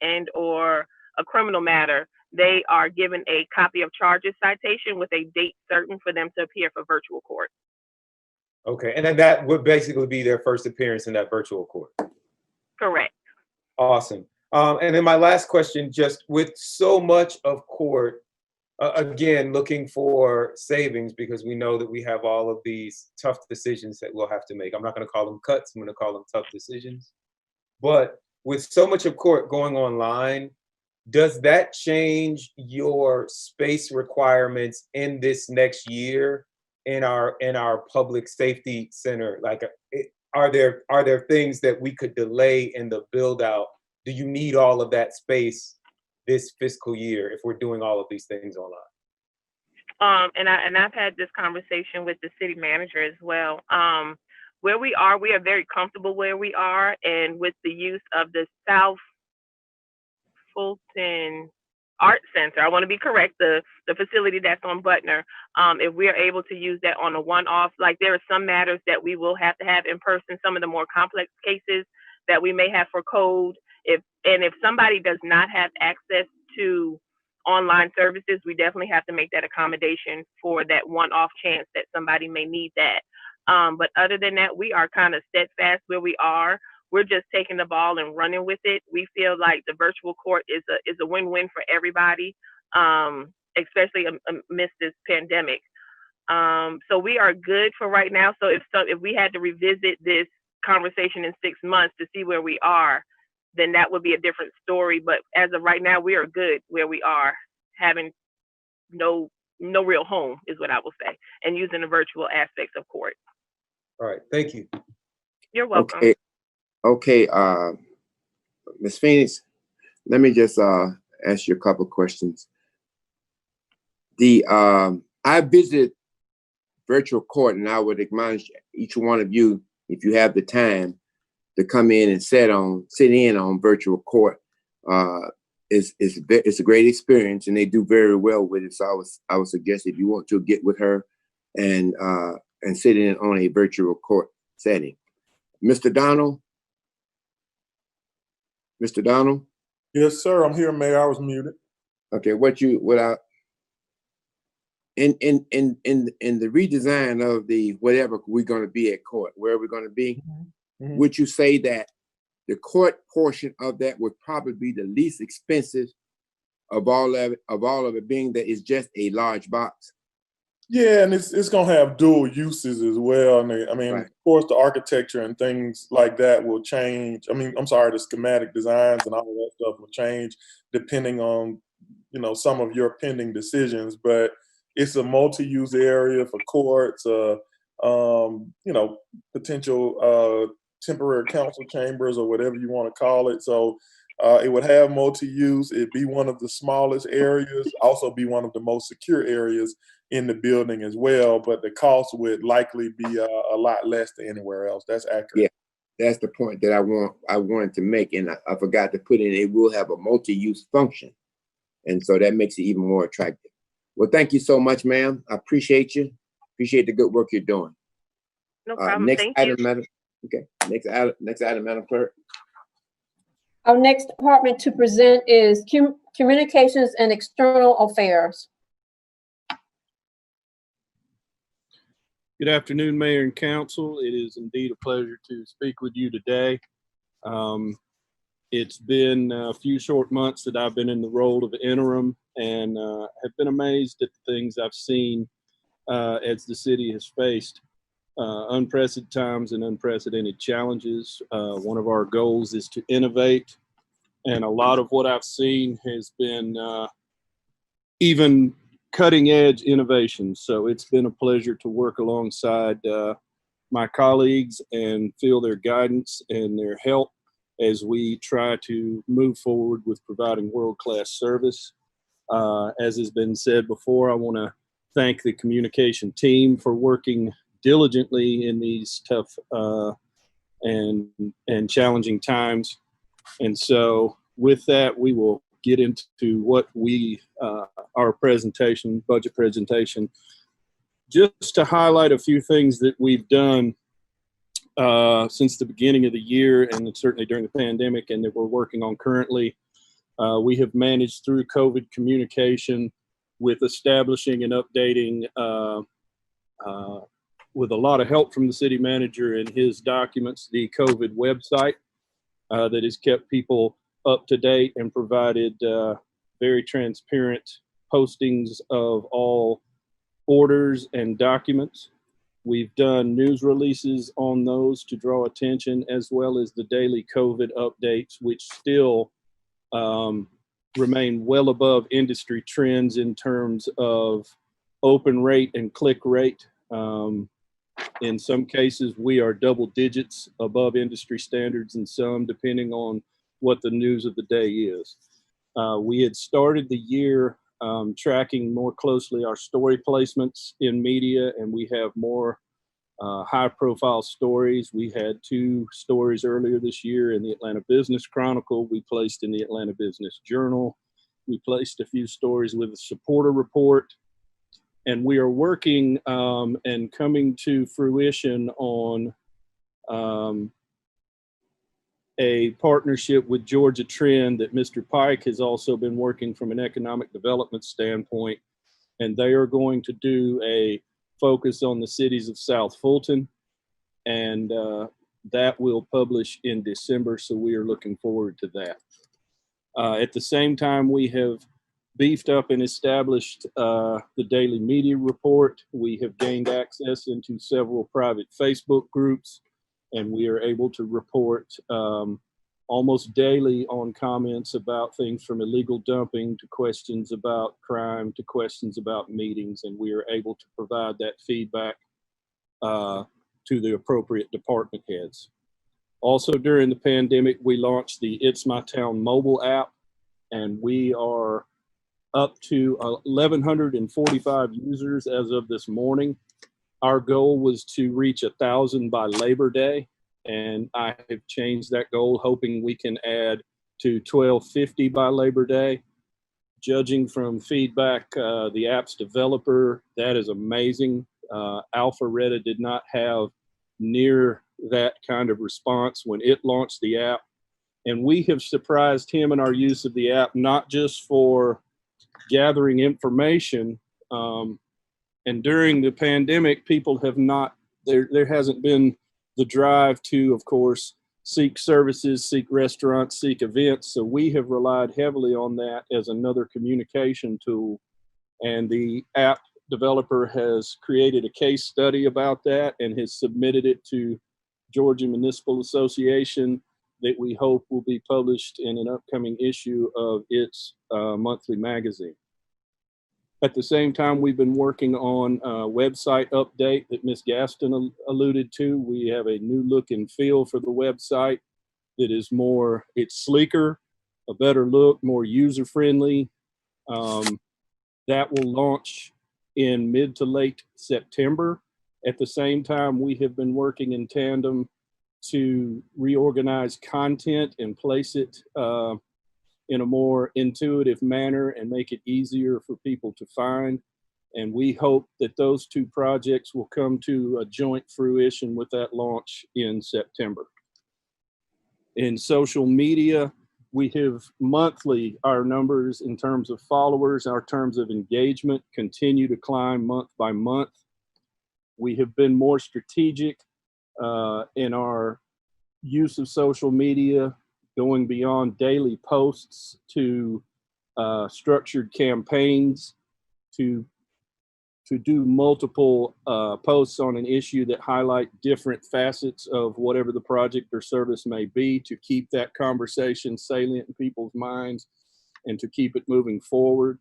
and or a criminal matter, they are given a copy of charges citation with a date certain for them to appear for virtual court. Okay, and then that would basically be their first appearance in that virtual court. Correct. Awesome. And then my last question, just with so much of court, again, looking for savings, because we know that we have all of these tough decisions that we'll have to make. I'm not going to call them cuts, I'm going to call them tough decisions. But with so much of court going online, does that change your space requirements in this next year in our public safety center? Like, are there things that we could delay in the build out? Do you need all of that space this fiscal year if we're doing all of these things online? And I've had this conversation with the city manager as well. Where we are very comfortable where we are, and with the use of the South Fulton Art Center, I want to be correct, the facility that's on Butner, if we are able to use that on a one-off, like there are some matters that we will have to have in person, some of the more complex cases that we may have for code. If somebody does not have access to online services, we definitely have to make that accommodation for that one-off chance that somebody may need that. But other than that, we are kind of steadfast where we are. We're just taking the ball and running with it. We feel like the virtual court is a win-win for everybody, especially amidst this pandemic. So we are good for right now. So if we had to revisit this conversation in 6 months to see where we are, then that would be a different story. But as of right now, we are good where we are, having no real home is what I will say, and using the virtual aspects of court. All right, thank you. You're welcome. Okay, Ms. Phoenix, let me just ask you a couple questions. I visited virtual court, and I would admonish each one of you, if you have the time, to come in and sit in on virtual court. It's a great experience, and they do very well with it. So I would suggest, if you want to, get with her and sit in on a virtual court setting. Mr. Donald? Mr. Donald? Yes, sir. I'm here, Mayor. I was muted. Okay, in the redesign of the whatever we're going to be at court, where we're going to be, would you say that the court portion of that would probably be the least expensive of all of it, being that it's just a large box? Yeah, and it's gonna have dual uses as well. And I mean, Right. of course, the architecture and things like that will change. I mean, I'm sorry, the schematic designs and all of that stuff will change depending on, some of your pending decisions. But it's a multi-use area for courts, potential temporary council chambers or whatever you want to call it. So it would have multi-use. It'd be one of the smallest areas, also be one of the most secure areas in the building as well, but the cost would likely be a lot less than anywhere else. That's accurate. Yeah, that's the point that I wanted to make, and I forgot to put in. It will have a multi-use function, and so that makes it even more attractive. Well, thank you so much, ma'am. I appreciate you. Appreciate the good work you're doing. No problem. Next Thank item, you. Madam. Okay. Next item, Madam Clerk. Our next department to present is Communications and External Affairs. Good afternoon, Mayor and Council. It is indeed a pleasure to speak with you today. It's been a few short months that I've been in the role of interim, and have been amazed at the things I've seen as the city has faced unprecedented times and unprecedented challenges. One of our goals is to innovate, and a lot of what I've seen has been even cutting edge innovation. So it's been a pleasure to work alongside my colleagues and feel their guidance and their help as we try to move forward with providing world-class service. As has been said before, I want to thank the communication team for working diligently in these tough and challenging times. And so with that, we will get into what our budget presentation, just to highlight a few things that we've done since the beginning of the year, and certainly during the pandemic, and that we're working on currently. We have managed through COVID communication with establishing and updating with a lot of help from the city manager and his documents, the COVID website that has kept people up to date and provided very transparent postings of all orders and documents. We've done news releases on those to draw attention, as well as the daily COVID updates, which still remain well above industry trends in terms of open rate and click rate. In some cases, we are double digits above industry standards, and some depending on what the news of the day is. We had started the year tracking more closely our story placements in media, and we have more high-profile stories. We had 2 stories earlier this year in the Atlanta Business Chronicle. We placed in the Atlanta Business Journal. We placed a few stories with the Supporter Report. And we are working and coming to fruition on a partnership with Georgia Trend that Mr. Pike has also been working from an economic development standpoint. And they are going to do a focus on the cities of South Fulton. And that will publish in December. So we are looking forward to that. At the same time, we have beefed up and established the daily media report. We have gained access into several private Facebook groups, and we are able to report almost daily on comments about things from illegal dumping to questions about crime to questions about meetings, and we are able to provide that feedback to the appropriate department heads. Also during the pandemic, we launched the It's My Town mobile app, and we are up to 1,145 users as of this morning. Our goal was to reach 1,000 by Labor Day, and I have changed that goal, hoping we can add to 1,250 by Labor Day. Judging from feedback, the app's developer, that is amazing. Alpharetta did not have near that kind of response when it launched the app. And we have surprised him in our use of the app, not just for gathering information. And during the pandemic, people have not, there hasn't been the drive to, of course, seek services, seek restaurants, seek events. So we have relied heavily on that as another communication tool. And the app developer has created a case study about that and has submitted it to Georgia Municipal Association that we hope will be published in an upcoming issue of its monthly magazine. At the same time, we've been working on a website update that Ms. Gaston alluded to. We have a new look and feel for the website that is more, it's sleeker, a better look, more user-friendly. That will launch in mid to late September. At the same time, we have been working in tandem to reorganize content and place it in a more intuitive manner and make it easier for people to find. And we hope that those two projects will come to a joint fruition with that launch in September. In social media, we have monthly, our numbers in terms of followers, our terms of engagement continue to climb month by month. We have been more strategic in our use of social media, going beyond daily posts to structured campaigns, to do multiple posts on an issue that highlight different facets of whatever the project or service may be, to keep that conversation salient in people's minds and to keep it moving forward.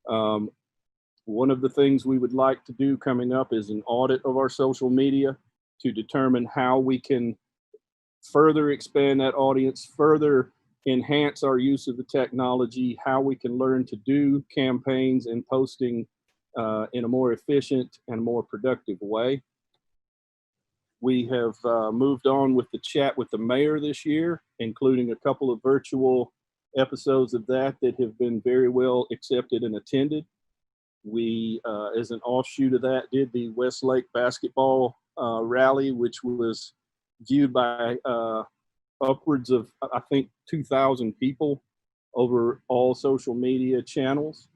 One of the things we would like to do coming up is an audit of our social media to determine how we can further expand that audience, further enhance our use of the technology, how we can learn to do campaigns and posting in a more efficient and more productive way. We have moved on with the chat with the mayor this year, including a couple of virtual episodes of that have been very well accepted and attended. We, as an offshoot of that, did the Westlake basketball rally, which was viewed by upwards of, I think, 2,000 people over all social media channels.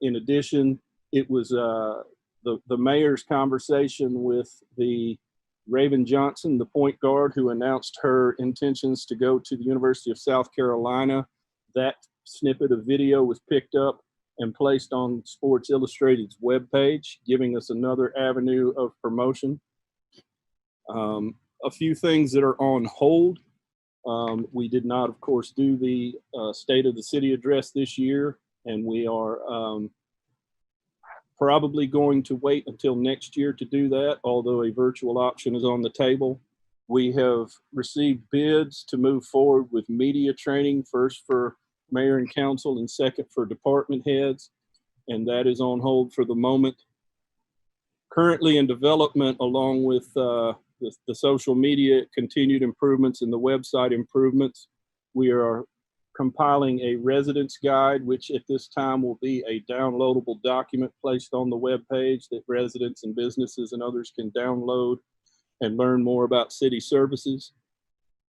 In addition, it was the mayor's conversation with the Raven Johnson, the point guard who announced her intentions to go to the University of South Carolina. That snippet of video was picked up and placed on Sports Illustrated's webpage, giving us another avenue of promotion. A few things that are on hold. We did not, of course, do the State of the City address this year, and we are probably going to wait until next year to do that, although a virtual option is on the table. We have received bids to move forward with media training, first for mayor and council and second for department heads, and that is on hold for the moment. Currently in development, along with the social media continued improvements and the website improvements, we are compiling a residence guide, which at this time will be a downloadable document placed on the web page that residents and businesses and others can download and learn more about city services.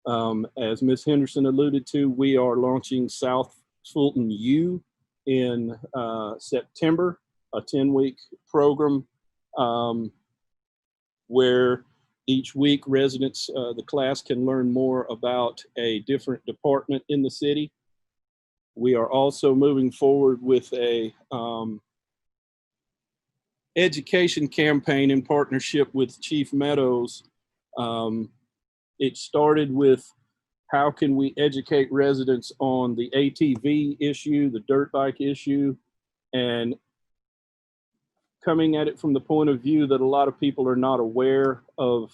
As Ms. Henderson alluded to, we are launching South Fulton U in September, a 10-week program where each week residents, the class can learn more about a different department in the city. We are also moving forward with a education campaign in partnership with Chief Meadows. It started with how can we educate residents on the ATV issue, the dirt bike issue, and coming at it from the point of view that a lot of people are not aware of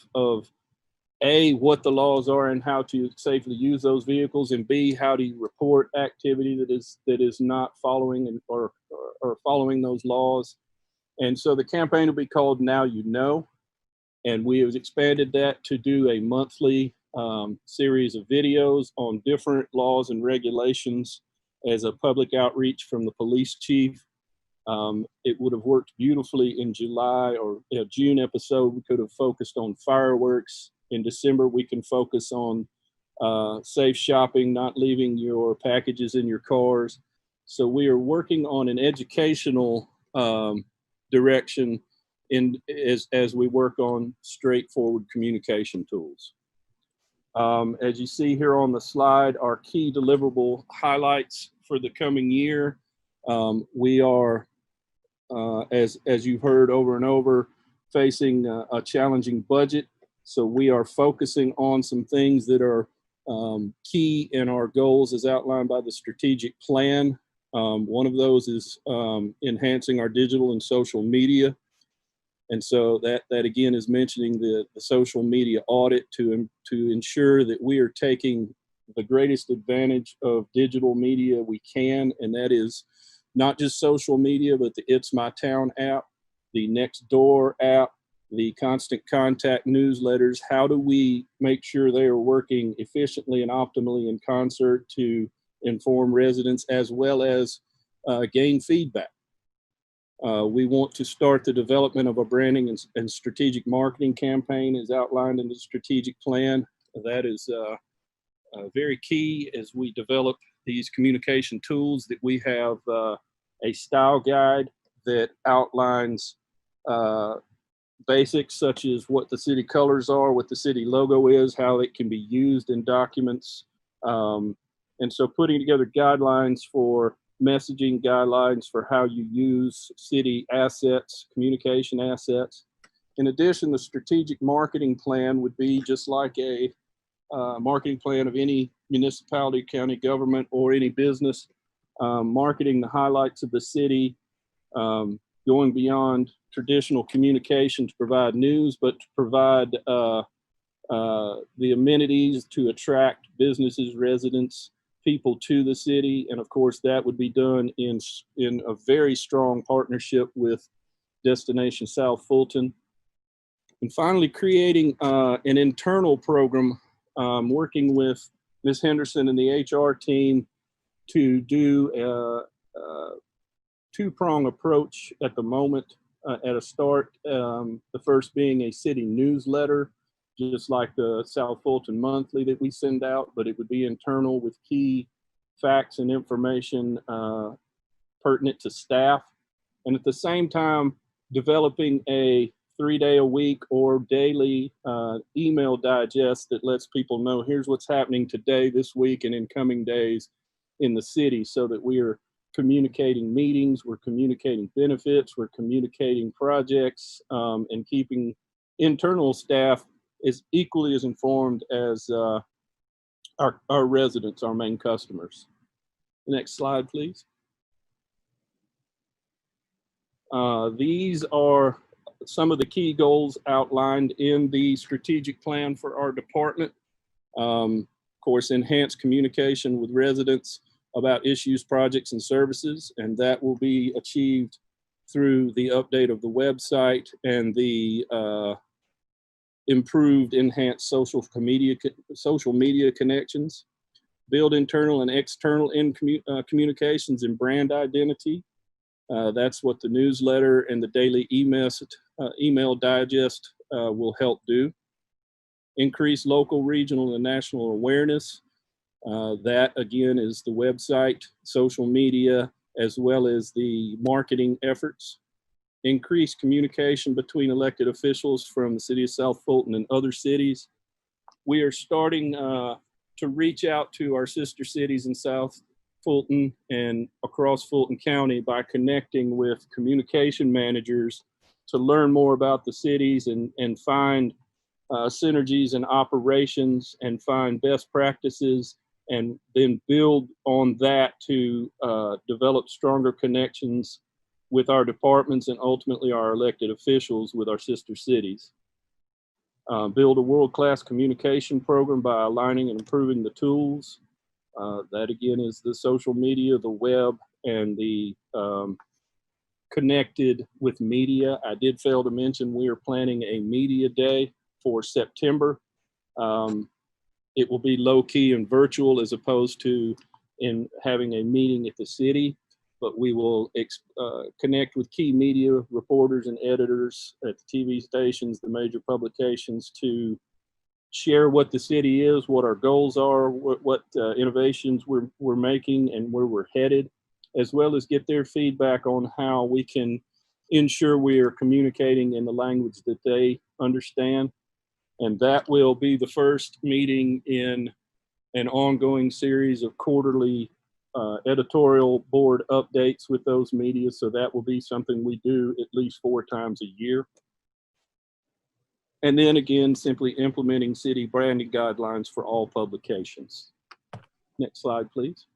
A, what the laws are and how to safely use those vehicles, and B, how do you report activity that is not following or following those laws. And so the campaign will be called Now You Know, and we have expanded that to do a monthly series of videos on different laws and regulations as a public outreach from the police chief. It would have worked beautifully in July or June episode. We could have focused on fireworks. In December, we can focus on safe shopping, not leaving your packages in your cars. So we are working on an educational direction as we work on straightforward communication tools. As you see here on the slide, our key deliverable highlights for the coming year. We are as you've heard over and over, facing a challenging budget. So we are focusing on some things that are key in our goals as outlined by the strategic plan. One of those is enhancing our digital and social media. And so that again is mentioning the social media audit to ensure that we are taking the greatest advantage of digital media we can. And that is not just social media, but the It's My Town app, the Nextdoor app, the Constant Contact newsletters. How do we make sure they are working efficiently and optimally in concert to inform residents as well as gain feedback? We want to start the development of a branding and strategic marketing campaign as outlined in the strategic plan. That is very key as we develop these communication tools. That we have a style guide that outlines basics such as what the city colors are, what the city logo is, how it can be used in documents. And so putting together guidelines for messaging, guidelines for how you use city assets, communication assets. In addition, the strategic marketing plan would be just like a marketing plan of any municipality, county government, or any business, marketing the highlights of the city, going beyond traditional communication to provide news, but to provide the amenities to attract businesses, residents, people to the city. And of course, that would be done in a very strong partnership with Destination South Fulton. And finally, creating an internal program, working with Ms. Henderson and the HR team to do a two-prong approach at the moment. At a start, the first being a city newsletter, just like the South Fulton Monthly that we send out, but it would be internal with key facts and information pertinent to staff. And at the same time, developing a 3-day-a-week or daily email digest that lets people know here's what's happening today, this week, and in coming days in the city, so that we are communicating meetings, we're communicating benefits, we're communicating projects, and keeping internal staff is equally as informed as our residents, our main customers. Next slide, please. These are some of the key goals outlined in the strategic plan for our department. Of course, enhance communication with residents about issues, projects, and services, and that will be achieved through the update of the website and the improved, enhanced social media connections. Build internal and external communications and brand identity. That's what the newsletter and the daily email digest will help do. Increase local, regional, and national awareness. That again is the website, social media, as well as the marketing efforts. Increase communication between elected officials from the city of South Fulton and other cities. We are starting to reach out to our sister cities in South Fulton and across Fulton County by connecting with communication managers to learn more about the cities and find synergies and operations and find best practices, and then build on that to develop stronger connections with our departments and ultimately our elected officials with our sister cities. Build a world-class communication program by aligning and improving the tools. That again is the social media, the web, and the connected with media. I did fail to mention we are planning a media day for September. It will be low-key and virtual as opposed to in having a meeting at the city, but we will connect with key media reporters and editors at the TV stations, the major publications, to share what the city is, what our goals are, what innovations we're making, and where we're headed, as well as get their feedback on how we can ensure we are communicating in the language that they understand. And that will be the first meeting in an ongoing series of quarterly editorial board updates with those media. So that will be something we do at least 4 times a year. And then again, simply implementing city branding guidelines for all publications. Next slide, please.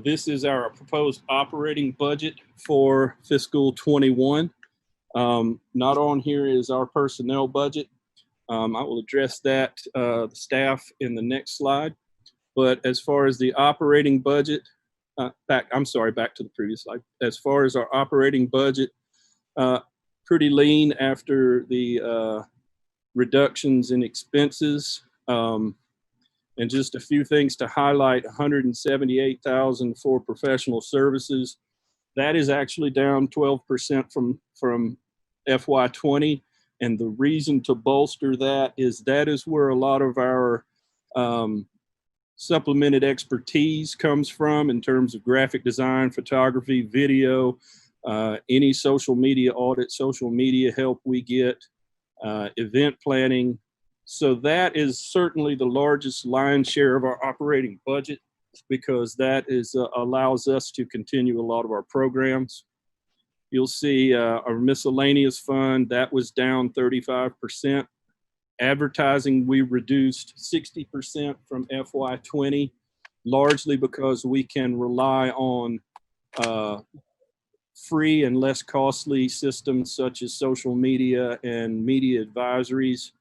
This is our proposed operating budget for fiscal 21. Not on here is our personnel budget. I will address that, the staff, in the next slide. But as far as the operating budget, back to the previous slide. As far as our operating budget, pretty lean after the reductions in expenses. And just a few things to highlight: 178,000 for professional services. That is actually down 12% from FY20. And the reason to bolster that is where a lot of our supplemented expertise comes from in terms of graphic design, photography, video, any social media audit, social media help we get, event planning. So that is certainly the largest lion's share of our operating budget, because that is allows us to continue a lot of our programs. You'll see our miscellaneous fund, that was down 35%. Advertising, we reduced 60% from FY20, largely because we can rely on free and less costly systems such as social media and media advisories.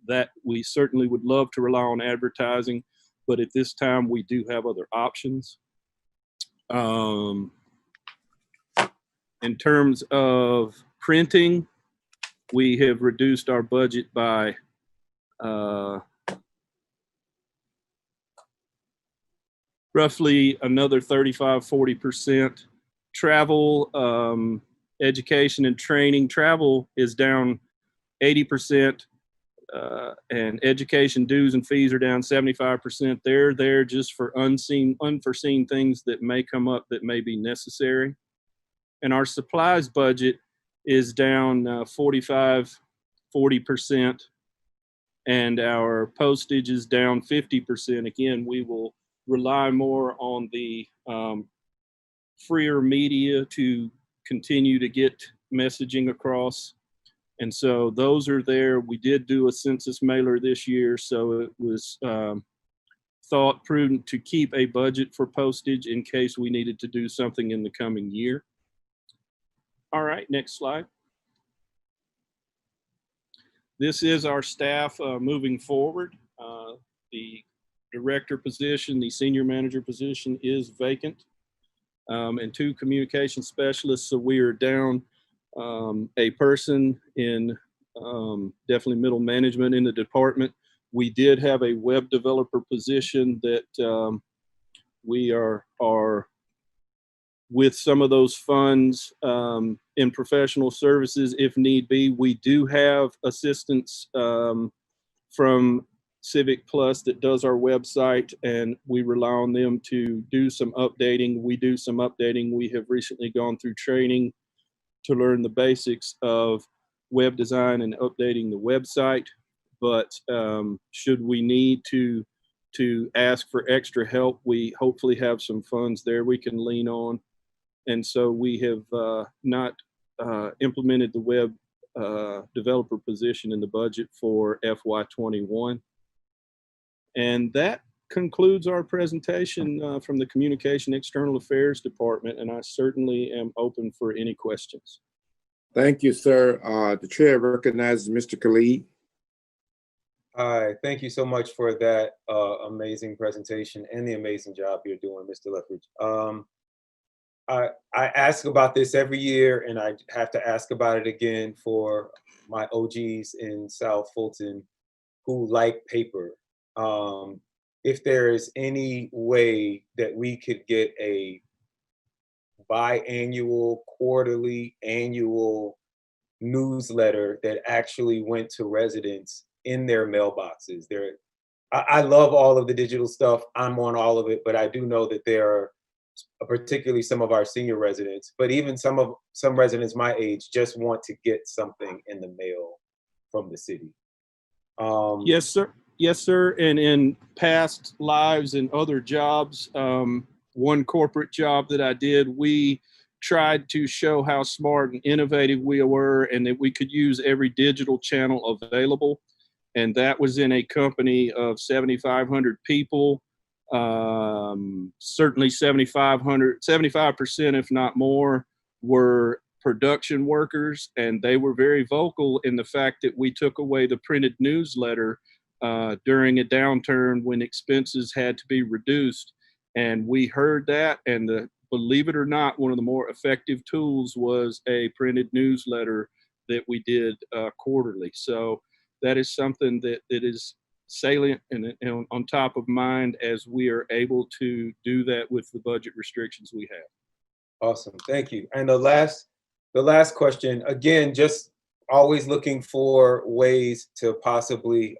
That we certainly would love to rely on advertising, but at this time we do have other options. In terms of printing, we have reduced our budget by roughly another 35–40%. Travel, education and training. Travel is down 80%, and education dues and fees are down 75%. They're there just for unforeseen things that may come up that may be necessary. And our supplies budget is down 45–40%, and our postage is down 50%. Again, we will rely more on the freer media to continue to get messaging across. And so those are there. We did do a census mailer this year, so it was thought prudent to keep a budget for postage in case we needed to do something in the coming year. All right, next slide. This is our staff moving forward. The director position, the senior manager position is vacant, and 2 communication specialists. So we are down a person in definitely middle management in the department. We did have a web developer position that we are with some of those funds in professional services if need be. We do have assistance from Civic Plus that does our website, and we rely on them to do some updating. We do some updating. We have recently gone through training to learn the basics of web design and updating the website. But should we need to ask for extra help, we hopefully have some funds there we can lean on. And so we have not implemented the web developer position in the budget for FY21. And that concludes our presentation from the Communication External Affairs Department, and I certainly am open for any questions. Thank you, sir. The chair recognizes Mr. Khalid. Hi, thank you so much for that amazing presentation and the amazing job you're doing, Mr. Lethbridge. I ask about this every year, and I have to ask about it again for my OGs in South Fulton who like paper. If there is any way that we could get a biannual, quarterly, annual newsletter that actually went to residents in their mailboxes. I love all of the digital stuff. I'm on all of it, but I do know that there are particularly some of our senior residents, but even some residents my age just want to get something in the mail from the city. Yes, sir. Yes, sir. And in past lives and other jobs, one corporate job that I did, we tried to show how smart and innovative we were and that we could use every digital channel available. And that was in a company of 7,500 people. Certainly 75%, if not more, were production workers. And they were very vocal in the fact that we took away the printed newsletter during a downturn when expenses had to be reduced. And we heard that, and believe it or not, one of the more effective tools was a printed newsletter that we did quarterly. So that is something that is salient and on top of mind as we are able to do that with the budget restrictions we have. Awesome, thank you. And the last question, again, just always looking for ways to possibly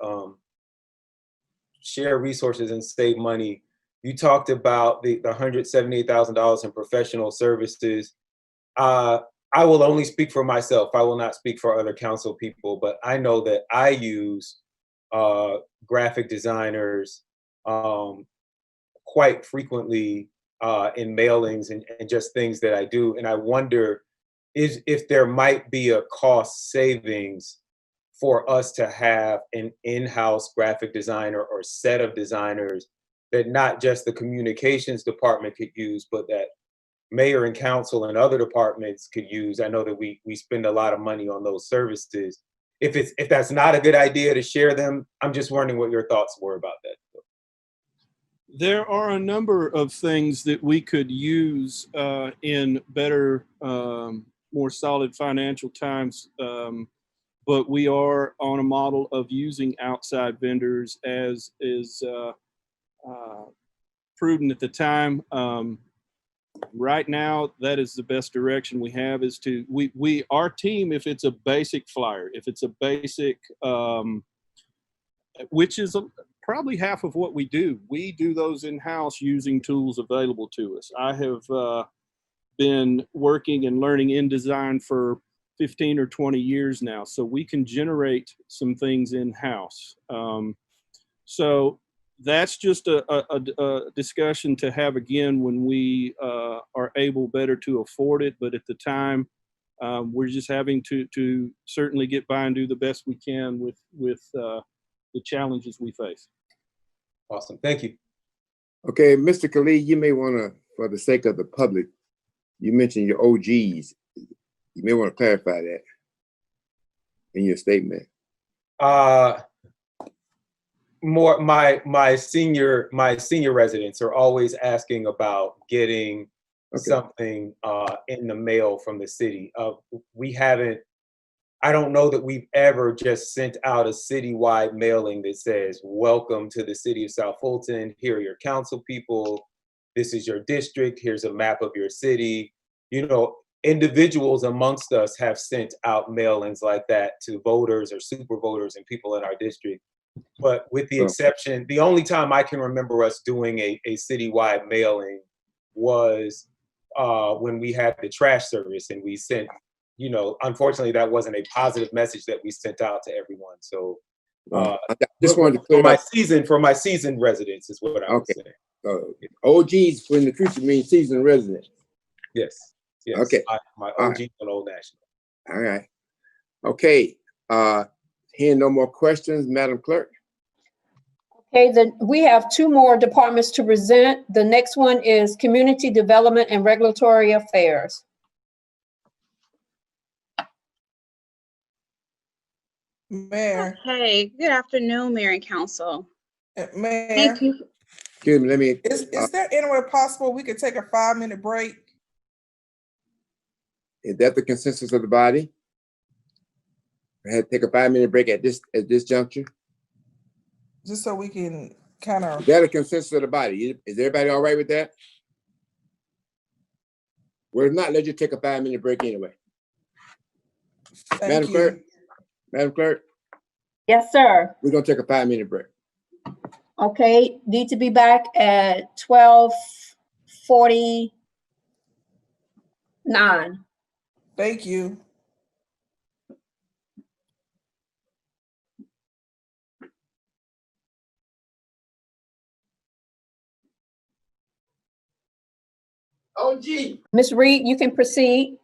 share resources and save money. You talked about the $178,000 in professional services. I will only speak for myself. I will not speak for other council people, but I know that I use graphic designers quite frequently in mailings and just things that I do. And I wonder if there might be a cost savings for us to have an in-house graphic designer or set of designers that not just the communications department could use, but that mayor and council and other departments could use. I know that we spend a lot of money on those services. If that's not a good idea to share them, I'm just wondering what your thoughts were about that. There are a number of things that we could use in better, more solid financial times, but we are on a model of using outside vendors as is prudent at the time. Right now, that is the best direction we have is to, our team, if it's a basic flyer, if it's a basic, which is probably half of what we do those in-house using tools available to us. I have been working and learning InDesign for 15 or 20 years now, so we can generate some things in-house. So that's just a discussion to have again when we are able better to afford it. But at the time, we're just having to certainly get by and do the best we can with the challenges we face. Awesome, thank you. Okay, Mr. Khalid, you may want to, for the sake of the public, you mentioned your OGs. You may want to clarify that in your statement. More my senior residents are always asking about getting something in the mail from the city. I don't know that we've ever just sent out a citywide mailing that says, welcome to the city of South Fulton. Here are your council people. This is your district. Here's a map of your city. You know, individuals amongst us have sent out mailings like that to voters or super voters and people in our district. But with the exception, the only time I can remember us doing a citywide mailing was when we had the trash service and we sent, you know, unfortunately that wasn't a positive message that we sent out to everyone. So I just wanted to clear for my seasoned residents is what I was saying. OGs for in the future means seasoned residents. Yes. Yes. Okay. My OG on Old National. All right. Okay. Hearing no more questions, Madam Clerk. Okay, then we have two more departments to present. The next one is Community Development and Regulatory Affairs. Mayor. Hey, good afternoon, Mayor and Council. Mayor. Thank you. Excuse me, let me. Is there any way possible we could take a 5-minute break? Is that the consensus of the body? We had to take a 5-minute break at this juncture. Just so we can kind of. Is that a consensus of the body? Is everybody all right with that? Well, if not, let's just take a 5-minute break anyway. Madam Clerk. Madam Clerk. Yes, sir. We're gonna take a 5-minute break. Okay, need to be back at 12:49. Thank you. Ms. Reed, you can proceed.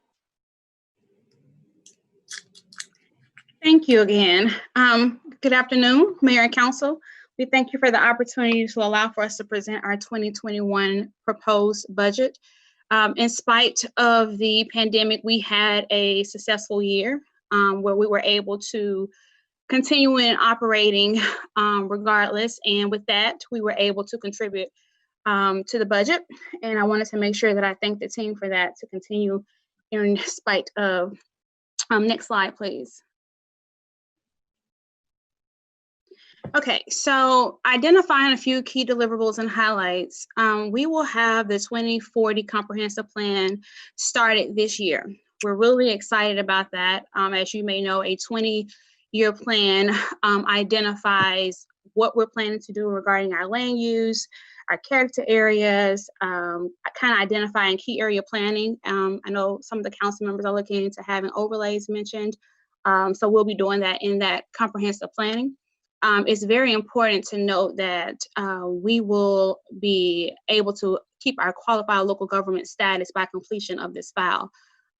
Thank you again. Good afternoon, Mayor and Council. We thank you for the opportunity to allow for us to present our 2021 proposed budget. In spite of the pandemic, we had a successful year where we were able to continue in operating regardless. And with that, we were able to contribute to the budget. And I wanted to make sure that I thank the team for that to continue in spite of, next slide, please. Okay, so identifying a few key deliverables and highlights. We will have the 2040 comprehensive plan started this year. We're really excited about that. As you may know, a 20-year plan identifies what we're planning to do regarding our land use, our character areas, kind of identifying key area planning. I know some of the council members are looking into having overlays mentioned. So we'll be doing that in that comprehensive planning. It's very important to note that we will be able to keep our qualified local government status by completion of this file.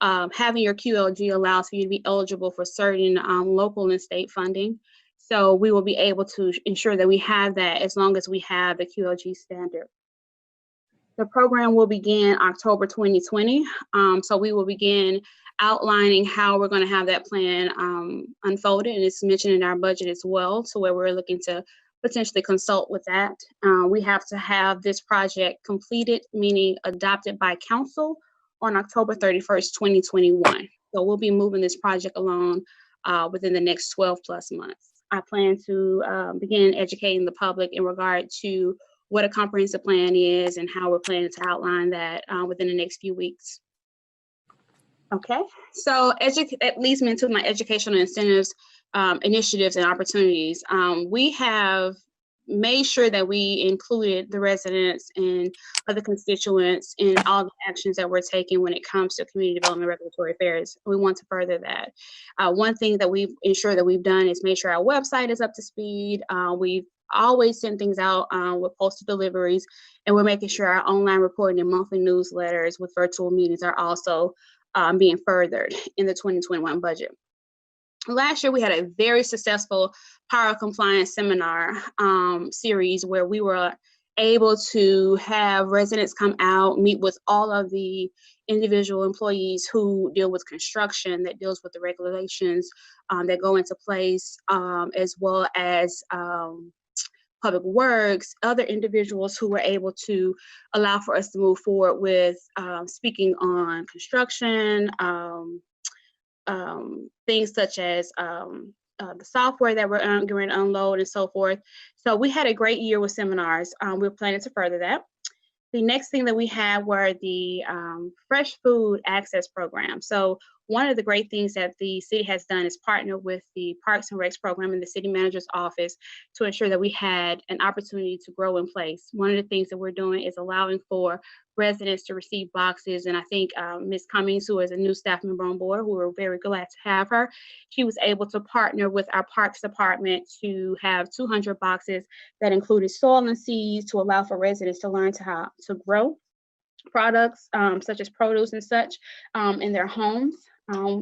Having your QLG allows for you to be eligible for certain local and state funding. So we will be able to ensure that we have that as long as we have the QLG standard. The program will begin October 2020. So we will begin outlining how we're going to have that plan unfolded, and it's mentioned in our budget as well, so where we're looking to potentially consult with that. We have to have this project completed, meaning adopted by council on October 31st, 2021. So we'll be moving this project along within the next 12 plus months. I plan to begin educating the public in regard to what a comprehensive plan is and how we're planning to outline that within the next few weeks. Okay, so that leads me into my educational incentives, initiatives, and opportunities. We have made sure that we included the residents and other constituents in all the actions that we're taking when it comes to community development regulatory affairs. We want to further that. One thing that we've ensured that we've done is make sure our website is up to speed. We've always send things out with postal deliveries, and we're making sure our online reporting and monthly newsletters with virtual meetings are also being furthered in the 2021 budget. Last year, we had a very successful power compliance seminar series where we were able to have residents come out, meet with all of the individual employees who deal with construction, that deals with the regulations that go into place, as well as Public Works, other individuals who were able to allow for us to move forward with speaking on construction, things such as the software that we're going to unload and so forth. So we had a great year with seminars. We're planning to further that. The next thing that we had were the fresh food access program. So one of the great things that the city has done is partner with the Parks and Recs program in the city manager's office to ensure that we had an opportunity to grow in place. One of the things that we're doing is allowing for residents to receive boxes. And I think Ms. Cummings, who is a new staff member on board, who we're very glad to have her, she was able to partner with our Parks Department to have 200 boxes that included soil and seeds to allow for residents to learn how to grow products such as produce and such in their homes.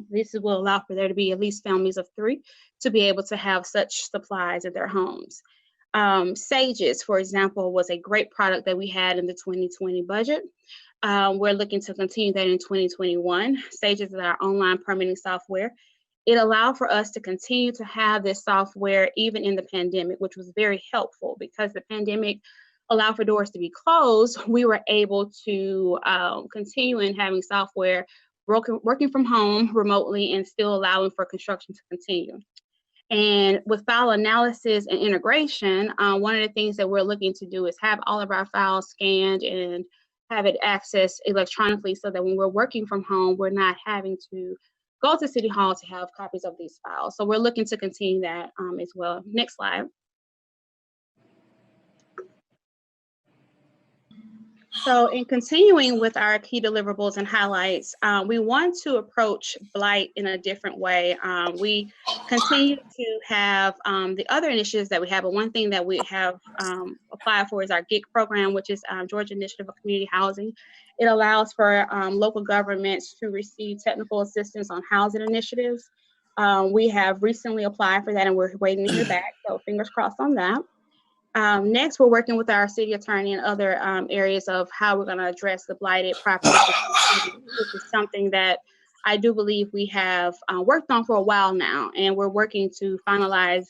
This will allow for there to be at least families of 3 to be able to have such supplies at their homes. Sages, for example, was a great product that we had in the 2020 budget. We're looking to continue that in 2021. Sages is our online permitting software. It allowed for us to continue to have this software even in the pandemic, which was very helpful because the pandemic allowed for doors to be closed. We were able to continue in having software working from home remotely and still allowing for construction to continue. And with file analysis and integration, one of the things that we're looking to do is have all of our files scanned and have it accessed electronically so that when we're working from home, we're not having to go to City Hall to have copies of these files. So we're looking to continue that as well. Next slide. So in continuing with our key deliverables and highlights, we want to approach blight in a different way. We continue to have the other initiatives that we have, but one thing that we have applied for is our GIG program, which is Georgia Initiative of Community Housing. It allows for local governments to receive technical assistance on housing initiatives. We have recently applied for that and we're waiting to hear back, so fingers crossed on that. Next, we're working with our city attorney and other areas of how we're going to address the blighted properties, which is something that I do believe we have worked on for a while now, and we're working to finalize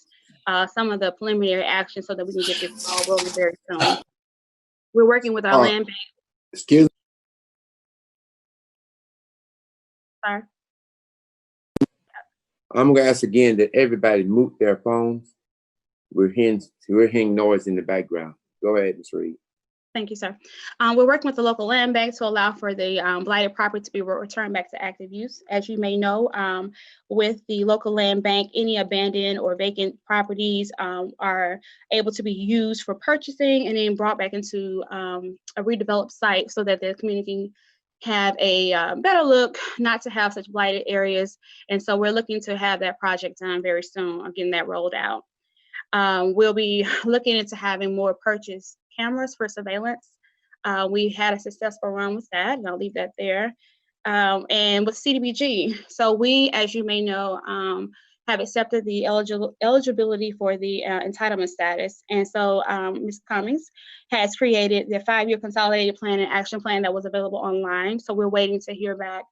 some of the preliminary actions so that we can get this all rolling very soon. We're working with our land bank. Excuse me. Sorry. I'm gonna ask again that everybody mute their phones. We're hearing noise in the background. Go ahead, Ms. Reed. Thank you, sir. We're working with the local land bank to allow for the blighted property to be returned back to active use. As you may know, with the local land bank, any abandoned or vacant properties are able to be used for purchasing and then brought back into a redeveloped site so that the community can have a better look, not to have such blighted areas. And so we're looking to have that project done very soon, getting that rolled out. We'll be looking into having more purchase cameras for surveillance. We had a successful run with that, and I'll leave that there. And with CDBG, so we, as you may know, have accepted the eligibility for the entitlement status. And so Ms. Cummings has created the 5-year consolidated plan and action plan that was available online. So we're waiting to hear back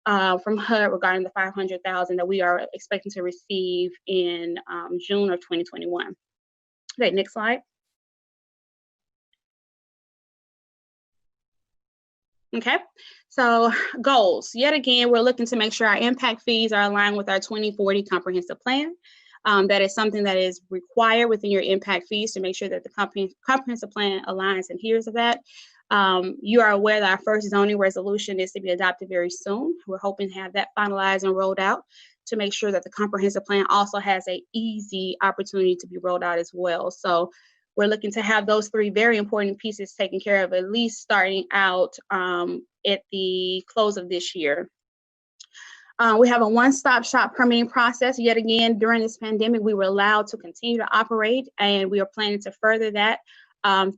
from HUD regarding the $500,000 that we are expecting to receive in June of 2021. Okay, next slide. Okay, so goals. Yet again, we're looking to make sure our impact fees are aligned with our 2040 comprehensive plan. That is something that is required within your impact fees to make sure that the comprehensive plan aligns and adheres to that. You are aware that our first zoning resolution is to be adopted very soon. We're hoping to have that finalized and rolled out to make sure that the comprehensive plan also has an easy opportunity to be rolled out as well. So we're looking to have those 3 very important pieces taken care of, at least starting out at the close of this year. We have a one-stop shop permitting process. Yet again, during this pandemic, we were allowed to continue to operate, and we are planning to further that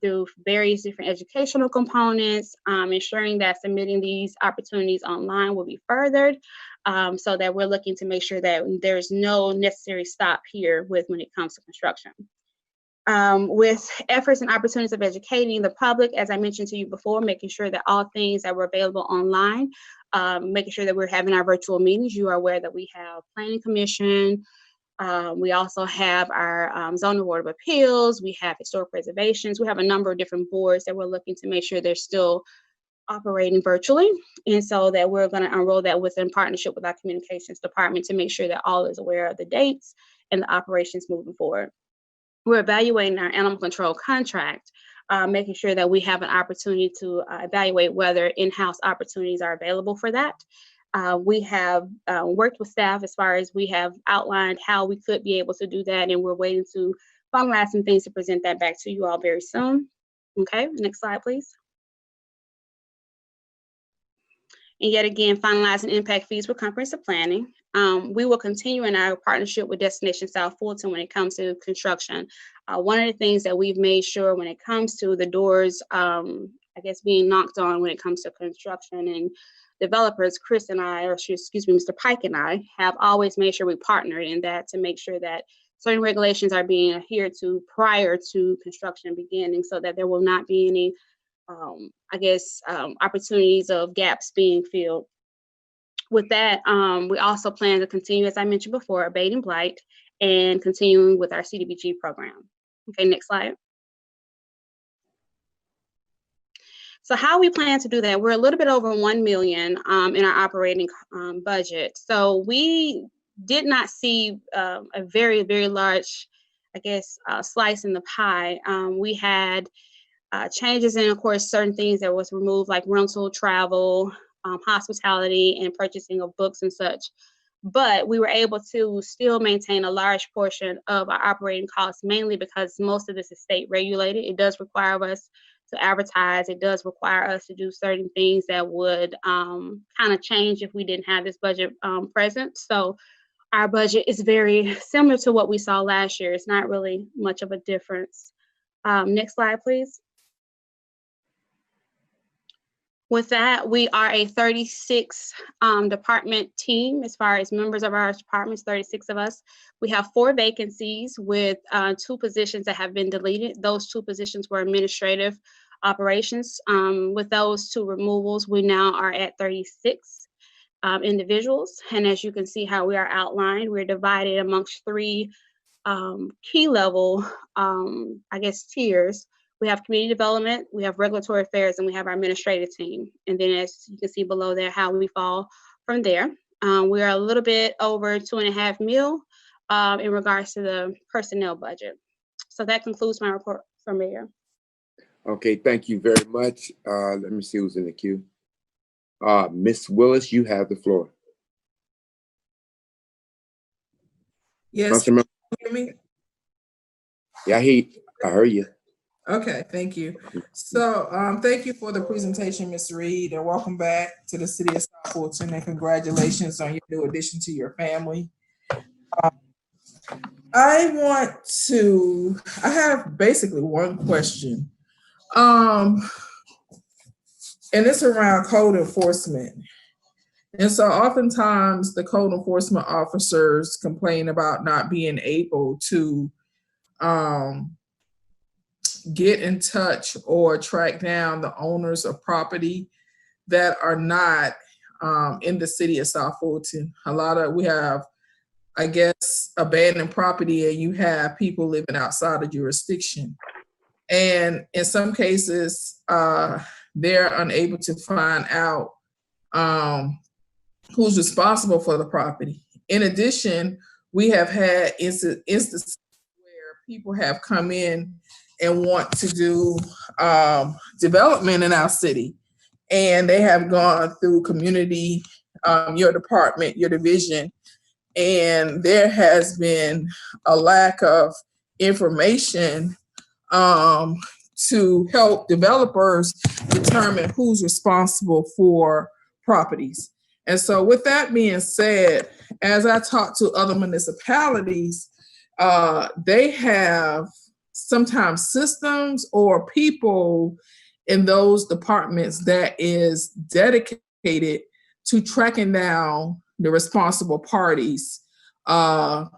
through various different educational components, ensuring that submitting these opportunities online will be furthered, so that we're looking to make sure that there's no necessary stop here when it comes to construction. With efforts and opportunities of educating the public, as I mentioned to you before, making sure that all things that were available online, making sure that we're having our virtual meetings. You are aware that we have Planning Commission. We also have our Zoning Board of Appeals. We have Historic Preservations. We have a number of different boards that we're looking to make sure they're still operating virtually. And so that we're going to enroll that within partnership with our communications department to make sure that all is aware of the dates and the operations moving forward. We're evaluating our animal control contract, making sure that we have an opportunity to evaluate whether in-house opportunities are available for that. We have worked with staff as far as we have outlined how we could be able to do that, and we're waiting to finalize some things to present that back to you all very soon. Okay, next slide, please. And yet again, finalizing impact fees with comprehensive planning. We will continue in our partnership with Destination South Fulton when it comes to construction. One of the things that we've made sure when it comes to the doors, I guess, being knocked on when it comes to construction and developers, Chris and I, or excuse me, Mr. Pike and I, have always made sure we partnered in that to make sure that certain regulations are being adhered to prior to construction beginning so that there will not be any opportunities of gaps being filled. With that, we also plan to continue, as I mentioned before, abating blight and continuing with our CDBG program. Okay, next slide. So how we plan to do that, we're a little bit over 1 million in our operating budget. So we did not see a very, very large, slice in the pie. We had changes in, of course, certain things that was removed, like rental, travel, hospitality, and purchasing of books and such. But we were able to still maintain a large portion of our operating costs, mainly because most of this is state regulated. It does require us to advertise. It does require us to do certain things that would kind of change if we didn't have this budget present. So our budget is very similar to what we saw last year. It's not really much of a difference. Next slide, please. With that, we are a 36 department team as far as members of our departments, 36 of us. We have 4 vacancies with 2 positions that have been deleted. Those 2 positions were administrative operations. With those 2 removals, we now are at 36 individuals. And as you can see how we are outlined, we're divided amongst 3 key level, I guess, tiers. We have community development, we have regulatory affairs, and we have our administrative team. And then as you can see below there, how we fall from there. We are a little bit over 2.5 mil in regards to the personnel budget. So that concludes my report for Mayor. Okay, thank you very much. Let me see who's in the queue. Ms. Willis, you have the floor. Yes, can you hear me? Yeah, I heard you. Okay, thank you. So thank you for the presentation, Ms. Reed, and welcome back to the City of South Fulton, and congratulations on your new addition to your family. I have basically one question. And it's around code enforcement. And so oftentimes the code enforcement officers complain about not being able to get in touch or track down the owners of property that are not in the City of South Fulton. We have, I guess, abandoned property, and you have people living outside of jurisdiction. And in some cases, they're unable to find out who's responsible for the property. In addition, we have had instances where people have come in and want to do development in our city. And they have gone through community, your department, your division, and there has been a lack of information to help developers determine who's responsible for properties. And so with that being said, as I talk to other municipalities, they have sometimes systems or people in those departments that is dedicated to tracking down the responsible parties via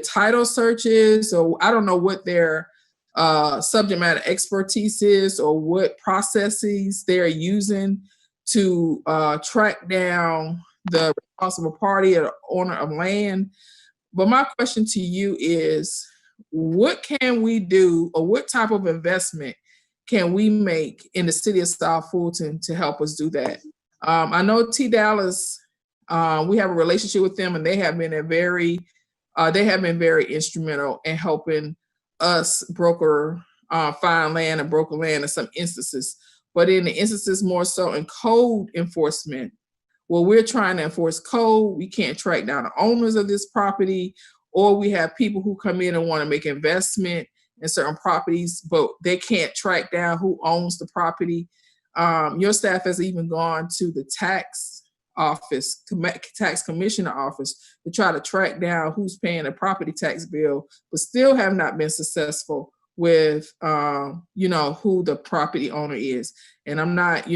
title searches, or I don't know what their subject matter expertise is or what processes they're using to track down the responsible party or owner of land. But my question to you is, what can we do, or what type of investment can we make in the City of South Fulton to help us do that? I know T. Dallas, we have a relationship with them, and they have been very instrumental in helping us broker, find land and broker land in some instances. But in the instances more so in code enforcement, where we're trying to enforce code, we can't track down the owners of this property, or we have people who come in and want to make investment in certain properties, but they can't track down who owns the property. Your staff has even gone to the tax office, tax commissioner office, to try to track down who's paying a property tax bill, but still have not been successful with, who the property owner is. And I'm not,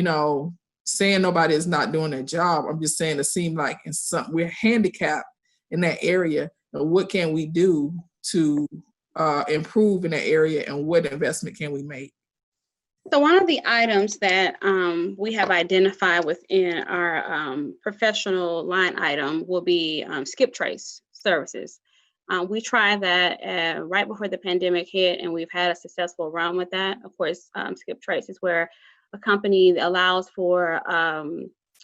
saying nobody is not doing their job. I'm just saying it seems like we're handicapped in that area. And what can we do to improve in that area, and what investment can we make? So one of the items that we have identified within our professional line item will be skip trace services. We tried that right before the pandemic hit, and we've had a successful run with that. Of course, skip trace is where a company allows for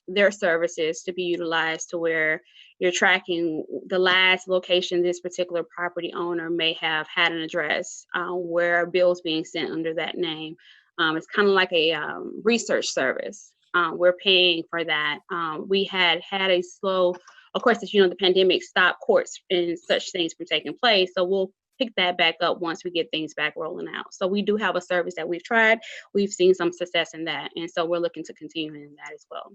their services to be utilized to where you're tracking the last location this particular property owner may have had an address where a bill's being sent under that name. It's kind of like a research service. We're paying for that. We had a slow, of course, as you know, the pandemic stopped courts and such things from taking place. So we'll pick that back up once we get things back rolling out. So we do have a service that we've tried. We've seen some success in that. And so we're looking to continue in that as well.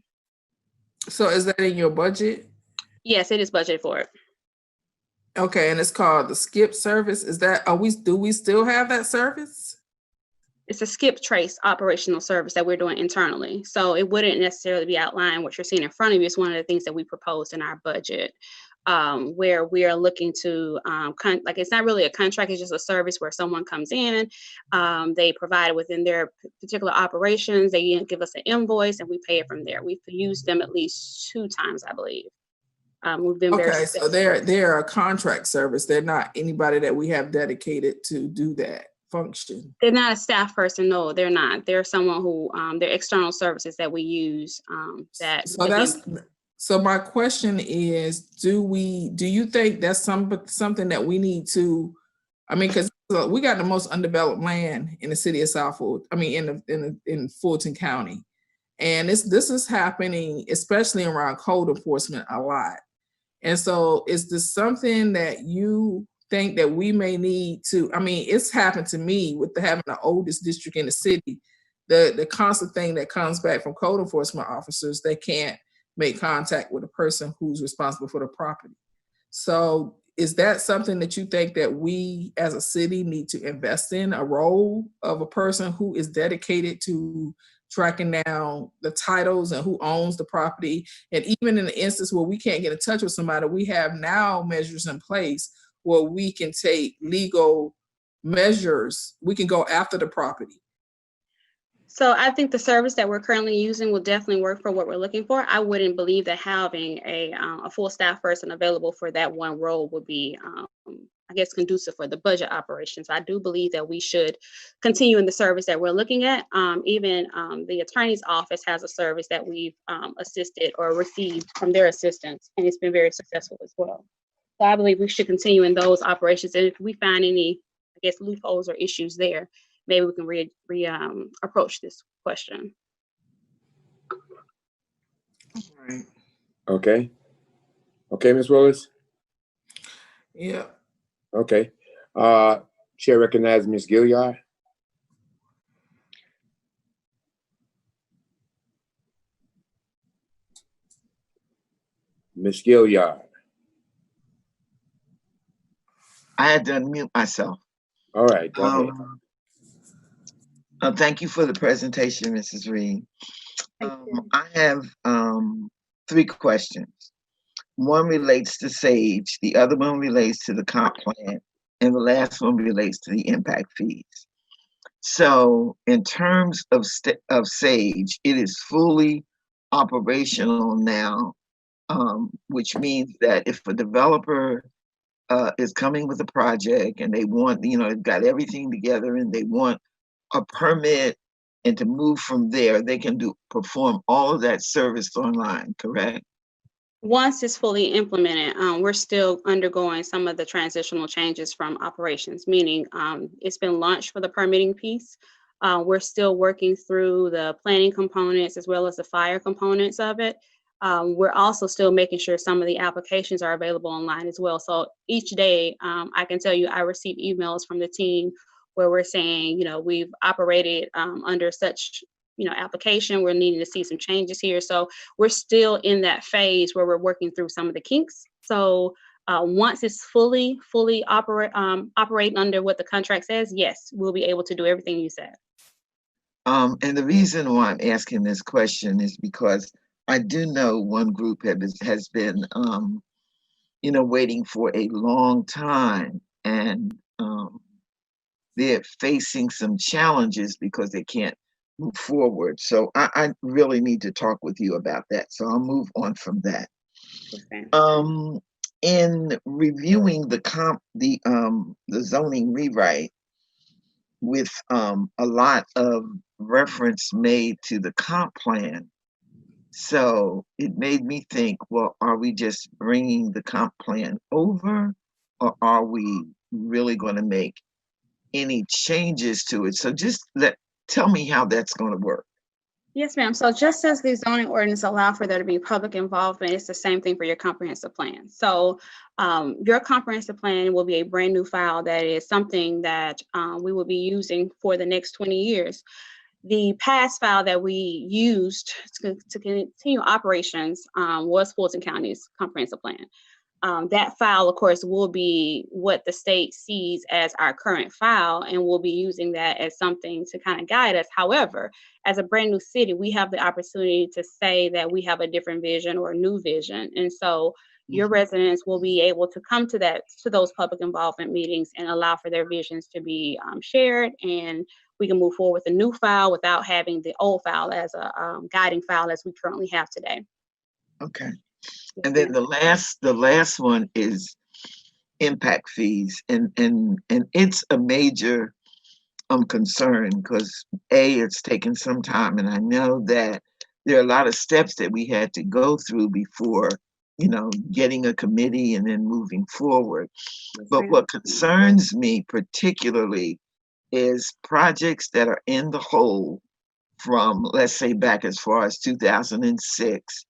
So is that in your budget? Yes, it is budgeted for it. Okay, and it's called the skip service. Is that, do we still have that service? It's a skip trace operational service that we're doing internally. So it wouldn't necessarily be outlined what you're seeing in front of you. It's one of the things that we proposed in our budget, where we are looking to, like, it's not really a contract, it's just a service where someone comes in, they provide it within their particular operations, they give us an invoice and we pay it from there. We've used them at least 2 times, I believe. We've been very Okay, so they're a contract service. They're not anybody that we have dedicated to do that function. They're not a staff person. No, they're not. They're someone who, they're external services that we use. So my question is, do you think that's something that we need to, I mean, because we got the most undeveloped land in the city of South Fulton, I mean, in Fulton County. And this is happening, especially around code enforcement, a lot. And so is this something that you think that we may need to, I mean, it's happened to me with having the oldest district in the city, the constant thing that comes back from code enforcement officers, they can't make contact with a person who's responsible for the property. So is that something that you think that we as a city need to invest in, a role of a person who is dedicated to tracking down the titles and who owns the property? And even in the instance where we can't get in touch with somebody, we have now measures in place where we can take legal measures. We can go after the property. So I think the service that we're currently using will definitely work for what we're looking for. I wouldn't believe that having a full staff person available for that one role would be, I guess, conducive for the budget operations. I do believe that we should continue in the service that we're looking at. Even the attorney's office has a service that we've assisted or received from their assistants, and it's been very successful as well. So I believe we should continue in those operations. And if we find any, I guess, loopholes or issues there, maybe we can approach this question. Right. Okay. Okay, Ms. Willis? Yeah. Okay. Chair recognizes Ms. Gilliard. Ms. Gilliard. I had to unmute myself. All right, go ahead. Thank you for the presentation, Mrs. Reed. I have 3 questions. One relates to SAGE, the other one relates to the comp plan, and the last one relates to the impact fees. So in terms of SAGE, it is fully operational now, which means that if a developer is coming with a project and they want, they've got everything together and they want a permit and to move from there, they can perform all of that service online, correct? Once it's fully implemented, we're still undergoing some of the transitional changes from operations, meaning it's been launched for the permitting piece. We're still working through the planning components as well as the fire components of it. We're also still making sure some of the applications are available online as well. So each day, I can tell you, I receive emails from the team where we're saying, we've operated under such, application, we're needing to see some changes here. So we're still in that phase where we're working through some of the kinks. So once it's fully operating under what the contract says, yes, we'll be able to do everything you said. And the reason why I'm asking this question is because I do know one group has been, waiting for a long time, and they're facing some challenges because they can't move forward. So I really need to talk with you about that. So I'll move on from that. Okay. In reviewing the zoning rewrite with a lot of reference made to the comp plan, so it made me think, well, are we just bringing the comp plan over, or are we really going to make any changes to it? So just tell me how that's going to work. Yes, ma'am. So just as the zoning ordinance allow for there to be public involvement, it's the same thing for your comprehensive plan. So your comprehensive plan will be a brand new file that is something that we will be using for the next 20 years. The past file that we used to continue operations was Fulton County's comprehensive plan. That file, of course, will be what the state sees as our current file, and we'll be using that as something to kind of guide us. However, as a brand new city, we have the opportunity to say that we have a different vision or a new vision. And so your residents will be able to come to those public involvement meetings and allow for their visions to be shared, and we can move forward with a new file without having the old file as a guiding file as we currently have today. Okay. And then the last one is impact fees, and it's a major concern because it's taken some time, and I know that there are a lot of steps that we had to go through before, getting a committee and then moving forward. But what concerns me particularly is projects that are in the hole from, let's say, back as far as 2006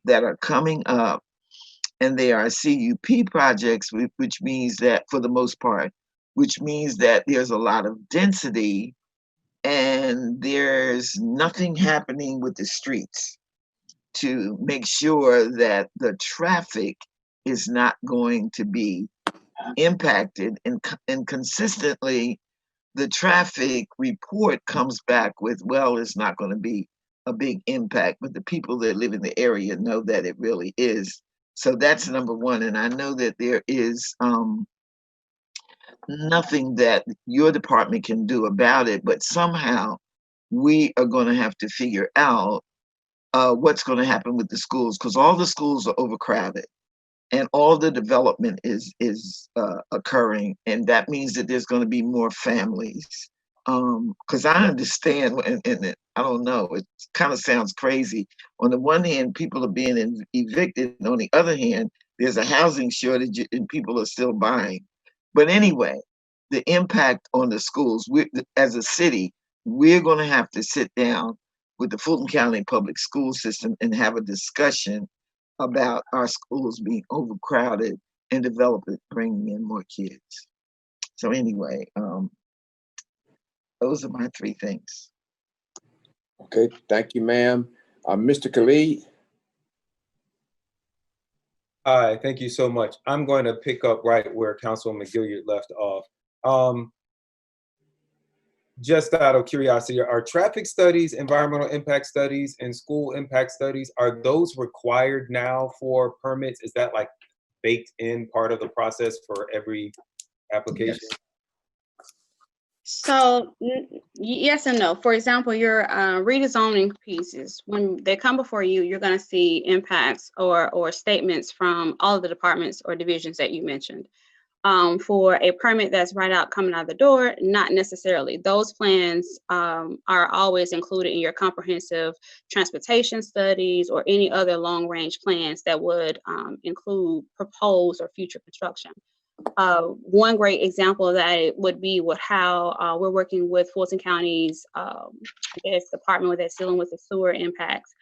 that are coming up, and they are CUP projects, which means that for the most part, which means that there's a lot of density and there's nothing happening with the streets to make sure that the traffic is not going to be impacted, and consistently the traffic report comes back with, well, it's not going to be a big impact, but the people that live in the area know that it really is. So that's number one. And I know that there is nothing that your department can do about it, but somehow we are going to have to figure out what's going to happen with the schools, because all the schools are overcrowded and all the development is occurring. And that means that there's going to be more families. Because I understand, and I don't know, it kind of sounds crazy. On the one hand, people are being evicted, and on the other hand, there's a housing shortage and people are still buying. But anyway, the impact on the schools, as a city, we're going to have to sit down with the Fulton County Public School System and have a discussion about our schools being overcrowded and development bringing in more kids. So anyway, those are my three things. Okay, thank you, ma'am. Mr. Khalid. Hi, thank you so much. I'm going to pick up right where Councilwoman Gilliard left off. Just out of curiosity, are traffic studies, environmental impact studies, and school impact studies, are those required now for permits? Is that like baked in part of the process for every application? Yes. So yes and no. For example, your redesigning pieces, when they come before you, you're going to see impacts or statements from all of the departments or divisions that you mentioned. For a permit that's right out coming out the door, not necessarily. Those plans are always included in your comprehensive transportation studies or any other long range plans that would include proposed or future construction. One great example of that would be how we're working with Fulton County's department that's dealing with the sewer impacts.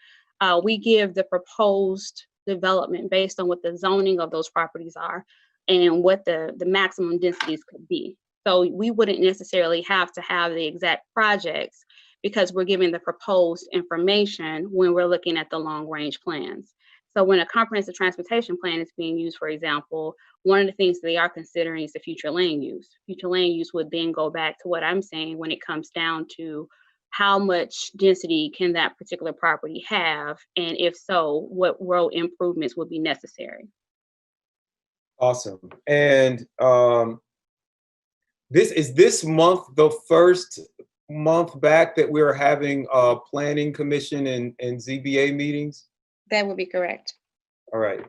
We give the proposed development based on what the zoning of those properties are and what the maximum densities could be. So we wouldn't necessarily have to have the exact projects because we're giving the proposed information when we're looking at the long range plans. So when a comprehensive transportation plan is being used, for example, one of the things they are considering is the future land use. Future land use would then go back to what I'm saying when it comes down to how much density can that particular property have, and if so, what road improvements would be necessary. Awesome. And this month the first month back that we're having planning commission and ZBA meetings? That would be correct. All right.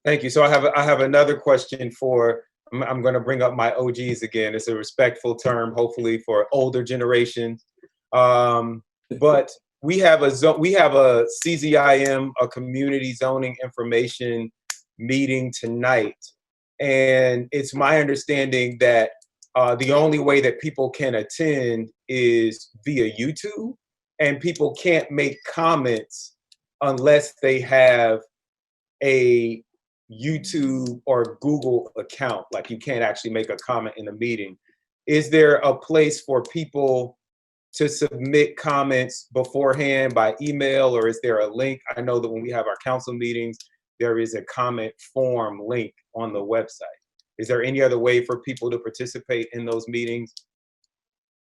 Thank you. So I have another question for, I'm going to bring up my OGs again. It's a respectful term, hopefully for older generations. But we have a CZIM, a community zoning information meeting tonight. And it's my understanding that the only way that people can attend is via YouTube. and people can't make comments unless they have a YouTube or Google account. Like you can't actually make a comment in a meeting. Is there a place for people to submit comments beforehand by email, or is there a link? I know that when we have our council meetings, there is a comment form link on the website. Is there any other way for people to participate in those meetings?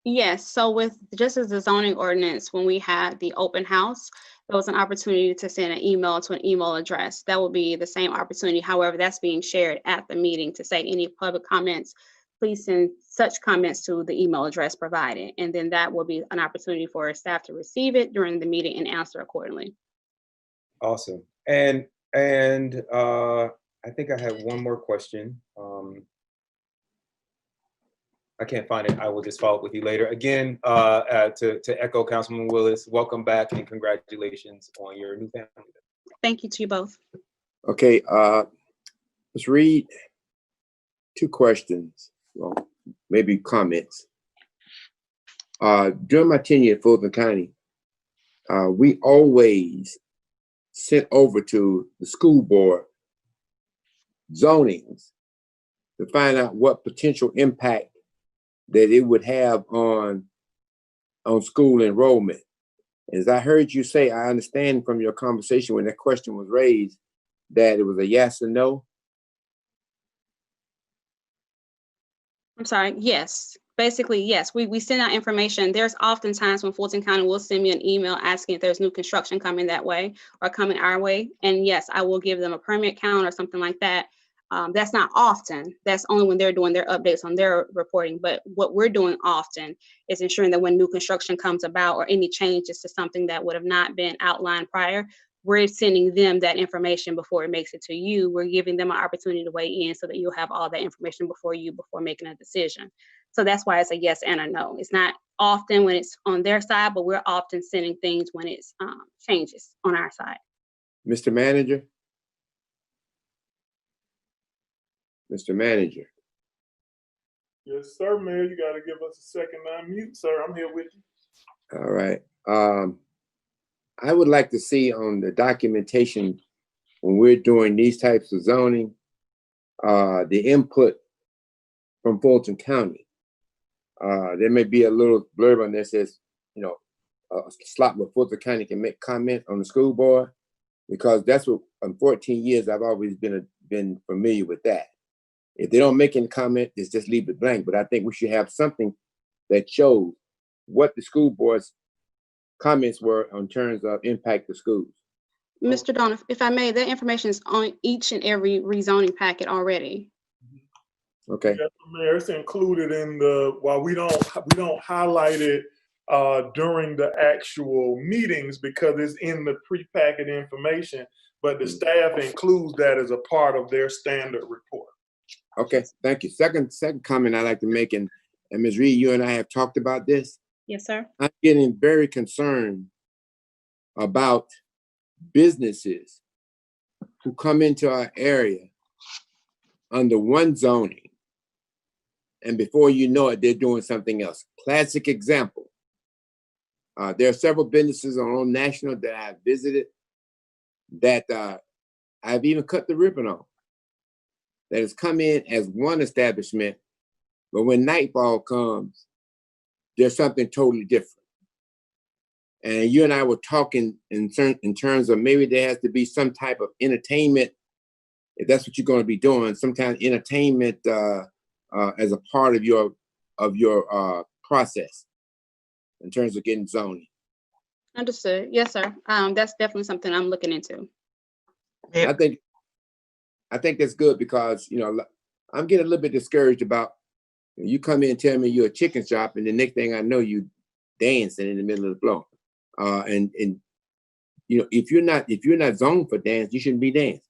Yes, so with just as the zoning ordinance, when we had the open house, there was an opportunity to send an email to an email address. That would be the same opportunity. However, that's being shared at the meeting to say any public comments, please send such comments to the email address provided. And then that will be an opportunity for staff to receive it during the meeting and answer accordingly. Awesome. And I think I have one more question. I can't find it. I will just follow up with you later. Again, to echo Councilman Willis, welcome back and congratulations on your new family. Thank you to you both. Okay, let's read 2 questions, well, maybe comments. During my tenure at Fulton County, we always sent over to the school board zonings to find out what potential impact that it would have on school enrollment. As I heard you say, I understand from your conversation when that question was raised that it was a yes or no. I'm sorry, yes. Basically, yes, we send out information. There's often times when Fulton County will send me an email asking if there's new construction coming that way or coming our way. And yes, I will give them a permit count or something like that. That's not often. That's only when they're doing their updates on their reporting. But what we're doing often is ensuring that when new construction comes about or any changes to something that would have not been outlined prior, we're sending them that information before it makes it to you. We're giving them an opportunity to weigh in so that you'll have all that information before making a decision. So that's why it's a yes and a no. It's not often when it's on their side, but we're often sending things when it's changes on our side. Mr. Manager? Mr. Manager. Yes, sir, Mayor. You got to give us a second to unmute, sir. I'm here with you. All right. I would like to see on the documentation when we're doing these types of zoning, the input from Fulton County. There may be a little blurb on there that says, you know, a slot where Fulton County can make comment on the school board, because that's what, in 14 years, I've always been familiar with that. If they don't make any comment, it's just leave it blank. But I think we should have something that shows what the school board's comments were on terms of impact to schools. Mr. Don, if I may, that information is on each and every rezoning packet already. Okay. Yes, Mayor, it's included in the, while we don't highlight it during the actual meetings because it's in the pre-packet information, but the staff includes that as a part of their standard report. Okay, thank you. Second comment I'd like to make, and Ms. Reed, you and I have talked about this. Yes, sir. I'm getting very concerned about businesses who come into our area under one zoning, and before you know it, they're doing something else. Classic example. There are several businesses on Old National that I've visited that I've even cut the ribbon on, that has come in as one establishment, but when nightfall comes, there's something totally different. And you and I were talking in terms of maybe there has to be some type of entertainment, if that's what you're going to be doing, some kind of entertainment as a part of your process in terms of getting zoning. Understood. Yes, sir. That's definitely something I'm looking into. I think that's good because, you know, I'm getting a little bit discouraged about you come in and tell me you're a chicken shop, and the next thing I know, you dancing in the middle of the floor. And you know, if you're not zoned for dance, you shouldn't be dancing.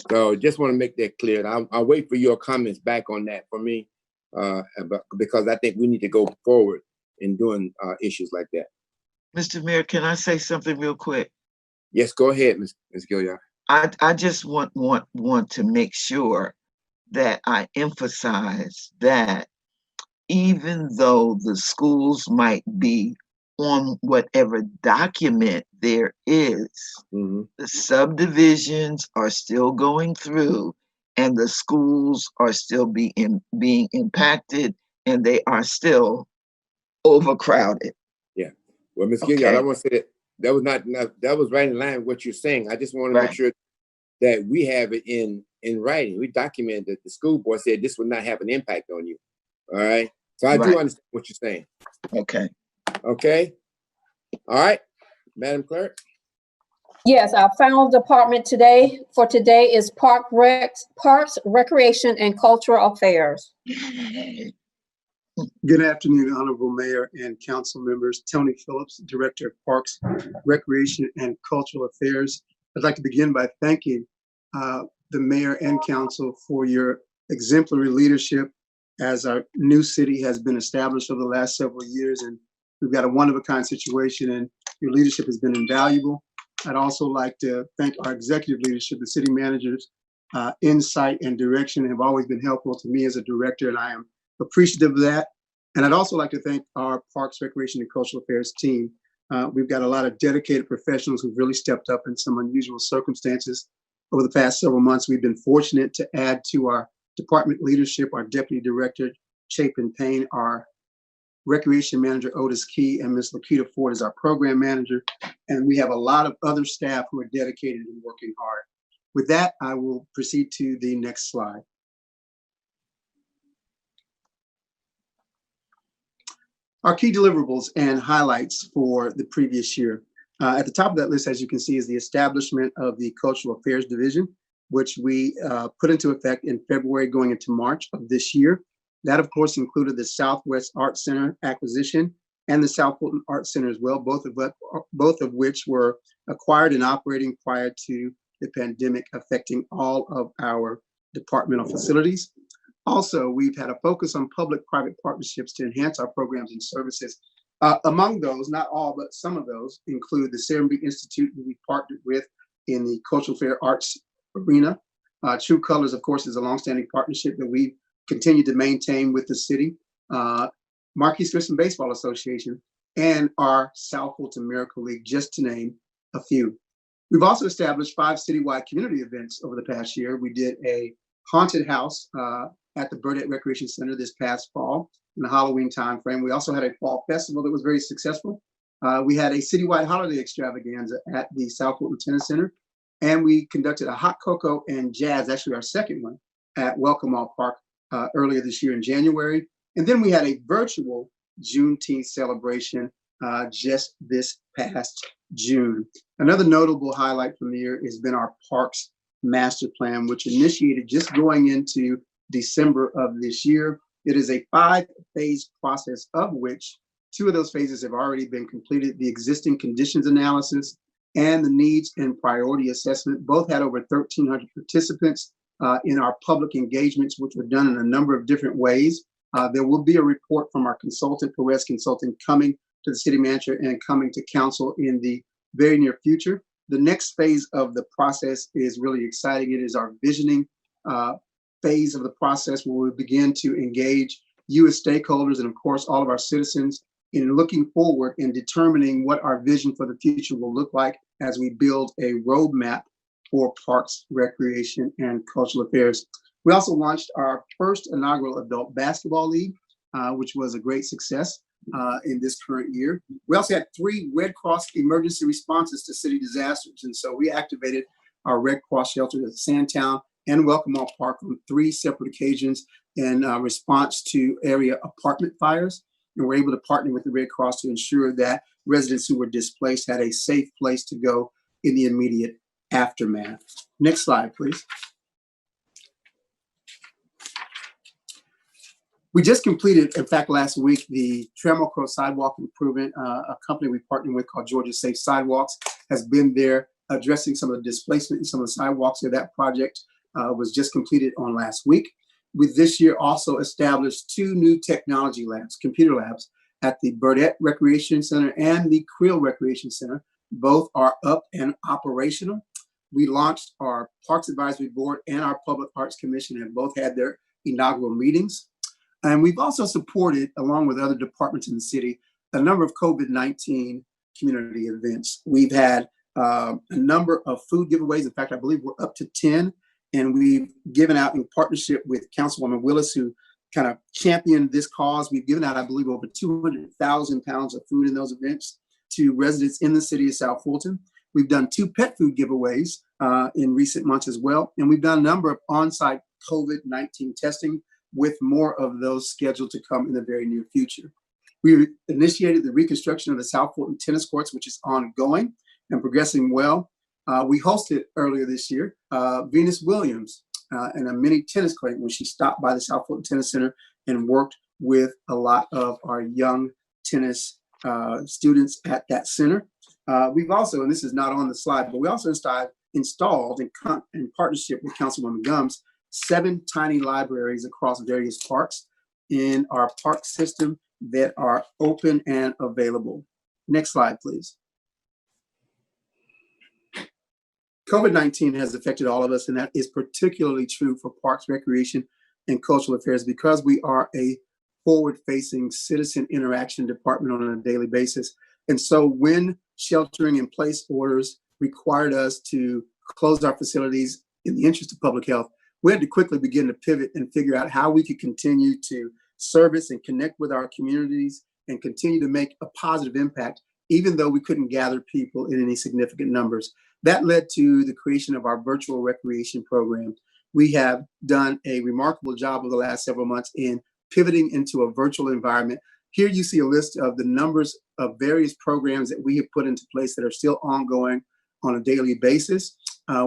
So just want to make that clear. I'll wait for your comments back on that for me, because I think we need to go forward in doing issues like that. Mr. Mayor, can I say something real quick? Yes, go ahead, Ms. Gilliard. I just want to make sure that I emphasize that even though the schools might be on whatever document there is. The subdivisions are still going through and the schools are still being impacted and they are still overcrowded. Yeah. Well, Ms. Gilliard, I want to say that was not that was right in line with what you're saying. I just want to make sure that we have it in writing. We document that the school board said this would not have an impact on you. All right. So I do understand what you're saying. Okay. Okay. All right, Madam Clerk. Yes, our final department for today is Parks, Recreation, and Cultural Affairs. Good afternoon, Honorable Mayor and council members. Tony Phillips, Director of Parks, Recreation, and Cultural Affairs. I'd like to begin by thanking the mayor and council for your exemplary leadership as our new city has been established over the last several years. And we've got a one-of-a-kind situation, and your leadership has been invaluable. I'd also like to thank our executive leadership, the city managers. Insight and direction have always been helpful to me as a director, and I am appreciative of that. And I'd also like to thank our Parks, Recreation, and Cultural Affairs team. We've got a lot of dedicated professionals who've really stepped up in some unusual circumstances. Over the past several months, we've been fortunate to add to our department leadership, our Deputy Director, Chapin Payne, our Recreation Manager, Otis Key, and Ms. Lakita Ford is our Program Manager. And we have a lot of other staff who are dedicated and working hard. With that, I will proceed to the next slide. Our key deliverables and highlights for the previous year. At the top of that list, as you can see, is the establishment of the Cultural Affairs Division, which we put into effect in February going into March of this year. That, of course, included the Southwest Arts Center acquisition and the South Fulton Arts Center as well, both of which were acquired and operating prior to the pandemic affecting all of our departmental facilities. Also, we've had a focus on public-private partnerships to enhance our programs and services. Among those, not all, but some of those include the Serenbe Institute, who we partnered with in the Cultural Fair Arts arena. True Colors, of course, is a longstanding partnership that we continue to maintain with the city. Marquis Christian Baseball Association, and our South Fulton Miracle League, just to name a few. We've also established 5 citywide community events over the past year. We did a haunted house at the Burdett Recreation Center this past fall in the Halloween timeframe. We also had a fall festival that was very successful. We had a citywide holiday extravaganza at the South Fulton Tennis Center, and we conducted a hot cocoa and jazz, actually our second one, at Welcome All Park earlier this year in January. And then we had a virtual Juneteenth celebration just this past June. Another notable highlight from the year has been our Parks Master Plan, which initiated just going into December of this year. It is a 5-phase process, of which 2 of those phases have already been completed. The existing conditions analysis and the needs and priority assessment both had over 1,300 participants in our public engagements, which were done in a number of different ways. There will be a report from our consultant, Perez Consulting, coming to the city manager and coming to council in the very near future. The next phase of the process is really exciting. It is our visioning phase of the process, where we begin to engage you as stakeholders and, of course, all of our citizens in looking forward and determining what our vision for the future will look like as we build a roadmap for Parks, Recreation, and Cultural Affairs. We also launched our first inaugural adult basketball league, which was a great success in this current year. We also had 3 Red Cross emergency responses to city disasters. And so we activated our Red Cross shelters at Sandtown and Welcome All Park on 3 separate occasions in response to area apartment fires. And we're able to partner with the Red Cross to ensure that residents who were displaced had a safe place to go in the immediate aftermath. Next slide, please. We just completed, in fact, last week, the Trammell Crow Sidewalk Improvement. A company we partnered with called Georgia Safe Sidewalks has been there addressing some of the displacement in some of the sidewalks. So that project was just completed on last week. We this year also established 2 new technology labs, computer labs, at the Burdett Recreation Center and the Creel Recreation Center. Both are up and operational. We launched our Parks Advisory Board and our Public Arts Commission, and both had their inaugural meetings. And we've also supported, along with other departments in the city, a number of COVID-19 community events. We've had a number of food giveaways. In fact, I believe we're up to 10, and we've given out in partnership with Councilwoman Willis, who kind of championed this cause. We've given out, I believe, over 200,000 pounds of food in those events to residents in the city of South Fulton. We've done 2 pet food giveaways in recent months as well. And we've done a number of on-site COVID-19 testing, with more of those scheduled to come in the very near future. We initiated the reconstruction of the South Fulton tennis courts, which is ongoing and progressing well. We hosted earlier this year Venus Williams and a mini tennis clinic when she stopped by the South Fulton Tennis Center and worked with a lot of our young tennis students at that center. We've also, and this is not on the slide, but we also installed in partnership with Councilwoman Gums, 7 tiny libraries across various parks in our park system that are open and available. Next slide, please. COVID-19 has affected all of us, and that is particularly true for Parks, Recreation, and Cultural Affairs because we are a forward-facing citizen interaction department on a daily basis. And so when sheltering in place orders required us to close our facilities in the interest of public health, we had to quickly begin to pivot and figure out how we could continue to service and connect with our communities and continue to make a positive impact, even though we couldn't gather people in any significant numbers. That led to the creation of our virtual recreation program. We have done a remarkable job over the last several months in pivoting into a virtual environment. Here you see a list of the numbers of various programs that we have put into place that are still ongoing on a daily basis.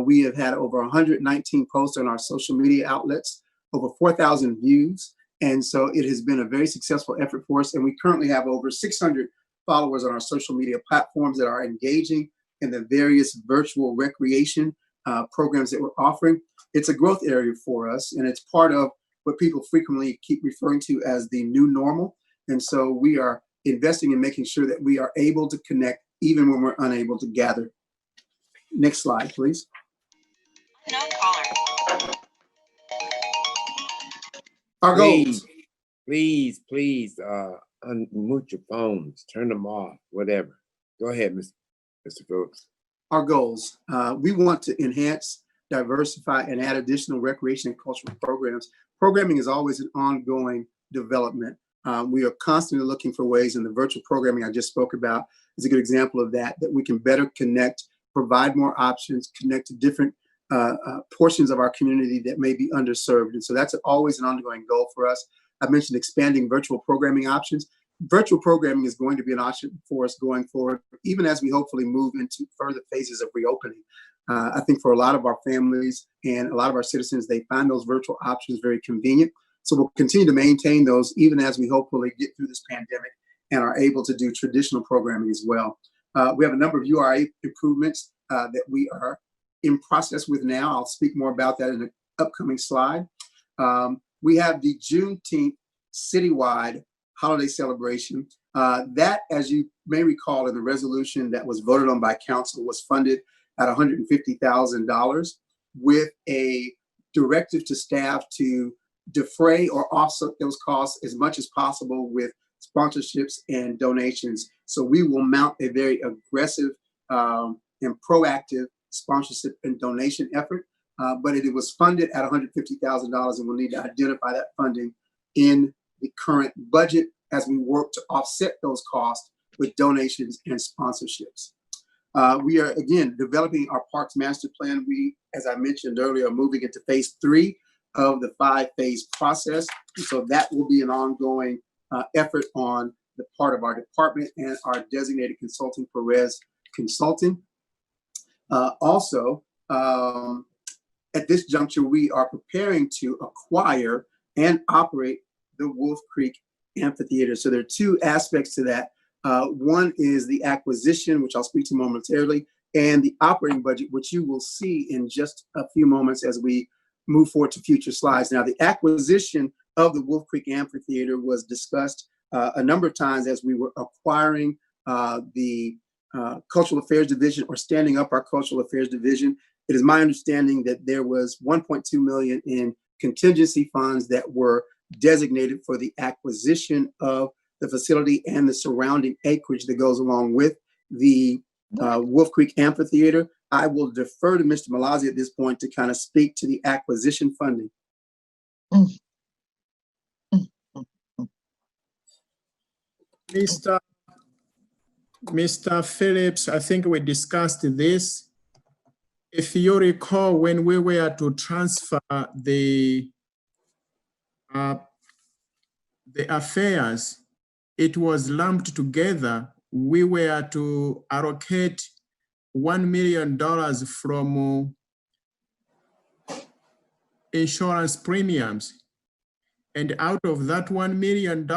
We have had over 119 posts on our social media outlets, over 4,000 views. And so it has been a very successful effort for us. And we currently have over 600 followers on our social media platforms that are engaging in the various virtual recreation programs that we're offering. It's a growth area for us, and it's part of what people frequently keep referring to as the new normal. And so we are investing in making sure that we are able to connect even when we're unable to gather. Next slide, please. Our goals. Please, unmute your phones, turn them off, whatever. Go ahead, Mr. Phillips. Our goals. We want to enhance, diversify, and add additional recreation and cultural programs. Programming is always an ongoing development. We are constantly looking for ways, and the virtual programming I just spoke about is a good example of that we can better connect, provide more options, connect to different portions of our community that may be underserved. And so that's always an ongoing goal for us. I mentioned expanding virtual programming options. Virtual programming is going to be an option for us going forward, even as we hopefully move into further phases of reopening. I think for a lot of our families and a lot of our citizens, they find those virtual options very convenient. So we'll continue to maintain those even as we hopefully get through this pandemic and are able to do traditional programming as well. We have a number of URA improvements that we are in process with now. I'll speak more about that in an upcoming slide. We have the Juneteenth citywide holiday celebration. That, as you may recall in the resolution that was voted on by council, was funded at $150,000 with a directive to staff to defray or offset those costs as much as possible with sponsorships and donations. So we will mount a very aggressive and proactive sponsorship and donation effort, but it was funded at $150,000, and we'll need to identify that funding in the current budget as we work to offset those costs with donations and sponsorships. We are, again, developing our Parks Master Plan. We, as I mentioned earlier, are moving into phase 3 of the 5-phase process. And so that will be an ongoing effort on the part of our department and our designated consulting, Perez Consulting. Also, at this juncture, we are preparing to acquire and operate the Wolf Creek Amphitheater. So there are 2 aspects to that. One is the acquisition, which I'll speak to momentarily, and the operating budget, which you will see in just a few moments as we move forward to future slides. Now, the acquisition of the Wolf Creek Amphitheater was discussed a number of times as we were acquiring the Cultural Affairs Division or standing up our Cultural Affairs Division. It is my understanding that there was $1.2 million in contingency funds that were designated for the acquisition of the facility and the surrounding acreage that goes along with the Wolf Creek Amphitheater. I will defer to Mr. Malazzi at this point to kind of speak to the acquisition funding. Mr. Phillips, I think we discussed this. If you recall, when we were to transfer the affairs, it was lumped together. We were to allocate $1 million from insurance premiums. And out of that $1 million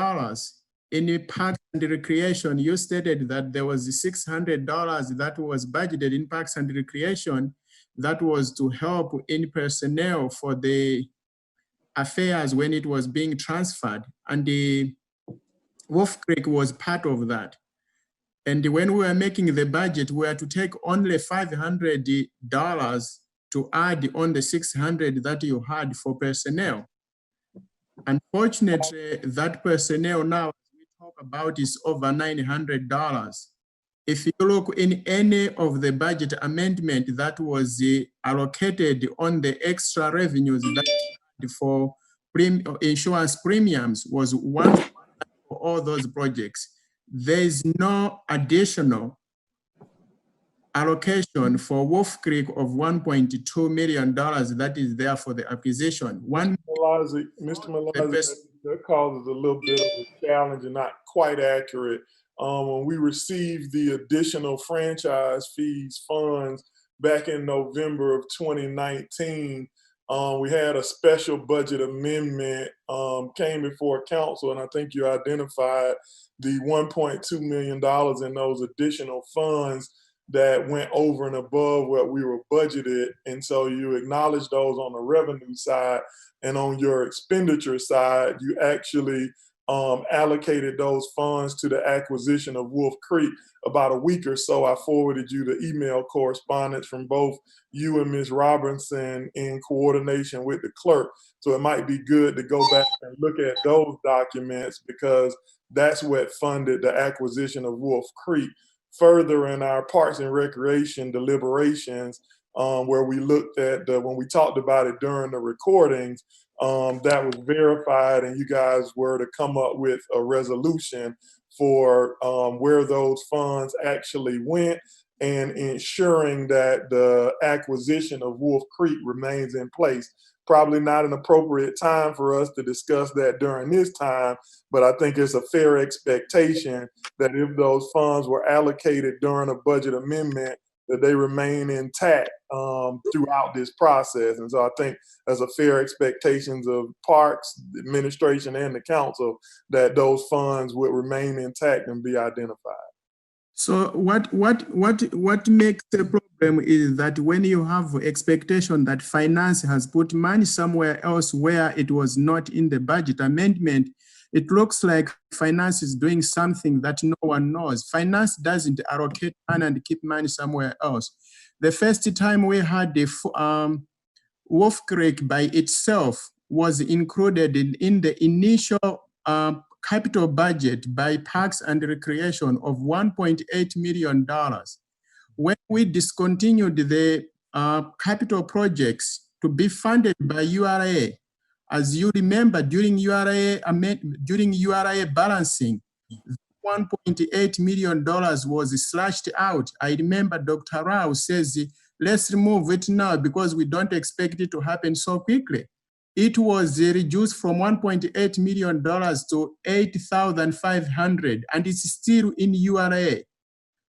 in Parks and Recreation, you stated that there was $600 that was budgeted in Parks and Recreation that was to help in personnel for the affairs when it was being transferred. And the Wolf Creek was part of that. And when we were making the budget, we were to take only $500 to add on the $600 that you had for personnel. Unfortunately, that personnel now we talk about is over $900. If you look in any of the budget amendment that was allocated on the extra revenues that for insurance premiums was one for all those projects. There is no additional allocation for Wolf Creek of $1.2 million that is there for the acquisition. Mr. Malazzi, that causes a little bit of a challenge and not quite accurate. When we received the additional franchise fees funds back in November of 2019, we had a special budget amendment came before council, and I think you identified the $1.2 million in those additional funds that went over and above what we were budgeted. And so you acknowledge those on the revenue side, and on your expenditure side, you actually allocated those funds to the acquisition of Wolf Creek. About a week or so, I forwarded you the email correspondence from both you and Ms. Robinson in coordination with the clerk. So it might be good to go back and look at those documents, because that's what funded the acquisition of Wolf Creek. Further, in our Parks and Recreation deliberations, where we looked at when we talked about it during the recordings, that was verified, and you guys were to come up with a resolution for where those funds actually went, and ensuring that the acquisition of Wolf Creek remains in place. Probably not an appropriate time for us to discuss that during this time, but I think it's a fair expectation that if those funds were allocated during a budget amendment, that they remain intact throughout this process. And so I think there's a fair expectations of Parks, the administration, and the council that those funds would remain intact and be identified. So what makes the problem is that when you have expectation that finance has put money somewhere else where it was not in the budget amendment, it looks like finance is doing something that no one knows. Finance doesn't allocate money and keep money somewhere else. The first time we had the Wolf Creek by itself was included in the initial capital budget by Parks and Recreation of $1.8 million. When we discontinued the capital projects to be funded by URA, as you remember, during URA balancing, $1.8 million was slashed out. I remember Dr. Rao says, let's remove it now because we don't expect it to happen so quickly. It was reduced from $1.8 million to $8,500, and it's still in URA.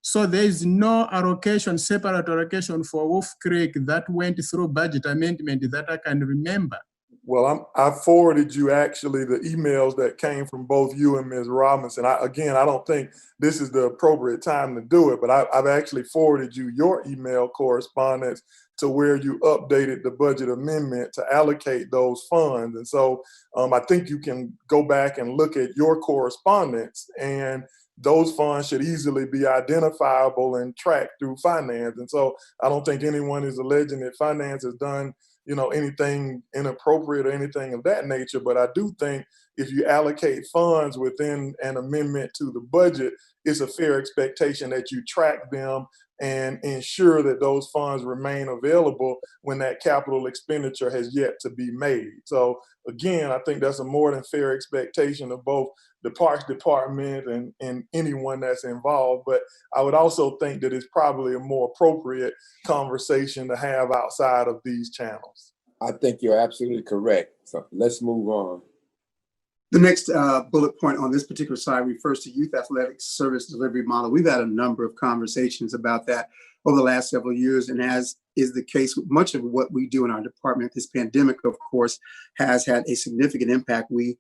So there is no allocation, separate allocation for Wolf Creek that went through budget amendment that I can remember. Well, I forwarded you actually the emails that came from both you and Ms. Robinson. I don't think this is the appropriate time to do it, but I've actually forwarded you your email correspondence to where you updated the budget amendment to allocate those funds. And so I think you can go back and look at your correspondence, and those funds should easily be identifiable and tracked through finance. And so I don't think anyone is alleging that finance has done anything inappropriate or anything of that nature. But I do think if you allocate funds within an amendment to the budget, it's a fair expectation that you track them and ensure that those funds remain available when that capital expenditure has yet to be made. So again, I think that's a more than fair expectation of both the Parks Department and anyone that's involved. But I would also think that it's probably a more appropriate conversation to have outside of these channels. I think you're absolutely correct. So let's move on. The next bullet point on this particular slide refers to youth athletics service delivery model. We've had a number of conversations about that over the last several years, and as is the case with much of what we do in our department, this pandemic, of course, has had a significant impact. We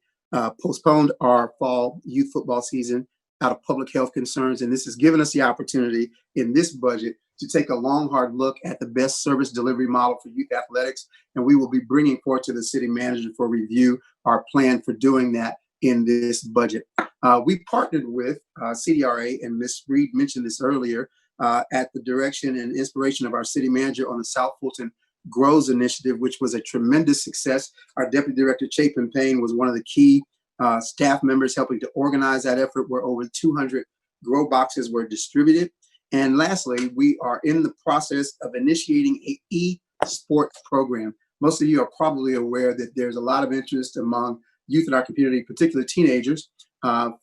postponed our fall youth football season out of public health concerns, and this has given us the opportunity in this budget to take a long, hard look at the best service delivery model for youth athletics, and we will be bringing forward to the city manager for review our plan for doing that in this budget. We partnered with CDRA, and Ms. Reed mentioned this earlier, at the direction and inspiration of our city manager on the South Fulton Grows Initiative, which was a tremendous success. Our Deputy Director, Chapin Payne, was one of the key staff members helping to organize that effort, where over 200 grow boxes were distributed. And lastly, we are in the process of initiating an e-sports program. Most of you are probably aware that there's a lot of interest among youth in our community, particularly teenagers,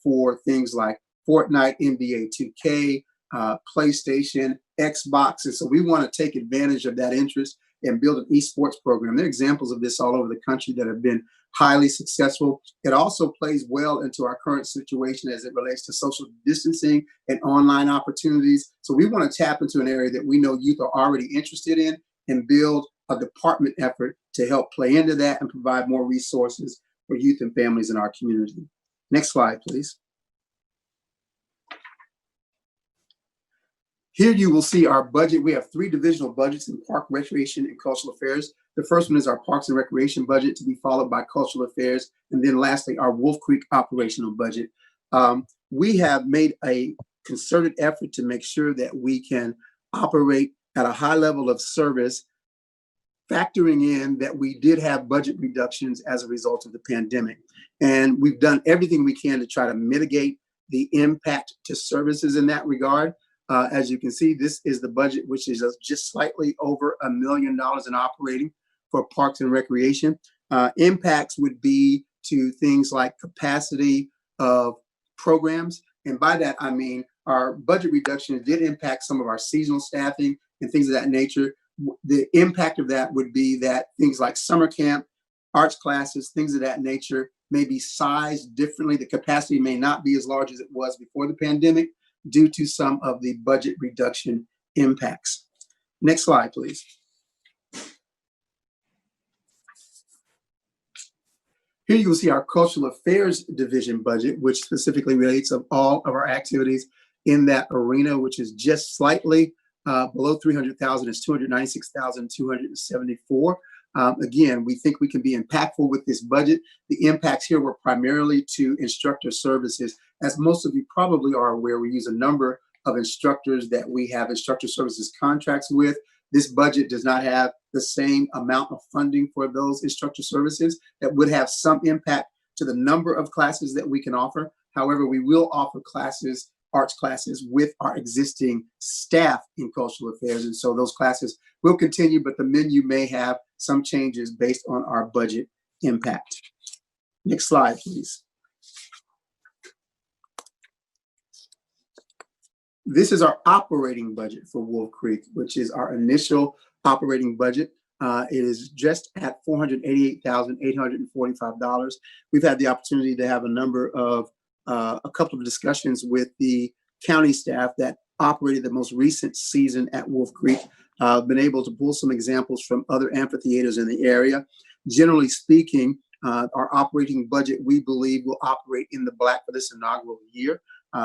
for things like Fortnite, NBA 2K, PlayStation, Xbox. And so we want to take advantage of that interest and build an esports program. There are examples of this all over the country that have been highly successful. It also plays well into our current situation as it relates to social distancing and online opportunities. So we want to tap into an area that we know youth are already interested in and build a department effort to help play into that and provide more resources for youth and families in our community. Next slide, please. Here you will see our budget. We have 3 divisional budgets in Park, Recreation, and Cultural Affairs. The first one is our Parks and Recreation budget, to be followed by Cultural Affairs, and then lastly, our Wolf Creek operational budget. We have made a concerted effort to make sure that we can operate at a high level of service, factoring in that we did have budget reductions as a result of the pandemic. And we've done everything we can to try to mitigate the impact to services in that regard. As you can see, this is the budget, which is just slightly over $1 million in operating for Parks and Recreation. Impacts would be to things like capacity of programs. And by that, I mean our budget reduction did impact some of our seasonal staffing and things of that nature. The impact of that would be that things like summer camp, arts classes, things of that nature may be sized differently. The capacity may not be as large as it was before the pandemic, due to some of the budget reduction impacts. Next slide, please. Here you will see our Cultural Affairs Division budget, which specifically relates of all of our activities in that arena, which is just slightly below 300,000. It's 296,274. Again, we think we can be impactful with this budget. The impacts here were primarily to instructor services. As most of you probably are aware, we use a number of instructors that we have instructor services contracts with. This budget does not have the same amount of funding for those instructor services. That would have some impact to the number of classes that we can offer. However, we will offer classes, arts classes, with our existing staff in cultural affairs. And so those classes will continue, but the menu may have some changes based on our budget impact. Next slide, please. This is our operating budget for Wolf Creek, which is our initial operating budget. It is just at $488,845. We've had the opportunity to have a couple of discussions with the county staff that operated the most recent season at Wolf Creek. Been able to pull some examples from other amphitheaters in the area. Generally speaking, our operating budget, we believe, will operate in the black for this inaugural year.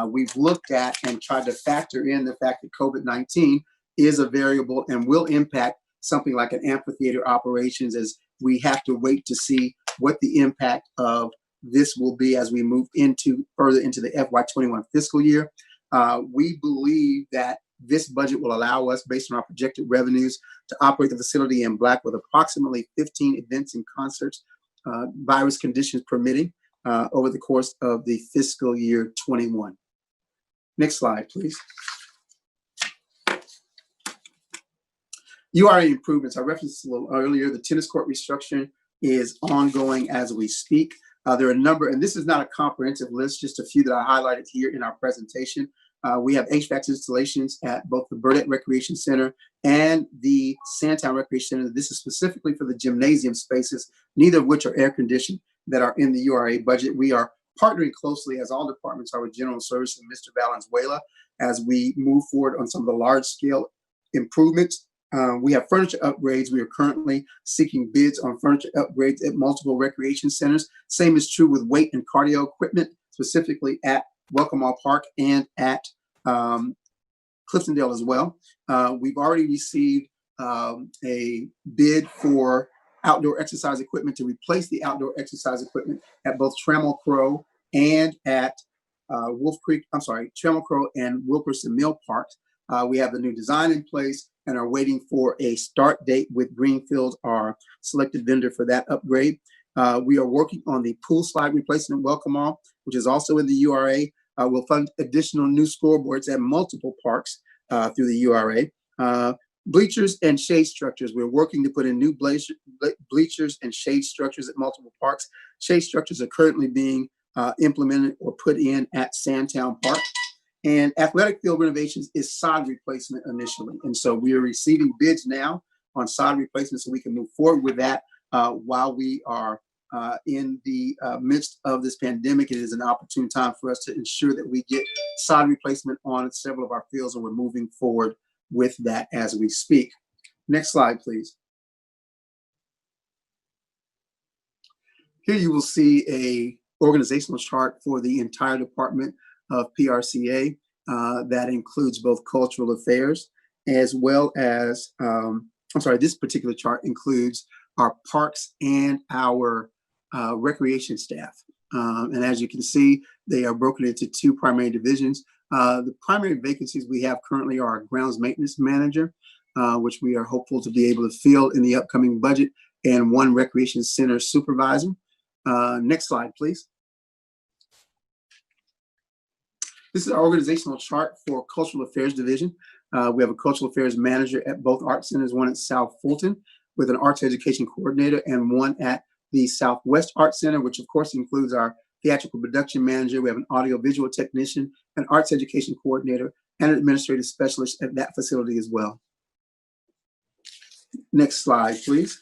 We've looked at and tried to factor in the fact that COVID-19 is a variable and will impact something like an amphitheater operations, as we have to wait to see what the impact of this will be as we move further into the FY21 fiscal year. We believe that This budget will allow us, based on our projected revenues, to operate the facility in black with approximately 15 events and concerts, virus conditions permitting, over the course of the fiscal year 21. Next slide, please. URA improvements. I referenced a little earlier, the tennis court restructuring is ongoing as we speak. There are a number, and this is not a comprehensive list, just a few that I highlighted here in our presentation. We have HVAC installations at both the Burdette Recreation Center and the Sandtown Recreation Center. This is specifically for the gymnasium spaces, neither of which are air conditioned, that are in the URA budget. We are partnering closely, as all departments are, with General Services and Mr. Valenzuela as we move forward on some of the large scale improvements. We have furniture upgrades. We are currently seeking bids on furniture upgrades at multiple recreation centers. Same is true with weight and cardio equipment, specifically at Welcome All Park and at Cliftondale as well. We've already received a bid for outdoor exercise equipment to replace the outdoor exercise equipment at both Trammell Crow and at Trammell Crow and Wilkerson Mill Parks. We have the new design in place and are waiting for a start date with Greenfield, our selected vendor for that upgrade. We are working on the pool slide replacement at Welcome All, which is also in the URA. We'll fund additional new scoreboards at multiple parks through the URA. Bleachers and shade structures. We're working to put in new bleachers and shade structures at multiple parks. Shade structures are currently being implemented or put in at Sandtown Park. And athletic field renovations is sod replacement initially. And so we are receiving bids now on sod replacement so we can move forward with that while we are in the midst of this pandemic. It is an opportune time for us to ensure that we get sod replacement on several of our fields, and we're moving forward with that as we speak. Next slide, please. Here you will see a organizational chart for the entire department of PRCA that includes both cultural affairs as well as, this particular chart includes our parks and our recreation staff. And as you can see, they are broken into two primary divisions. The primary vacancies we have currently are our grounds maintenance manager, which we are hopeful to be able to fill in the upcoming budget, and one recreation center supervisor. Next slide, please. This is our organizational chart for Cultural Affairs Division. We have a Cultural Affairs Manager at both art centers, one at South Fulton with an Arts Education Coordinator, and one at the Southwest Art Center, which of course includes our Theatrical Production Manager. We have an Audiovisual Technician, an Arts Education Coordinator, and an Administrative Specialist at that facility as well. Next slide, please.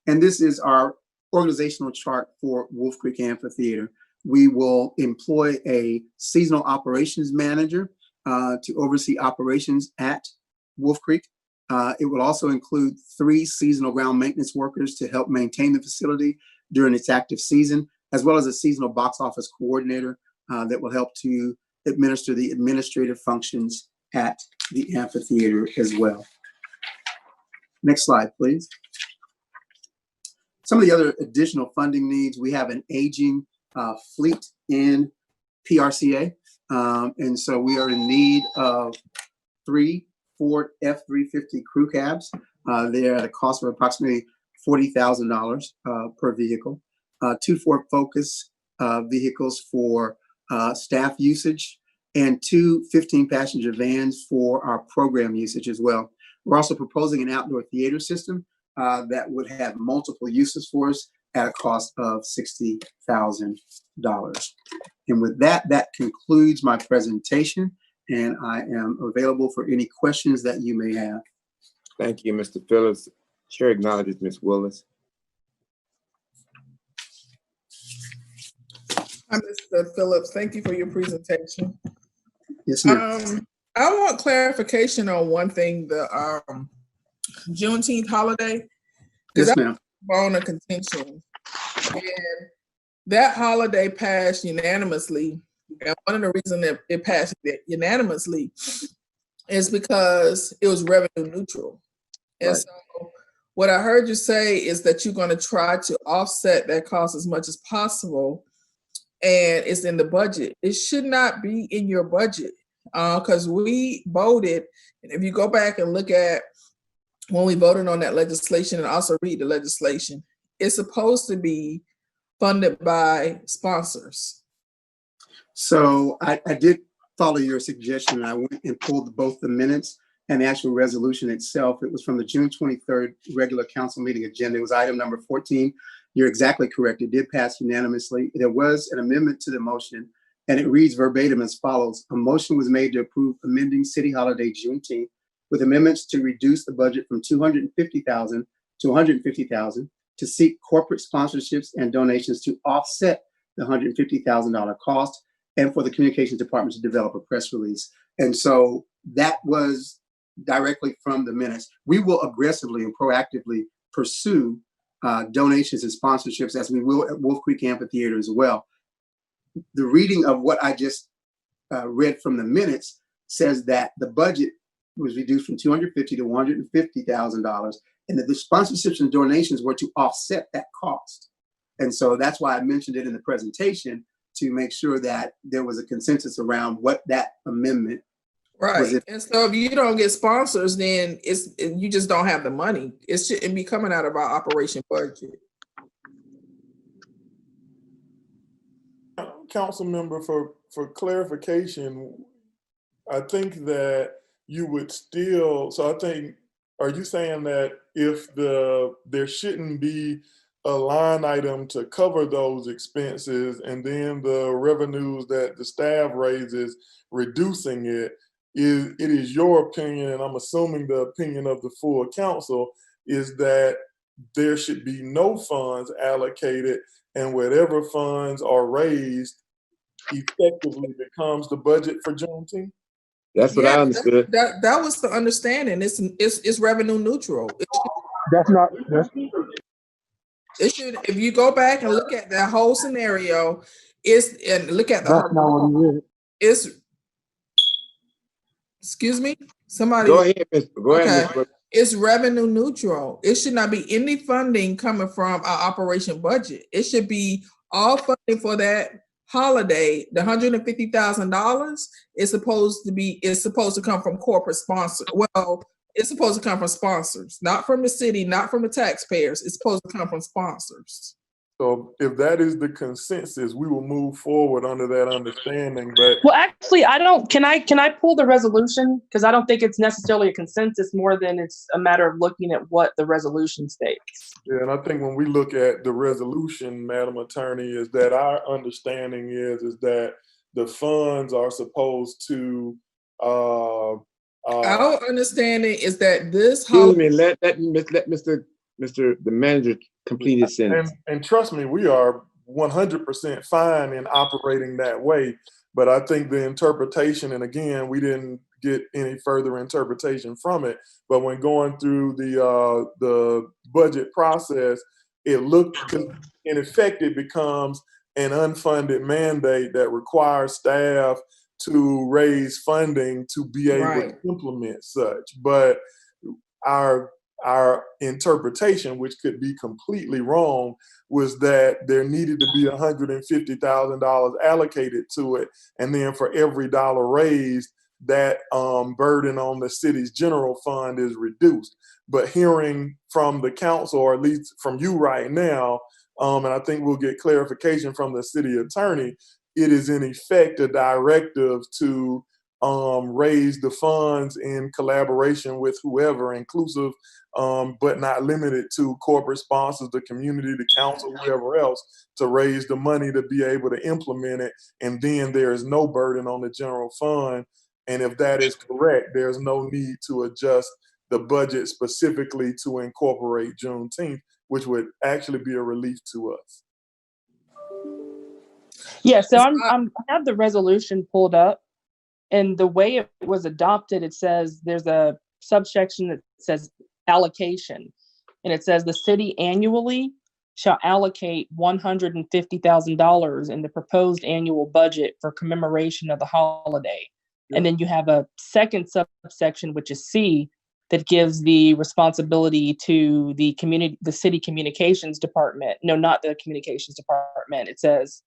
And this is our organizational chart for Wolf Creek Amphitheater. We will employ a seasonal operations manager to oversee operations at Wolf Creek. It will also include 3 seasonal ground maintenance workers to help maintain the facility during its active season, as well as a seasonal box office coordinator that will help to administer the administrative functions at the amphitheater as well. Next slide, please. Some of the other additional funding needs, we have an aging fleet in PRCA. And so we are in need of 3 Ford F-350 crew cabs. They're at a cost of approximately $40,000 per vehicle. 2 Ford Focus vehicles for staff usage, and 2 15-passenger vans for our program usage as well. We're also proposing an outdoor theater system that would have multiple uses for us at a cost of $60,000. And with that, that concludes my presentation, and I am available for any questions that you may have. Thank you, Mr. Phillips. Chair acknowledges Ms. Willis. Hi, Mr. Phillips. Thank you for your presentation. Yes, ma'am. I want clarification on one thing, the Juneteenth holiday. Yes, ma'am. On a contention, and that holiday passed unanimously. And one of the reasons that it passed unanimously is because it was revenue neutral. And so what I heard you say is that you're going to try to offset that cost as much as possible, and it's in the budget. It should not be in your budget. because we voted, and if you go back and look at when we voted on that legislation and also read the legislation, it's supposed to be funded by sponsors. So I did follow your suggestion. I went and pulled both the minutes and the actual resolution itself. It was from the June 23rd regular council meeting agenda. It was item number 14. You're exactly correct. It did pass unanimously. There was an amendment to the motion, and it reads verbatim as follows. A motion was made to approve amending city holiday Juneteenth with amendments to reduce the budget from $250,000 to $150,000, to seek corporate sponsorships and donations to offset the $150,000 cost, and for the communications department to develop a press release. And so that was directly from the minutes. We will aggressively and proactively pursue donations and sponsorships, as we will at Wolf Creek Amphitheater as well. The reading of what I just read from the minutes says that the budget was reduced from $250,000 to $150,000, and that the sponsorships and donations were to offset that cost. And so that's why I mentioned it in the presentation, to make sure that there was a consensus around what that amendment was. Right. And so if you don't get sponsors, then you just don't have the money. It shouldn't be coming out of our operation budget. Council member, for clarification, I think that you would still, so I think, are you saying that if there shouldn't be a line item to cover those expenses, and then the revenues that the staff raises, reducing it is your opinion, and I'm assuming the opinion of the full council, is that there should be no funds allocated, and whatever funds are raised effectively becomes the budget for Juneteenth? That's what I understood. That was the understanding. It's revenue neutral. That's not. It should. If you go back and look at that whole scenario, look at the. That's not what it is. It's. Excuse me. Somebody. Go ahead, Go ahead, Okay. It's revenue neutral. It should not be any funding coming from our operation budget. It should be all funding for that holiday. The $150,000 is supposed to come from corporate sponsors. Well, it's supposed to come from sponsors, not from the city, not from the taxpayers. It's supposed to come from sponsors. So if that is the consensus, we will move forward under that understanding. But well, actually, can I pull the resolution? Because I don't think it's necessarily a consensus more than it's a matter of looking at what the resolution states. Yeah, and I think when we look at the resolution, Madam Attorney, is that our understanding is that the funds are supposed to our understanding is that this Excuse me, let Mr. the manager complete his sentence. And trust me, we are 100% fine in operating that way. But I think the interpretation, and again, we didn't get any further interpretation from it, but when going through the budget process, it looked, in effect, it becomes an unfunded mandate that requires staff to raise funding to be able to implement such. But our interpretation, which could be completely wrong, was that there needed to be $150,000 allocated to it, and then for every dollar raised, that burden on the city's general fund is reduced. But hearing from the council, or at least from you right now, and I think we'll get clarification from the city attorney, it is in effect a directive to raise the funds in collaboration with whoever, inclusive but not limited to corporate sponsors, the community, the council, whoever else, to raise the money to be able to implement it. And then there is no burden on the general fund. And if that is correct, there's no need to adjust the budget specifically to incorporate Juneteenth, which would actually be a relief to us. Yeah, so I have the resolution pulled up, and the way it was adopted, it says there's a subsection that says allocation, and it says the city annually shall allocate $150,000 in the proposed annual budget for commemoration of the holiday. Yeah. And then you have a second subsection, which is C, that gives the responsibility to the city communications department. No, not the communications department. It says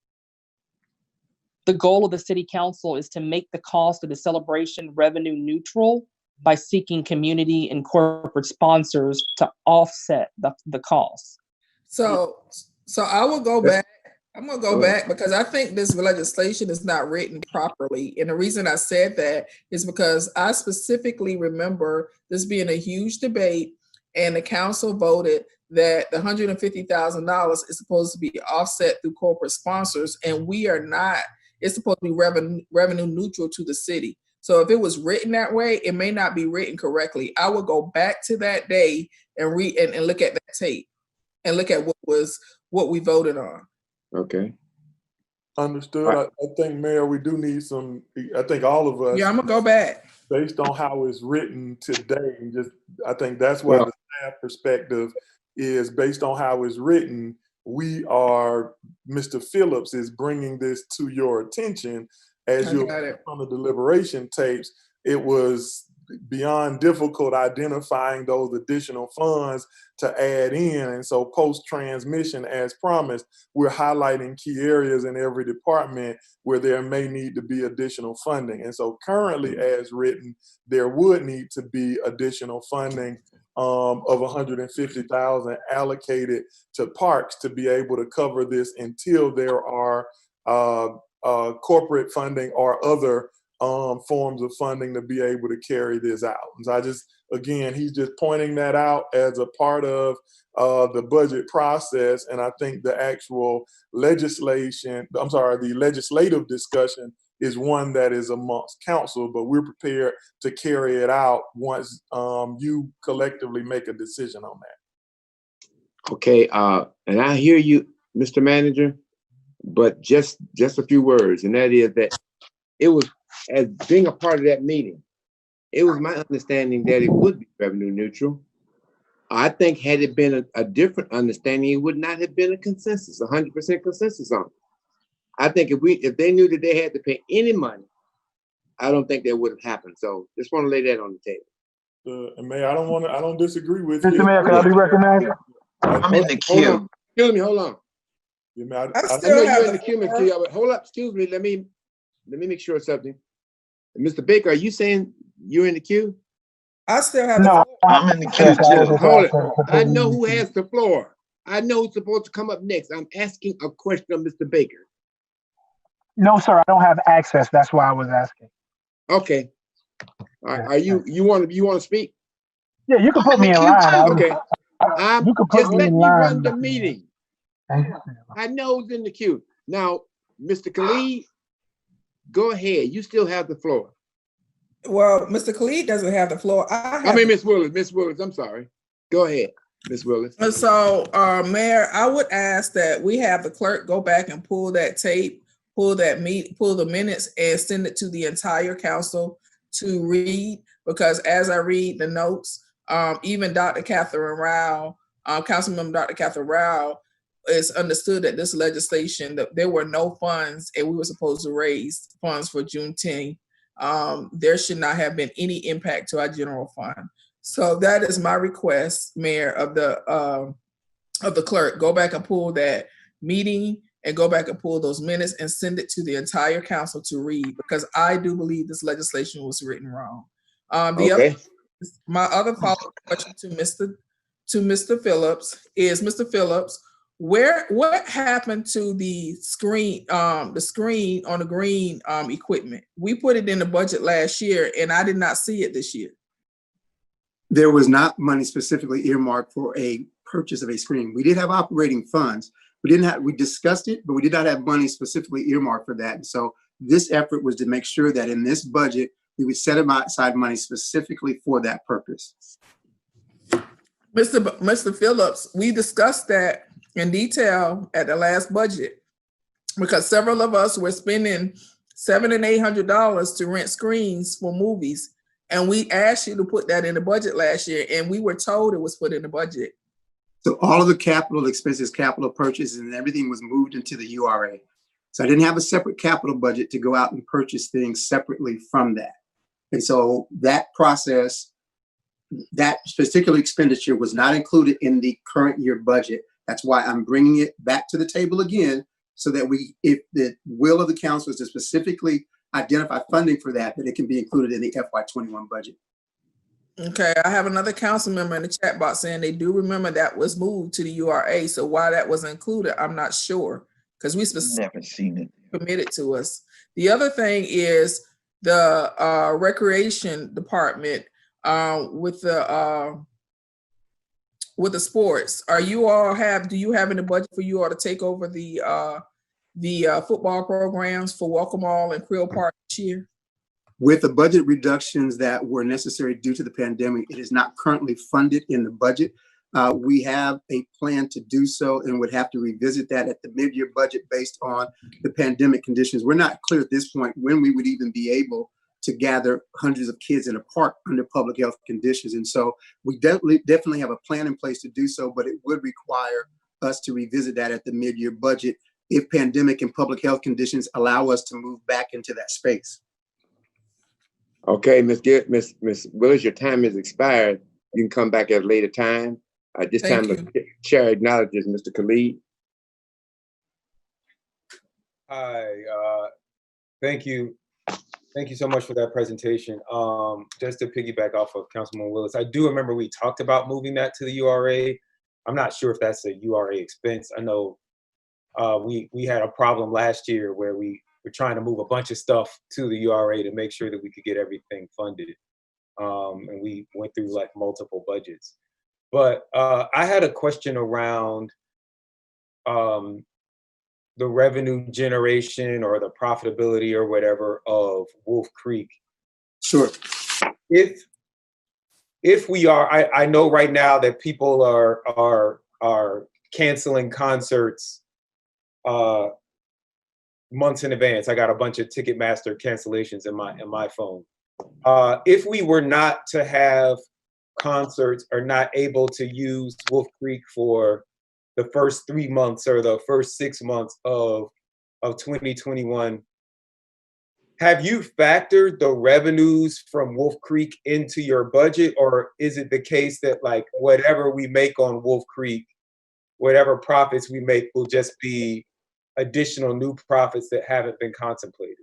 The goal of the city council is to make the cost of the celebration revenue neutral by seeking community and corporate sponsors to offset the cost. So I will go back. I'm gonna go back because I think this legislation is not written properly. And the reason I said that is because I specifically remember this being a huge debate and the council voted that the $150,000 is supposed to be offset through corporate sponsors, and we are not. It's supposed to be revenue neutral to the city. So if it was written that way, it may not be written correctly. I would go back to that day and read and look at that tape and look at what we voted on. Okay. Understood. I think, Mayor, we do need some, I think all of us. Yeah, I'm gonna go back. Based on how it's written today, and just, I think that's why the staff perspective is based on how it's written. Mr. Phillips is bringing this to your attention as you're on the deliberation tapes. It was beyond difficult identifying those additional funds to add in. And so post-transmission, as promised, we're highlighting key areas in every department where there may need to be additional funding. And so currently, as written, there would need to be additional funding of $150,000 allocated to parks to be able to cover this until there are corporate funding or other forms of funding to be able to carry this out. And so he's just pointing that out as a part of the budget process. And I think the actual the legislative discussion is one that is amongst council, but we're prepared to carry it out once you collectively make a decision on that. Okay, and I hear you, Mr. Manager, but just a few words, and that is that it was, as being a part of that meeting, it was my understanding that it would be revenue neutral. I think had it been a different understanding, it would not have been a consensus, 100% consensus on it. I think if they knew that they had to pay any money, I don't think that would have happened. So just want to lay that on the table. And Mayor, I don't disagree with Mr. you. Mayor, can I be recognized? I'm in the queue. Excuse me, hold on. Yeah, man, I know you're in the queue, Mr. But hold up, excuse me. Let me make sure of something. Mr. Baker, are you saying you're in the queue? I still have No, I'm in the queue too. Hold it. I know who has the floor. I know who's supposed to come up next. I'm asking a question of Mr. Baker. No, sir, I don't have access. That's why I was asking. Okay. Are you want to speak? Yeah, you can put me in line. Okay. You can put Just me let in me line. run the meeting. I know who's in the queue. Now, Mr. Khalid, go ahead. You still have the floor. Well, Mr. Khalid doesn't have the floor. Miss Willis, I'm sorry. Go ahead, Miss Willis. So, Mayor, I would ask that we have the clerk go back and pull that tape, pull the minutes and send it to the entire council to read, because as I read the notes, even Dr. Catherine Rao, Councilmember Dr. Catherine Rao, it's understood that this legislation, that there were no funds and we were supposed to raise funds for Juneteenth. There should not have been any impact to our general fund. So that is my request, Mayor, of the clerk. Go back and pull that meeting and go back and pull those minutes and send it to the entire council to read, because I do believe this legislation was written wrong. My other follow-up question to Mr. Phillips is, Mr. Phillips, what happened to the screen on the green equipment? We put it in the budget last year and I did not see it this year. There was not money specifically earmarked for a purchase of a screen. We did have operating funds. We discussed it, but we did not have money specifically earmarked for that. And so this effort was to make sure that in this budget, we would set aside money specifically for that purpose. Mr. Phillips, we discussed that in detail at the last budget, because several of us were spending $700 and $800 to rent screens for movies. And we asked you to put that in the budget last year, and we were told it was put in the budget. So all of the capital expenses, capital purchases, and everything was moved into the URA. So I didn't have a separate capital budget to go out and purchase things separately from that. And so that process, that particular expenditure was not included in the current year budget. That's why I'm bringing it back to the table again so that if the will of the council is to specifically identify funding for that it can be included in the FY21 budget. Okay, I have another council member in the chat box saying they do remember that was moved to the URA. So why that was included, I'm not sure, because we Never seen it. committed to us. The other thing is the recreation department with the sports. Do you have in the budget for you all to take over the football programs for Welcome All and Creel Park this year? With the budget reductions that were necessary due to the pandemic, it is not currently funded in the budget. We have a plan to do so and would have to revisit that at the mid-year budget based on the pandemic conditions. We're not clear at this point when we would even be able to gather hundreds of kids in a park under public health conditions. And so we definitely have a plan in place to do so, but it would require us to revisit that at the mid-year budget if pandemic and public health conditions allow us to move back into that space. Okay, Ms. Willis, your time has expired. You can come back at a later time. At this time, the chair acknowledges Mr. Khalid. Hi, thank you. Thank you so much for that presentation. Just to piggyback off of Councilman Willis, I do remember we talked about moving that to the URA. I'm not sure if that's a URA expense. I know we had a problem last year where we were trying to move a bunch of stuff to the URA to make sure that we could get everything funded. And we went through like multiple budgets. But I had a question around the revenue generation or the profitability or whatever of Wolf Creek. Sure. If we are, I know right now that people are canceling concerts months in advance. I got a bunch of Ticketmaster cancellations in my phone. If we were not to have concerts or not able to use Wolf Creek for the first 3 months or the first 6 months of 2021, have you factored the revenues from Wolf Creek into your budget, or is it the case that like whatever we make on Wolf Creek, whatever profits we make will just be additional new profits that haven't been contemplated?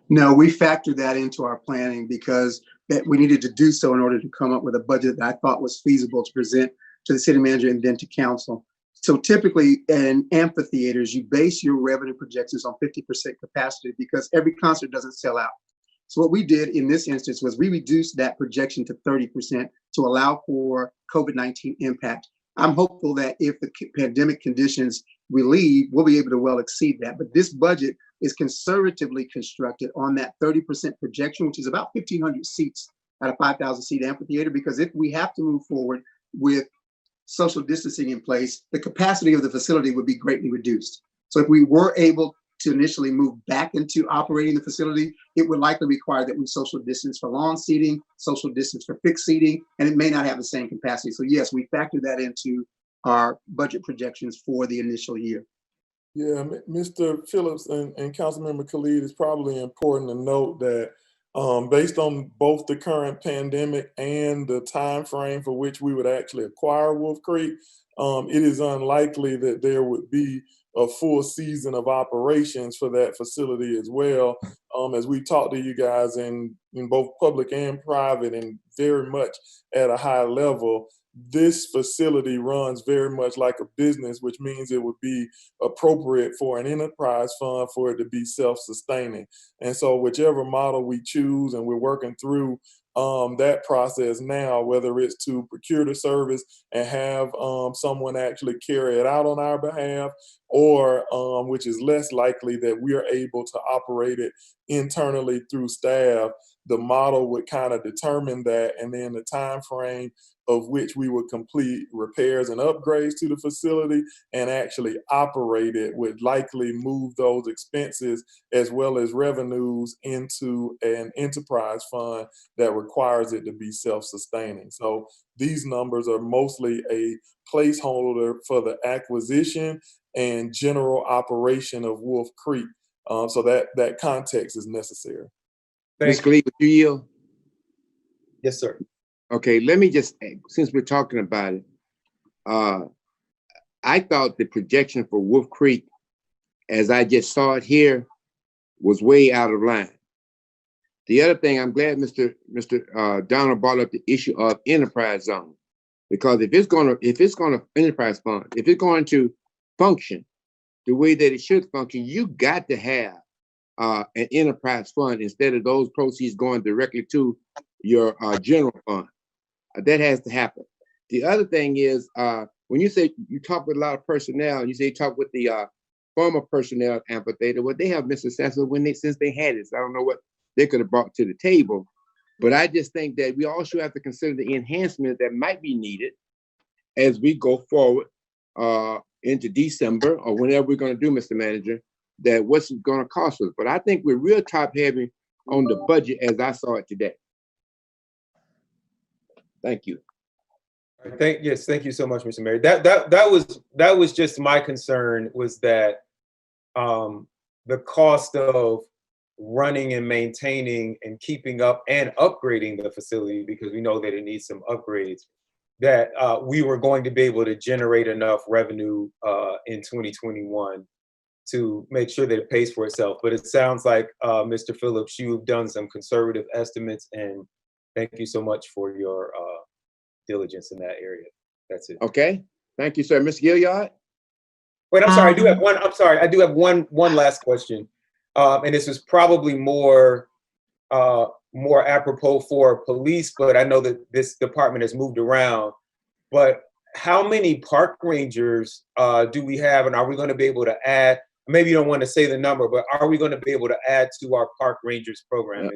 No, we factored that into our planning because that we needed to do so in order to come up with a budget that I thought was feasible to present to the city manager and then to council. So typically in amphitheaters, you base your revenue projections on 50% capacity because every concert doesn't sell out. So what we did in this instance was we reduced that projection to 30% to allow for COVID-19 impact. I'm hopeful that if the pandemic conditions relieve, we'll be able to well exceed that. But this budget is conservatively constructed on that 30% projection, which is about 1,500 seats at a 5,000 seat amphitheater, because if we have to move forward with social distancing in place, the capacity of the facility would be greatly reduced. So if we were able to initially move back into operating the facility, it would likely require that we social distance for lawn seating, social distance for fixed seating, and it may not have the same capacity. So yes, we factor that into our budget projections for the initial year. Yeah, Mr. Phillips and Councilmember Khalid, it's probably important to note that based on both the current pandemic and the time frame for which we would actually acquire Wolf Creek, it is unlikely that there would be a full season of operations for that facility as well. As we talked to you guys in both public and private and very much at a high level, this facility runs very much like a business, which means it would be appropriate for an enterprise fund for it to be self-sustaining. And so whichever model we choose, and we're working through that process now, whether it's to procure the service and have someone actually carry it out on our behalf, or which is less likely that we are able to operate it internally through staff, the model would kind of determine that, and then the time frame of which we would complete repairs and upgrades to the facility and actually operate it would likely move those expenses as well as revenues into an enterprise fund that requires it to be self-sustaining. So these numbers are mostly a placeholder for the acquisition and general operation of Wolf Creek. So that context is necessary. Ms. Khalid, would you yield? Yes, sir. Okay, let me just, since we're talking about it, I thought the projection for Wolf Creek as I just saw it here, was way out of line. The other thing, I'm glad Mr. Donald brought up the issue of enterprise zone, because if it's gonna enterprise fund, if it's going to function the way that it should function, you got to have an enterprise fund instead of those proceeds going directly to your general fund. That has to happen. The other thing is, when you say you talk with a lot of personnel, and you say you talk with the former personnel at amphitheater, well, they have been successful since they had it. So I don't know what they could have brought to the table, but I just think that we also have to consider the enhancements that might be needed as we go forward into December or whenever we're going to do, Mr. Manager, that what's it going to cost us. But I think we're real top heavy on the budget as I saw it today. Thank you. Thank you so much, Mr. Mayor. That was just my concern, was that the cost of running and maintaining and keeping up and upgrading the facility, because we know that it needs some upgrades, that we were going to be able to generate enough revenue in 2021 to make sure that it pays for itself. But it sounds like, Mr. Phillips, you've done some conservative estimates, and thank you so much for your diligence in that area. That's it. Okay. Thank you, sir. Ms. Gilliard? Wait, I'm sorry. I do have one. I'm sorry. I do have one last question, and this is probably more apropos for police, but I know that this department has moved around. But how many park rangers do we have, and are we going to be able to add? Maybe you don't want to say the number, but are we going to be able to add to our park rangers program? Yeah.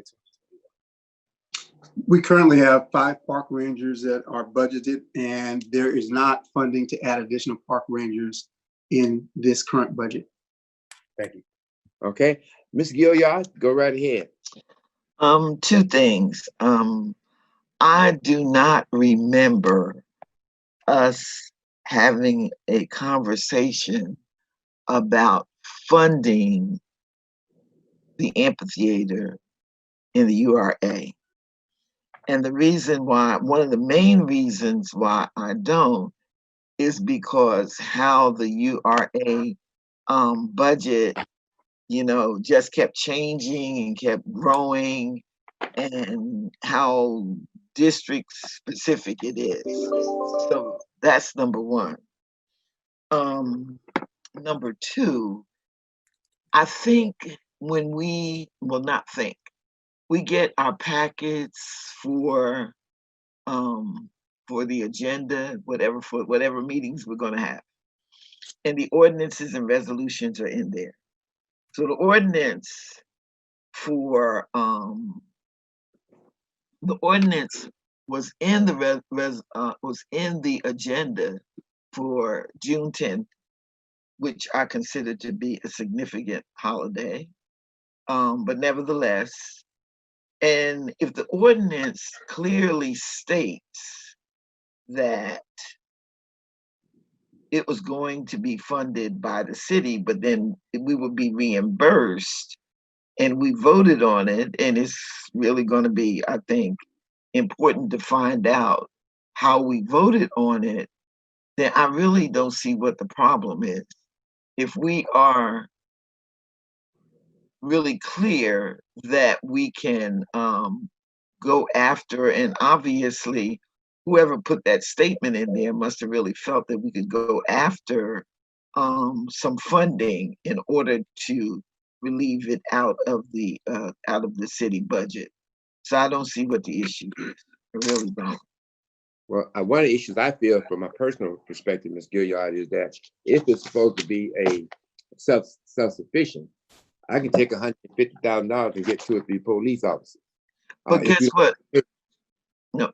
We currently have 5 park rangers that are budgeted, and there is not funding to add additional park rangers in this current budget. Thank you. Okay. Ms. Gilliard, go right ahead. 2 things. I do not remember us having a conversation about funding the amphitheater in the URA. And the reason why, one of the main reasons why I don't, is because how the URA budget, just kept changing and kept growing, and how district specific it is. So that's number one. Number 2, I think when we get our packets for the agenda, whatever meetings we're going to have, and the ordinances and resolutions are in there. So the ordinance for was in the agenda for June 10th, which I consider to be a significant holiday, but nevertheless. And if the ordinance clearly states that it was going to be funded by the city, but then we would be reimbursed, and we voted on it, and it's really going to be, I think, important to find out how we voted on it, then I really don't see what the problem is. If we are really clear that we can go after, and obviously whoever put that statement in there must have really felt that we could go after some funding in order to relieve it out of the city budget. So I don't see what the issue is. I really don't. Well, one of the issues I feel from my personal perspective, Ms. Gilliard, is that if it's supposed to be a self-sufficient, I can take $150,000 and get 2 or 3 police officers. But guess what? No,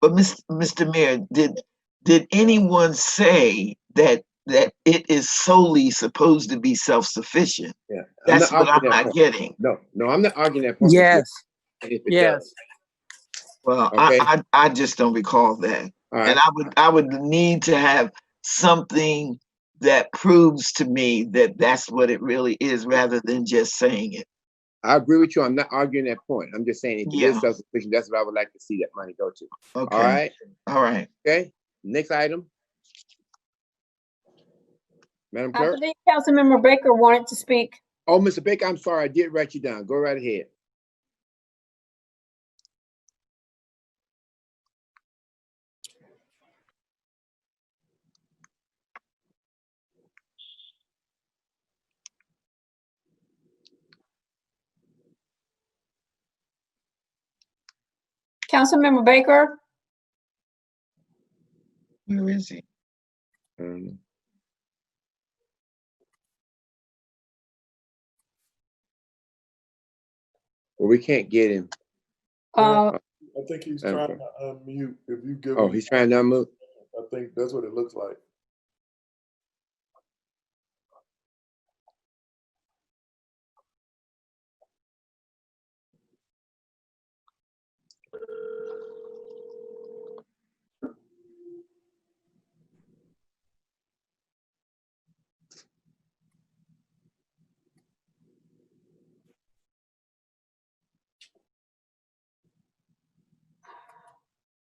but Mr. Mayor, did anyone say that it is solely supposed to be self-sufficient? Yeah, that's what I'm not getting. No, I'm not arguing that point. Yes. Yes. Well, okay. I just don't recall that, Right. And I would need to have something that proves to me that that's what it really is, rather than just saying it. I agree with you. I'm not arguing that point. I'm just saying if it is self-sufficient, that's what I would like to see that money go to. Okay. All right. Okay. Next item. Madam I Clerk? believe Councilmember Baker wanted to speak. Oh, Mr. Baker, I'm sorry, I did write you down. Go right ahead. Councilmember Baker? Where is he? Well, we can't get him. Uh, I think he's trying to unmute. If you give Oh, him, he's trying to unmute? I think that's what it looks like.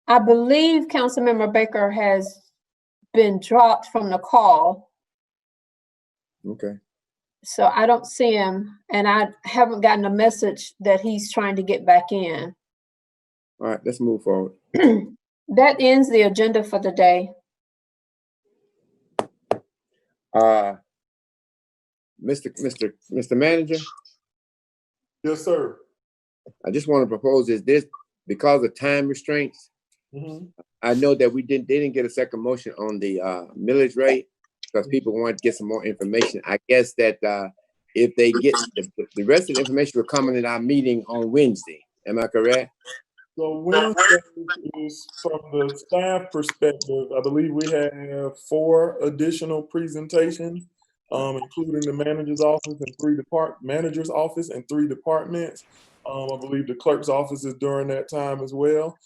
I believe Councilmember Baker has been dropped from the call, Okay. so I don't see him, and I haven't gotten a message that he's trying to get back in. All right, let's move forward. That ends the agenda for the day. Mr. Manager? Yes, sir. I just want to propose is this, because of time restraints, I know that they didn't get a second motion on the millage rate because people wanted to get some more information. I guess that if they get the rest of the information will come in our meeting on Wednesday. Am I correct? So Wednesday is, from the staff perspective, I believe we have 4 additional presentations, including the manager's office and 3 managers' office and 3 departments. I believe the clerk's office is during that time as well.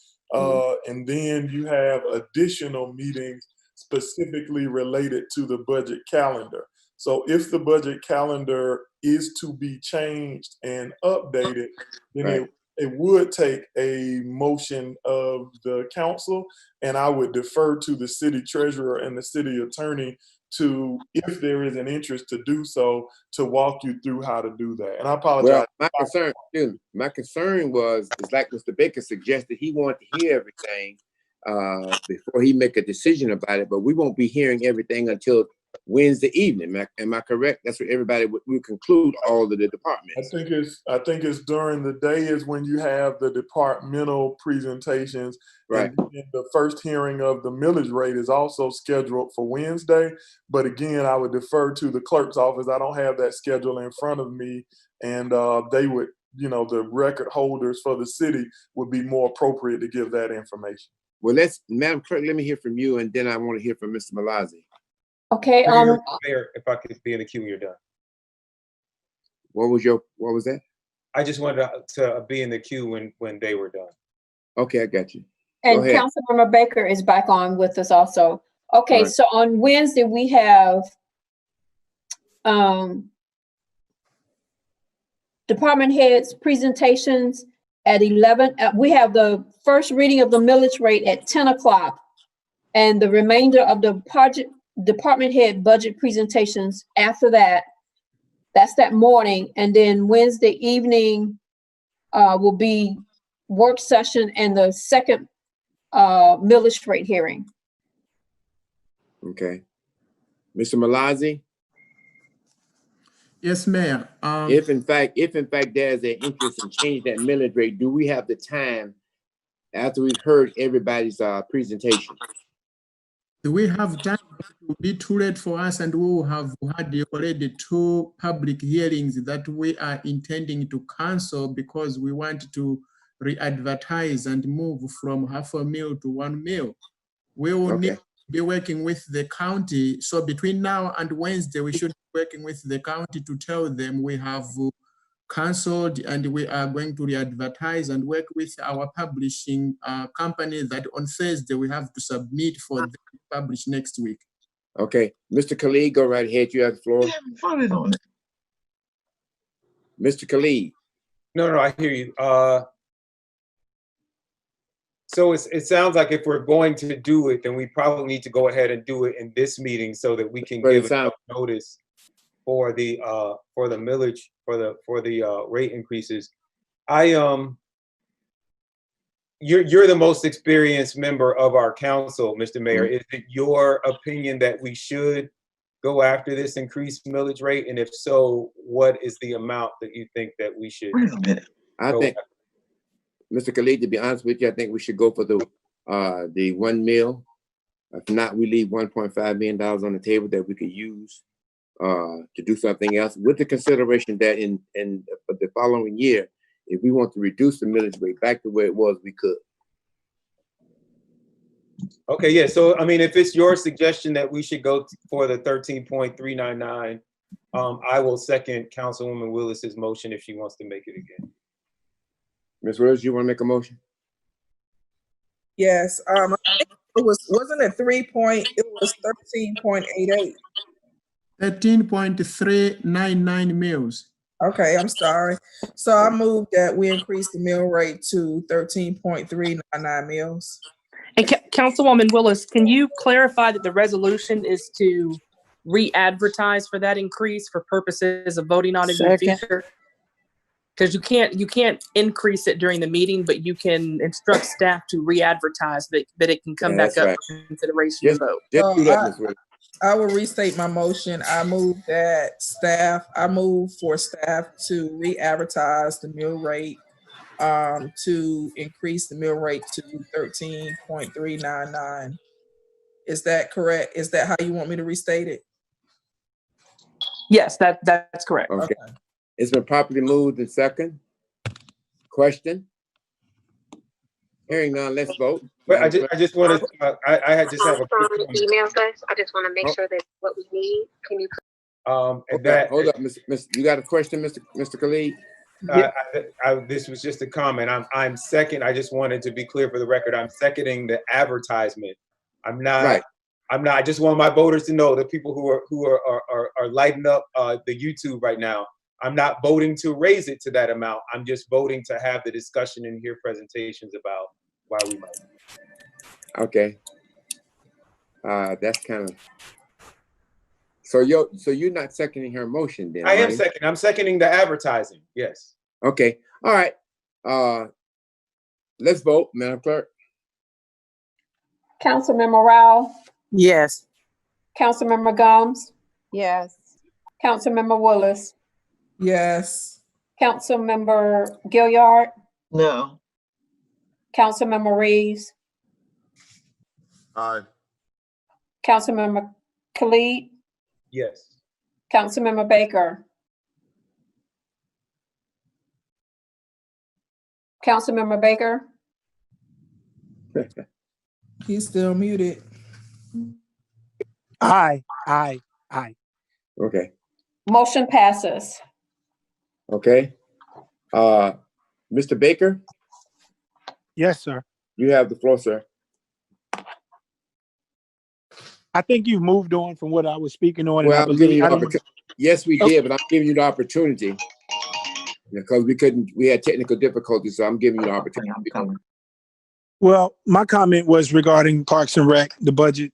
And then you have additional meetings specifically related to the budget calendar. So if the budget calendar is to be changed and updated, then it would take a motion of the council, and I would defer to the city treasurer and the city attorney to, if there is an interest to do so, to walk you through how to do that. And I apologize. Well, my concern was, is like Mr. Baker suggested, he wanted to hear everything before he make a decision about it, but we won't be hearing everything until Wednesday evening. Am I correct? That's what everybody would conclude, all of the departments. I think it's during the day is when you have the departmental presentations. Right. And the first hearing of the millage rate is also scheduled for Wednesday. But again, I would defer to the clerk's office. I don't have that schedule in front of me, and they would, the record holders for the city would be more appropriate to give that information. Well, Madam Clerk, let me hear from you, and then I want to hear from Mr. Malazzi. Okay. Mayor, if I could be in the queue when you're done. What was that? I just wanted to be in the queue when they were done. Okay, I got you. And Councilmember Baker is back on with us also. Okay, so on Wednesday we have department heads presentations at 11. We have the first reading of the millage rate at 10 o'clock, and the remainder of the department head budget presentations after that. That's that morning, and then Wednesday evening will be work session and the second millage rate hearing. Okay. Mr. Malazzi? Yes, Mayor. If in fact there's an interest in changing that millage rate, do we have the time after we've heard everybody's presentation? Do we have time? It will be too late for us, and we will have had already 2 public hearings that we are intending to cancel because we want to re-advertise and move from half a mil to 1 mil. We will need to be working with the county. So between now and Wednesday, we should be working with the county to tell them we have canceled and we are going to re-advertise and work with our publishing company that on Thursday we have to submit for them to publish next week. Okay, Mr. Khalid, go right ahead. You have the floor. Voted on it. Mr. Khalid. No, I hear you. So it sounds like if we're going to do it, then we probably need to go ahead and do it in this meeting so that we can give enough notice for the millage, for the rate increases. You're the most experienced member of our council, Mr. Mayor. Is it your opinion that we should go after this increased millage rate? And if so, what is the amount that you think that we should? Wait a minute. I think, Mr. Khalid, to be honest with you, I think we should go for the 1 mil. If not, we leave $1.5 million on the table that we could use to do something else, with the consideration that in the following year, if we want to reduce the millage rate back to where it was, we could. Okay, yeah. So, I mean, if it's your suggestion that we should go for the 13.399, I will second Councilwoman Willis's motion if she wants to make it again. Ms. Willis, you want to make a motion? Yes, I think it wasn't it 13.88. 13.399 mils. Okay, I'm sorry. So I moved that we increase the mill rate to 13.399 mils. And Councilwoman Willis, can you clarify that the resolution is to re-advertise for that increase for purposes of voting on it in the future? Because you can't increase it during the meeting, but you can instruct staff to re-advertise that it can come back up for consideration and vote. Just do that, Ms. Willis. I will restate my motion. I move for staff to re-advertise the mill rate to increase the mill rate to 13.399. Is that correct? Is that how you want me to restate it? Yes, that's correct. Okay. It's been properly moved and second. Question? Hearing none, let's vote. But I just want to, I just have a quick email us. I just want to make sure that what we need. Can you? Hold up, Miss. You got a question, Mr. Khalid? This was just a comment. I'm second. I just wanted to be clear for the record. I'm seconding the advertisement. I'm not. Right. I'm not. I just want my voters to know, the people who are lighting up the YouTube right now. I'm not voting to raise it to that amount. I'm just voting to have the discussion and hear presentations about why we might. Okay. That's kind of. So you're not seconding her motion then? I am seconding. I'm seconding the advertising. Yes. Okay. All right. Let's vote, Madam Clerk. Councilmember Rao. Yes. Councilmember Gomes. Yes. Councilmember Willis. Yes. Councilmember Gilliard. No. Councilmember Reeves. Aye. Councilmember Khalid. Yes. Councilmember Baker. Councilmember Baker. He's still muted. Aye. Okay. Motion passes. Okay. Mr. Baker? Yes, sir. You have the floor, sir. I think you've moved on from what I was speaking on. Well, yes, we did, but I'm giving you the opportunity because we had technical difficulties, so I'm giving you the opportunity. Well, my comment was regarding Parks and Rec, the budget,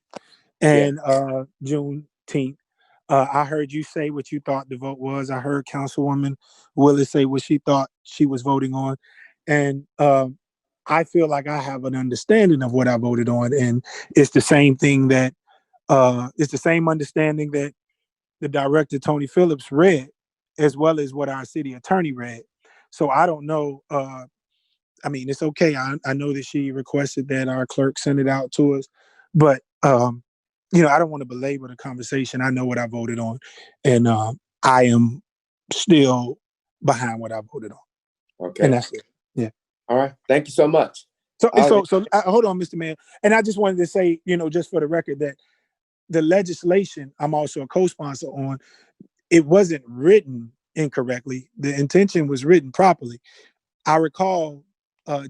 and Juneteenth. I heard you say what you thought the vote was. I heard Councilwoman Willis say what she thought she was voting on. And I feel like I have an understanding of what I voted on. And it's the same thing that, it's the same understanding that the director, Tony Phillips, read, as well as what our city attorney read. So I don't know. I mean, it's okay. I know that she requested that our clerk send it out to us, but I don't want to belabor the conversation. I know what I voted on, and I am still behind what I voted on. Okay. And that's it. Yeah. All right. Thank you so much. So hold on, Mr. Mayor. And I just wanted to say, just for the record, that the legislation I'm also a co-sponsor on, it wasn't written incorrectly. The intention was written properly. I recall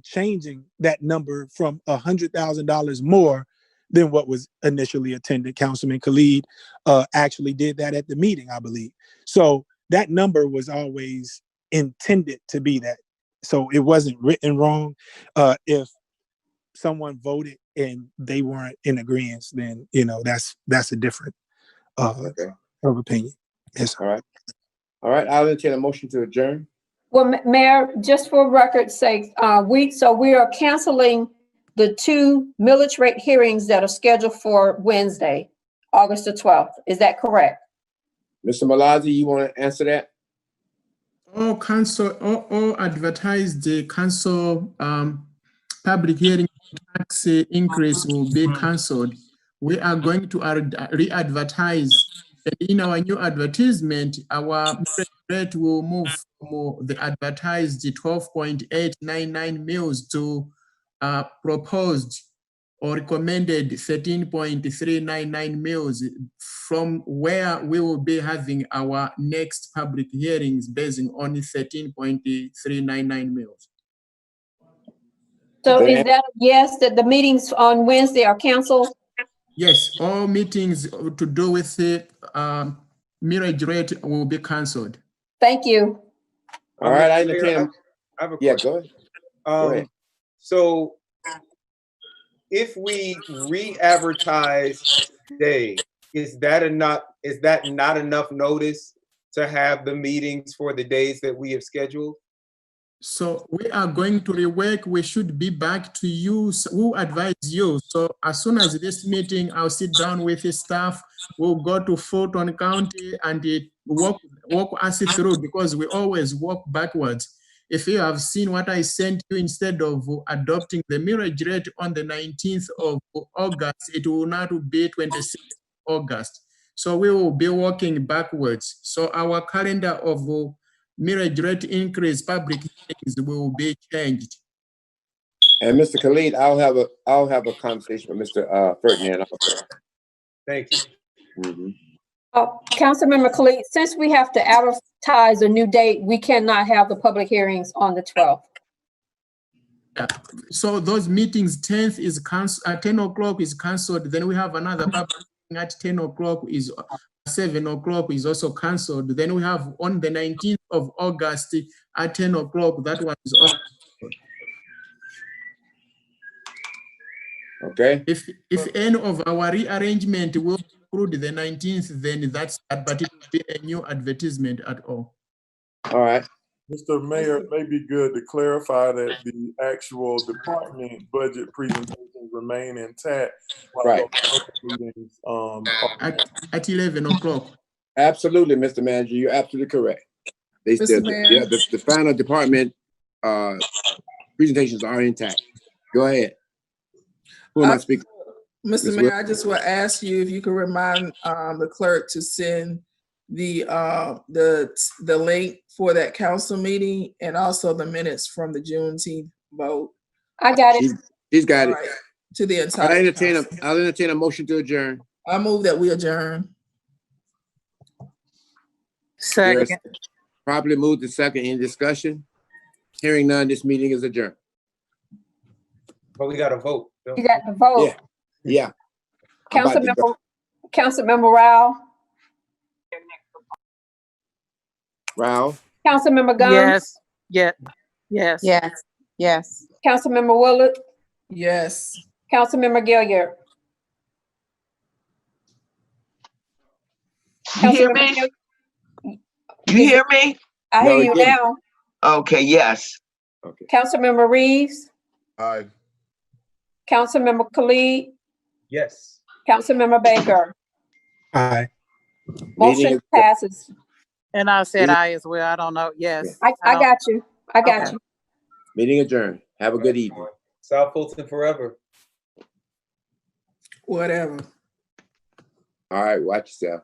changing that number from $100,000 more than what was initially intended. Councilman Khalid actually did that at the meeting, I believe. So that number was always intended to be that. So it wasn't written wrong. If someone voted and they weren't in agreement, then, that's a different of opinion. Yes, sir. All right, I'll entertain a motion to adjourn. Well, Mayor, just for record's sake, we are canceling the 2 millage rate hearings that are scheduled for Wednesday, August the 12th. Is that correct? Mr. Malazi, you want to answer that? All advertised council public hearing tax increase will be cancelled. We are going to re-advertise. And in our new advertisement, our rate will move from the advertised 12.899 mils to proposed or recommended 13.399 mils, from where we will be having our next public hearings based on 13.399 mils. So is that a yes, that the meetings on Wednesday are canceled? Yes, all meetings to do with the millage rate will be canceled. Thank you. All right, I entertain. I have a Yeah, question. go ahead. So if we re-advertise today, is that not enough notice to have the meetings for the days that we have scheduled? So we are going to rework. We should be back to you. Who advise you? So as soon as this meeting, I'll sit down with the staff. We'll go to Fulton County and walk us through, because we always walk backwards. If you have seen what I sent you, instead of adopting the millage rate on the 19th of August, it will not be 26th August. So we will be walking backwards. So our calendar of millage rate increase public hearings will be changed. And Mr. Khalid, I'll have a conversation with Mr. Ferdinand also. Thank you. Councilmember Khalid, since we have to advertise a new date, we cannot have the public hearings on the 12th. Yeah. So those meetings, 10th is canceled, 10 o'clock is canceled. Then we have another public hearing at 10 o'clock, is 7 o'clock is also canceled. Then we have on the 19th of August at 10 o'clock, that one is also canceled. Okay. If any of our rearrangement will include the 19th, then that's that, but it will be a new advertisement at all. All right. Mr. Mayor, it may be good to clarify that the actual department budget presentations remain intact. Right. Meetings, at 11 o'clock. Absolutely, Mr. Manager, you're absolutely correct. They still, yeah, the final department presentations are intact. Go ahead. Who am I speaking? Mr. Mayor, I just will ask you if you could remind the clerk to send the link for that council meeting and also the minutes from the Juneteenth vote. I got it. He's got it. Right. To the entire. I'll entertain a motion to adjourn. I move that we adjourn. Second. Properly moved to second. In discussion. Hearing none, this meeting is adjourned. But we got to vote. You got to vote. Yeah. Councilmember Rao. Rao. Councilmember Gumbs. Yes. Councilmember Willard. Yes. Councilmember Gilliard. You hear me? You hear me? I hear you now. Okay, yes. Okay. Councilmember Reeves. Aye. Councilmember Khalid. Yes. Councilmember Baker. Aye. Motion passes. And I said aye as well. I don't know. Yes. I got you. I got you. Meeting adjourned. Have a good evening. South Fulton forever. Whatever. All right, watch yourself.